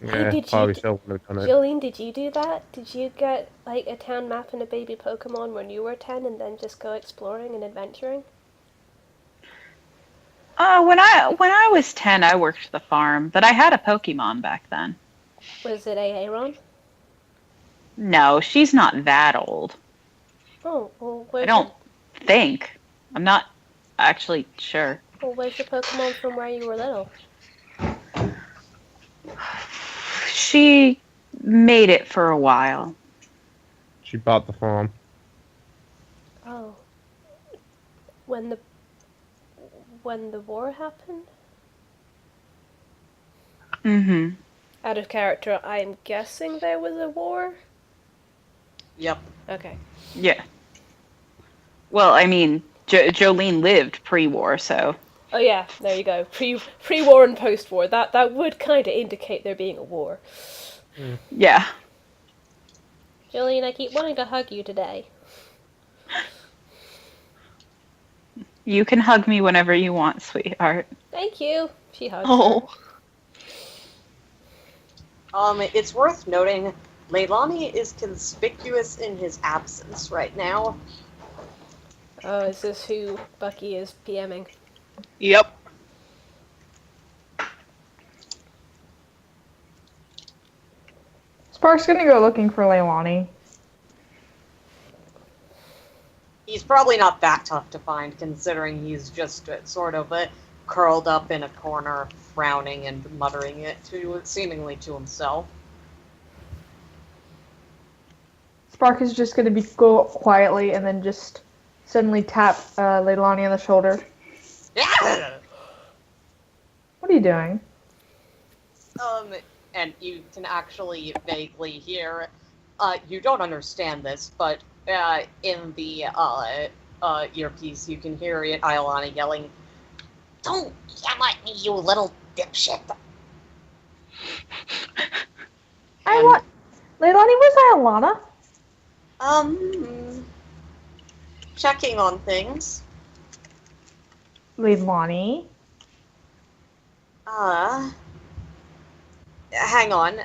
Yeah, did probably you still would have done it. Jillian, did you do that? Did you get like a town map and a baby Pokemon when you were 10 and then just go exploring and adventuring? When I was 10, I worked the farm, but I had a Pokemon back then. Was it Aaron? No, she's not that old. Oh, well, I don't think. I'm not actually sure. Well, where's your Pokemon from where you were little? She made it for a while. She bought the farm. Oh. When the war happened? Mm-hmm. Out of character, I'm guessing there was a war? Yep. Okay. Yeah. Well, I mean, Jolene lived pre-war, so... Oh yeah, there you go. Pre-war and post-war. That would kind of indicate there being a war. Yeah. Jillian, I keep wanting to hug you today. You can hug me whenever you want, sweetheart. Thank you. She hugs Oh. It's worth noting, Leilani is conspicuous in his absence right now. her. Oh, is this who Bucky is PMing? Yep. Spark's gonna go looking for Leilani. He's probably not that tough to find, considering he's just sort of curled up in a corner, frowning and muttering it seemingly to himself. Spark is just gonna go quietly and then just suddenly tap Leilani on the shoulder. Yeah! What are you doing? And you can actually vaguely hear, you don't understand this, but in the earpiece you can hear Iolani yelling, "Don't yell at me, you little dipshit!" Leilani, where's Iolana? Checking on things. Leilani. Hang on,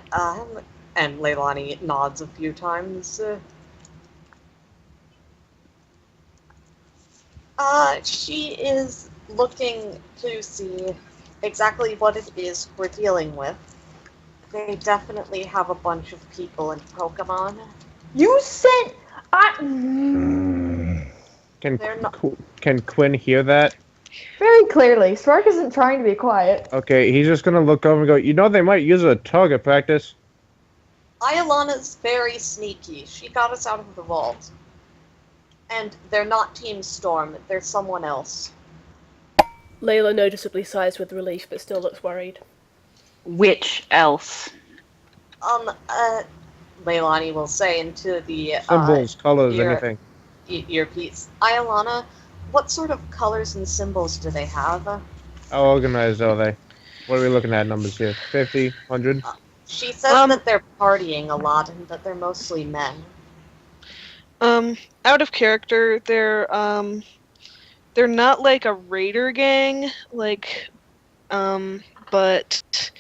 and Leilani nods a few times. She is looking to see exactly what it is we're dealing with. They definitely have a bunch of people in Pokemon. You sent. Can Quinn hear that? Very clearly, Spark isn't trying to be quiet. Okay, he's just gonna look over and go, you know they might use a target practice. Iolana's very sneaky. She got us out of the vault. And they're not Team Storm, they're someone else. Layla noticeably sighs with relief, but still looks worried. Which else? Leilani will say into the Symbols, colors, anything. Earpiece. Iolana, what sort of colors and symbols do they have? How organized are they? What are we looking at numbers here? 50, 100? She says that they're partying a lot and that they're mostly men. Out of character, they're not like a raider gang, but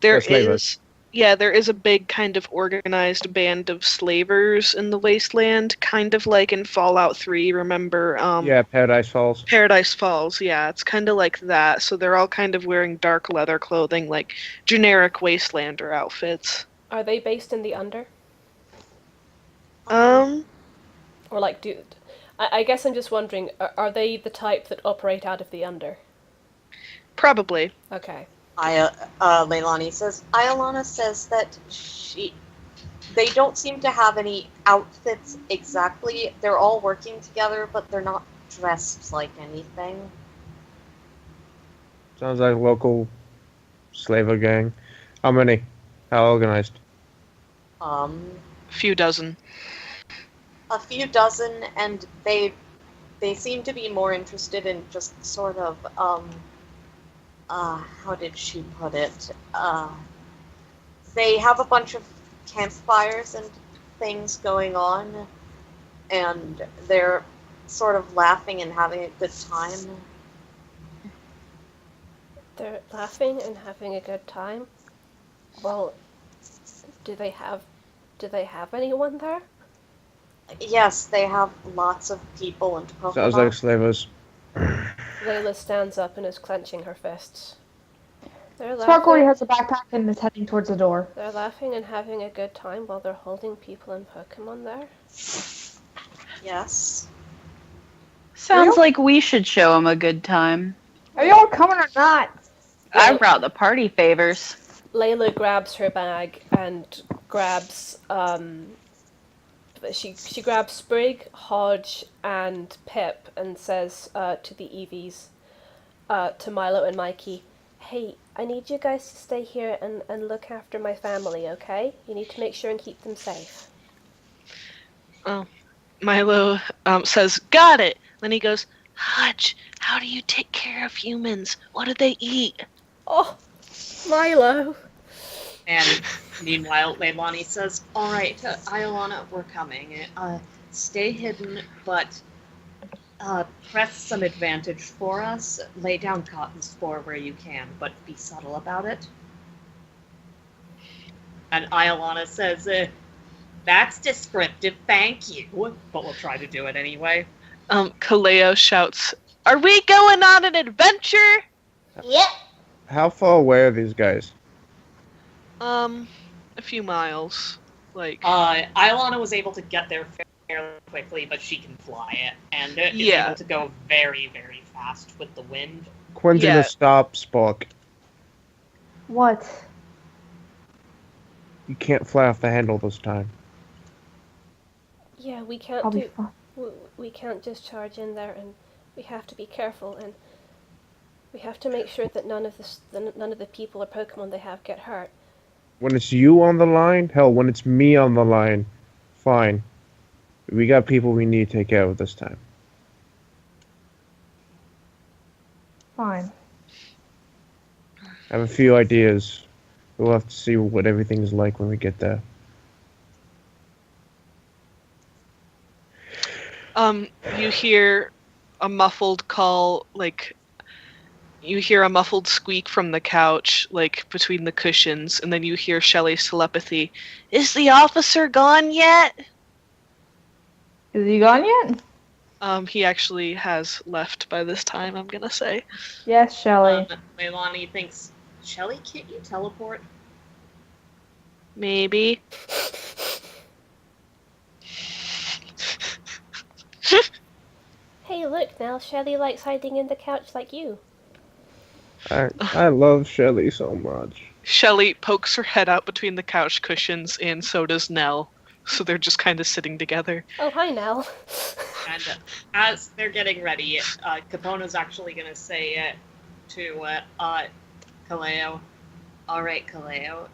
there is a big kind of organized band of slavers in the wasteland, kind of like in Fallout 3, remember? Yeah, Paradise Falls. Paradise Falls, yeah, it's kind of like that. So they're all kind of wearing dark leather clothing, like generic wastelander outfits. Are they based in the Under? Or like, I guess I'm just wondering, are they the type that operate out of the Under? Probably. Okay. Leilani says, Iolana says that they don't seem to have any outfits exactly. They're all working together, but they're not dressed like anything. Sounds like a local slaver gang. How many? How organized? Few dozen. A few dozen, and they seem to be more interested in just sort of, how did she put it? They have a bunch of campfires and things going on, and they're sort of laughing and having a good time. They're laughing and having a good time? Well, do they have anyone there? Yes, they have lots of people and Pokemon. Sounds like slavers. Layla stands up and is clenching her fists. They're Spark already laughing. has a backpack and is heading towards the door. They're laughing and having a good time while they're holding people and Pokemon there. Yes. Sounds like we should show them a good time. Are y'all coming or not? I brought the party favors. Layla grabs her bag and grabs she grabs Sprig, Hodge, and Pip and says to the EVs, to Milo and Mikey, Hey, I need you guys to stay here and look after my family, okay? You need to make sure and keep them safe. Milo says, got it! Then he goes, Hodge, how do you take care of humans? What do they eat? Oh, Milo! And meanwhile, Leilani says, alright, Iolana, we're coming. Stay hidden, but press some advantage for us. Lay down cotton spore where you can, but be subtle about it. And Iolana says, that's descriptive, thank you. But we'll try to do it anyway. Kaleo shouts, "Are we going on an adventure?" Yep. How far away are these guys? A few miles. Like, Iolana was able to get there fairly quickly, but she can fly it, and is Yeah. able to go very, very fast with the wind. Quinn's Yeah. gonna stop Spark. What? You can't fly off the handle this time. Yeah, we can't I'll be do. fine. We can't just charge in there, and we have to be careful, and we have to make sure that none of the people or Pokemon they have get hurt. When it's you on the line, hell, when it's me on the line, fine. We got people we need to take care of this time. Fine. I have a few ideas. We'll have to see what everything's like when we get there. You hear a muffled call, like, you hear a muffled squeak from the couch, like, between the cushions, and then you hear Shelley's telepathy. "Is the officer gone yet?" Is he gone yet? He actually has left by this time, I'm gonna say. Yes, Shelly. Leilani thinks, Shelly, can't you teleport? Maybe. Hey, look now, Shelly likes hiding in the couch like you. I love Shelly so much. Shelley pokes her head out between the couch cushions, and so does Nell. So they're just kind of sitting together. Oh, hi, Nell. And as they're getting ready, Capona's actually going to say to Kaleo, "Alright, Kaleo,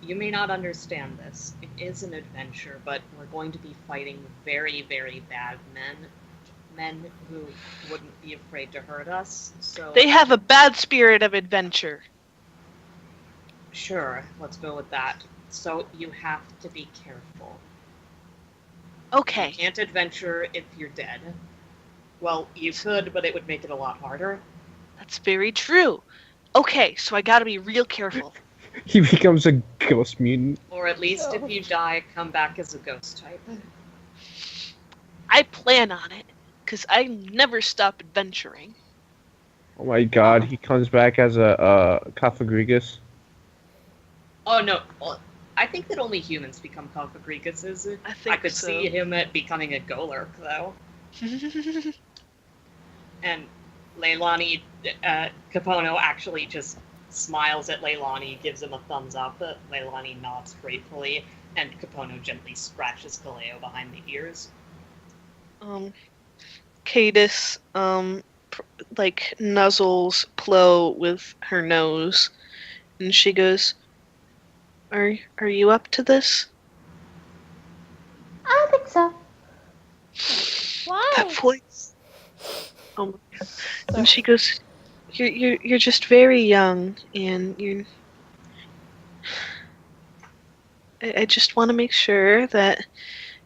you may not understand this. It is an adventure, but we're going to be fighting very, very bad men. Men who wouldn't be afraid to hurt us, so..." They have a bad spirit of adventure. Sure, let's go with that. So you have to be careful. Okay. You can't adventure if you're dead. Well, you could, but it would make it a lot harder. That's very true. Okay, so I gotta be real careful. He becomes a ghost mutant. Or at least if you die, come back as a ghost type. I plan on it, because I never stop adventuring. Oh my god, he comes back as a Cofagrigus. Oh no, well, I think that only humans become Cofagricuses. I could so. see him becoming a Golurk, though. And Leilani, Capono actually just smiles at Leilani, gives him a thumbs up. Leilani nods gratefully, and Capono gently scratches Kaleo behind the ears. Cadis, like, nuzzles Plo with her nose, and she goes, Are you up to this? I don't think so. Why? That voice. Oh my god. And she goes, You're just very young, and you're... I just want to make sure that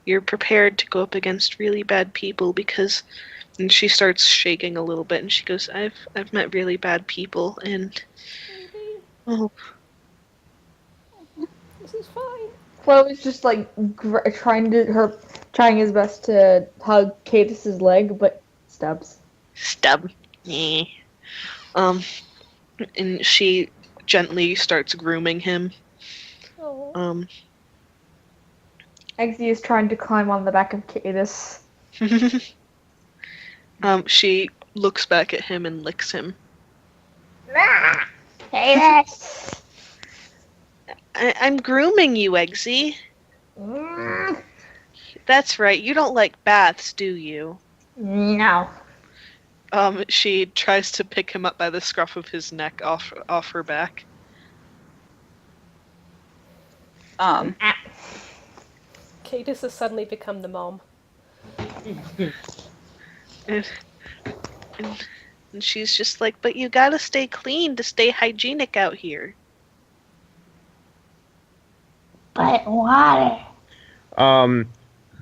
you're prepared to go up against really bad people, because... And she starts shaking a little bit, and she goes, I've met really bad people, and... Oh, This is fine. Chloe's just like trying his best to hug Cadis's leg, but stubs. stub. Yeah. And she gently starts grooming him. Oh. Eggsy is trying to climb on the back of Cadis. She looks back at him and licks him. Cadis. I'm grooming you, Eggsy. That's right. You don't like baths, do you? No. She tries to pick him up by the scruff of his neck off her back. Cadis has suddenly become the mom. And she's just like, but you gotta stay clean to stay hygienic out here. But water.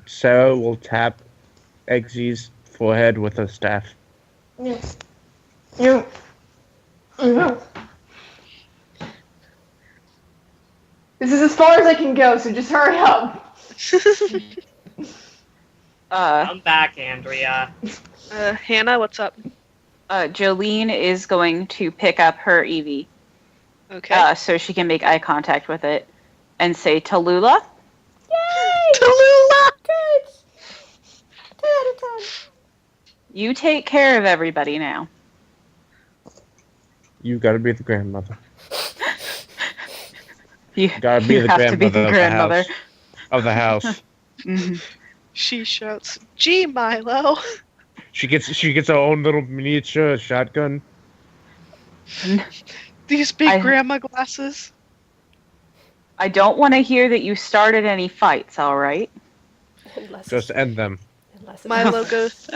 Sarah will tap Eggsy's forehead with a staff. Yes. You. This is as far as I can go, so just hurry up. I'm back, Andrea. Hannah, what's up? Jolene is going to pick up her Eevee. Okay. So she can make eye contact with it and say, Tallulah? Yay! Tallulah! Good! 10 out of 10. You take care of everybody now. You gotta be the grandmother. You Gotta be the have to be the grandmother. Of the house. Mhm. She shouts, "Gee, Milo!" She gets her own little miniature shotgun. These big grandma glasses. I don't want to hear that you started any fights, alright? Just end them. Milo goes.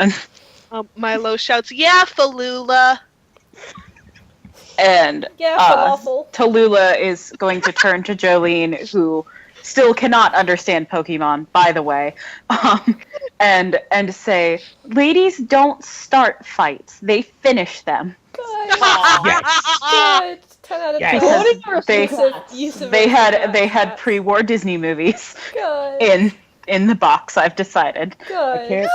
Milo shouts, "Yeah, Falula!" And Yeah, falafel. Tallulah is going to turn to Jolene, who still cannot understand Pokemon, by the way, and say, "Ladies don't start fights; they finish them." Good. Yes. Good. 10 out of 10. Because they had pre-war Disney movies Good. in the box. I've decided. I Good. can't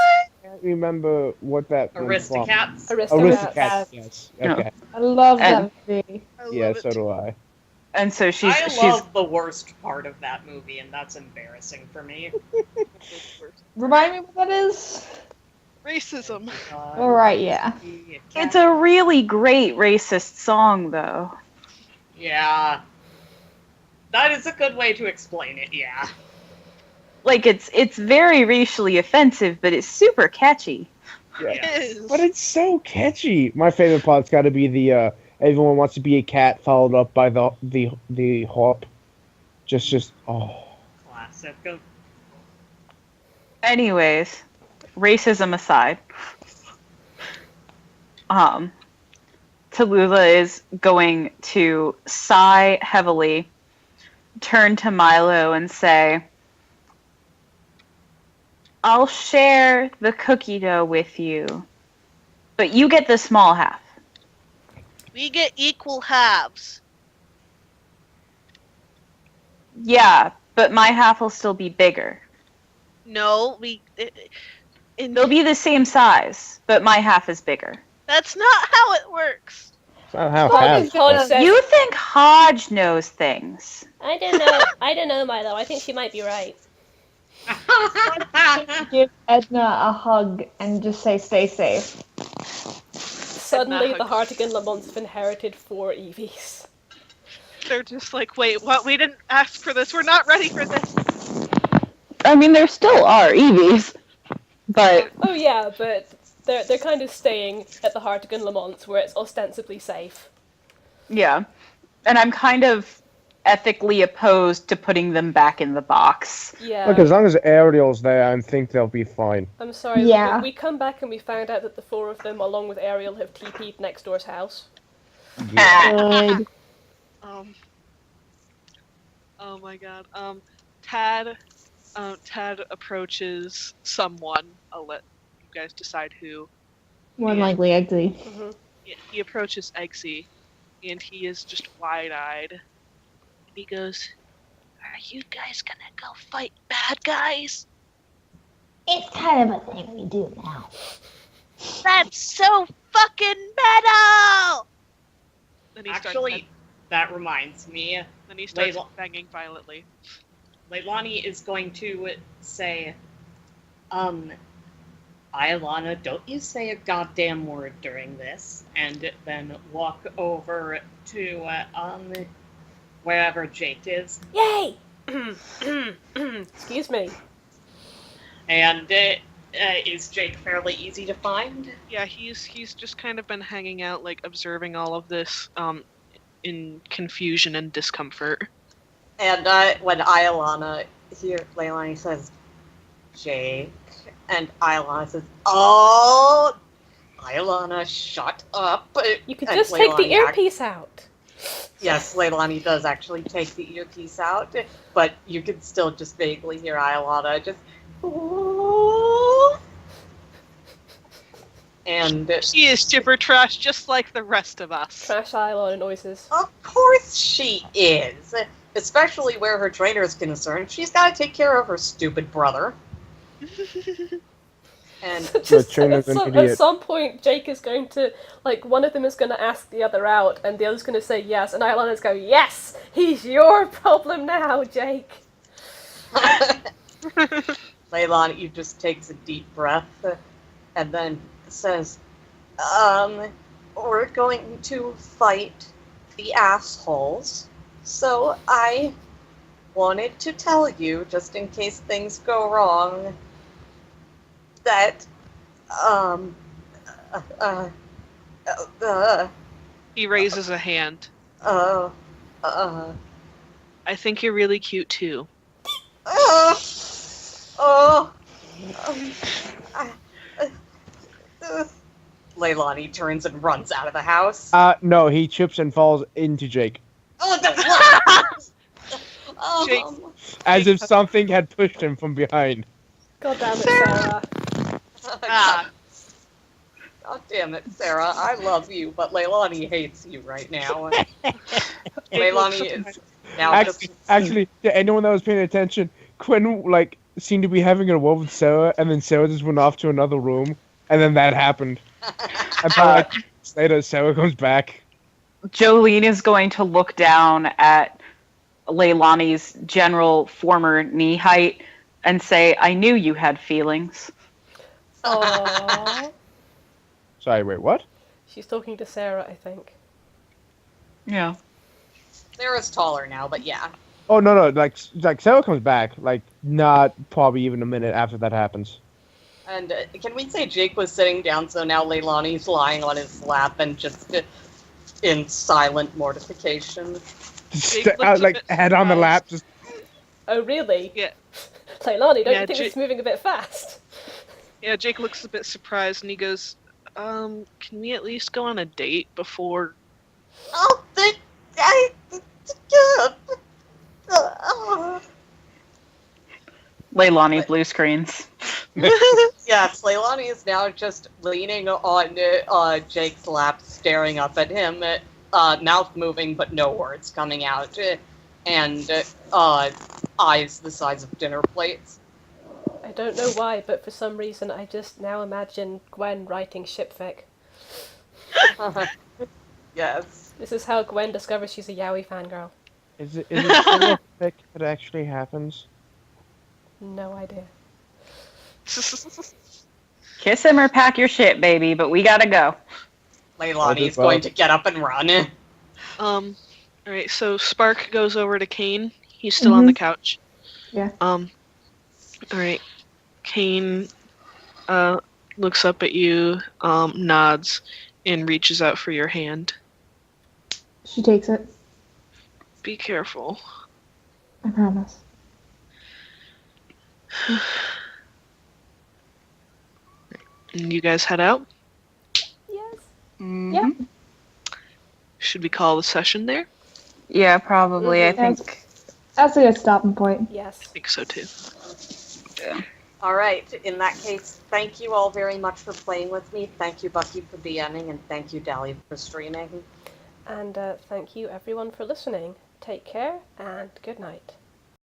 remember what that was from. Aristocats. Aristocats. Yes. Okay. I love that movie. Yeah, so do I. And so she's love the worst part of that movie, and that's embarrassing for me. Remind me what that is? Racism. All right, yeah. It's a really great racist song, though. Yeah. That is a good way to explain it, yeah. Like, it's very racially offensive, but it's super catchy. Yes. But it's so catchy. My favorite part's got to be the everyone wants to be a cat, followed up by the hop. Just Classic. Anyways, racism aside, Tallulah is going to sigh heavily, turn to Milo and say, "I'll share the cookie dough with you, but you get the small half." We get equal halves. Yeah, but my half will still be bigger. No, They'll be the same size, but my half is bigger. That's not how it works. it's not how fast. You think Hodge knows things. I don't know, Milo. I think she might be right. Give Edna a hug and just say, "Stay safe." Suddenly, the Hartigan-Lamont have inherited 4 Eevees. They're just like, "Wait, what? We didn't ask for this. We're not ready for this." I mean, there still are Eevees, but... Oh yeah, but they're kind of staying at the Hartigan-Lamont where it's ostensibly safe. Yeah. And I'm kind of ethically opposed to putting them back in the box. Yeah. Look, as long as Ariel's there, I think they'll be fine. I'm sorry, Yeah. we come back and we found out that the 4 of them, along with Ariel, have TP'd next door's house. Good. Oh my god. Tad approaches someone. I'll let you guys decide who. More than likely, Eggsy. Mm-hmm. He approaches Eggsy, and he is just wide-eyed. And he goes, Are you guys gonna go fight bad guys? It's kind of a thing we do now. That's so fucking metal! Then he starts Actually, that reminds me. then he starts banging violently. Leilani is going to say, Ailana, don't you say a goddamn word during this, and then walk over to, wherever Jake is. Yay! Excuse me. And, is Jake fairly easy to find? Yeah, he's just kind of been hanging out, like, observing all of this, in confusion and discomfort. And when Ailana hears Leilani says, Jake, and Ailana says, "Oh, Ailana, shut up." You could And just take the Leilani earpiece out. Yes, Leilani does actually take the earpiece out, but you can still just vaguely hear Ailana just, "Ooh." And She is chipper trash just like the rest of us. Trash Isle noises. of course she is. Especially where her trainer is concerned. She's got to take care of her stupid brother. And Just trainer's an at idiot. some point, Jake is going to, like, one of them is going to ask the other out, and the other's going to say yes, and Iolana's go, yes, he's your problem now, Jake. Leilani just takes a deep breath and then says, we're going to fight the assholes. So I wanted to tell you, just in case things go wrong, that, He raises a hand. I think you're really cute too. Leilani turns and runs out of the house. No, he trips and falls into Jake. Jake. As if something had pushed him from behind. God damn it, Sarah. God damn it, Sarah. I love you, but Leilani hates you right now. Leilani is now Actually, to anyone that was paying attention, Quinn, like, seemed to be having a war with Sarah, and then Sarah just went off to another room, and then that happened. And then, like, later, Sarah comes back. Jolene is going to look down at Leilani's general former knee height and say, I knew you had feelings. Aww. Sorry, wait, what? She's talking to Sarah, I think. Yeah. Sarah's taller now, but yeah. Oh, no, like Sarah comes back, like, not probably even a minute after that happens. And can we say Jake was sitting down, so now Leilani's lying on his lap and just in silent mortification. Like, head on the lap, just... Oh, really? Yeah. Leilani, don't Yeah, you think it's moving a bit fast? Yeah, Jake looks a bit surprised and he goes, can we at least go on a date before... Oh, good. Leilani blue screens. Yes, Leilani is now just leaning on Jake's lap, staring up at him, mouth moving but no words coming out, and eyes the size of dinner plates. I don't know why, but for some reason I just now imagine Gwen writing shipfic. Yes. This is how Gwen discovers she's a yaoi fangirl. Is it still a fic that actually happens? No idea. Kiss him or pack your shit, baby, but we gotta go. Leilani is going to get up and run. Alright, so Spark goes over to Kane. He's still on the couch. Yeah. Alright. Kane looks up at you, nods, and reaches out for your hand. She takes it. Be careful. I promise. And you guys head out? Yes. Mm-hmm. Yeah. Should we call the session there? Yeah, probably. I think. That's a good stopping point. Yes. I think so too. Yeah. All right, in that case, thank you all very much for playing with me. Thank you, Bucky, for DMing, and thank you, Dally, for streaming. And thank you everyone for listening. Take care and good night.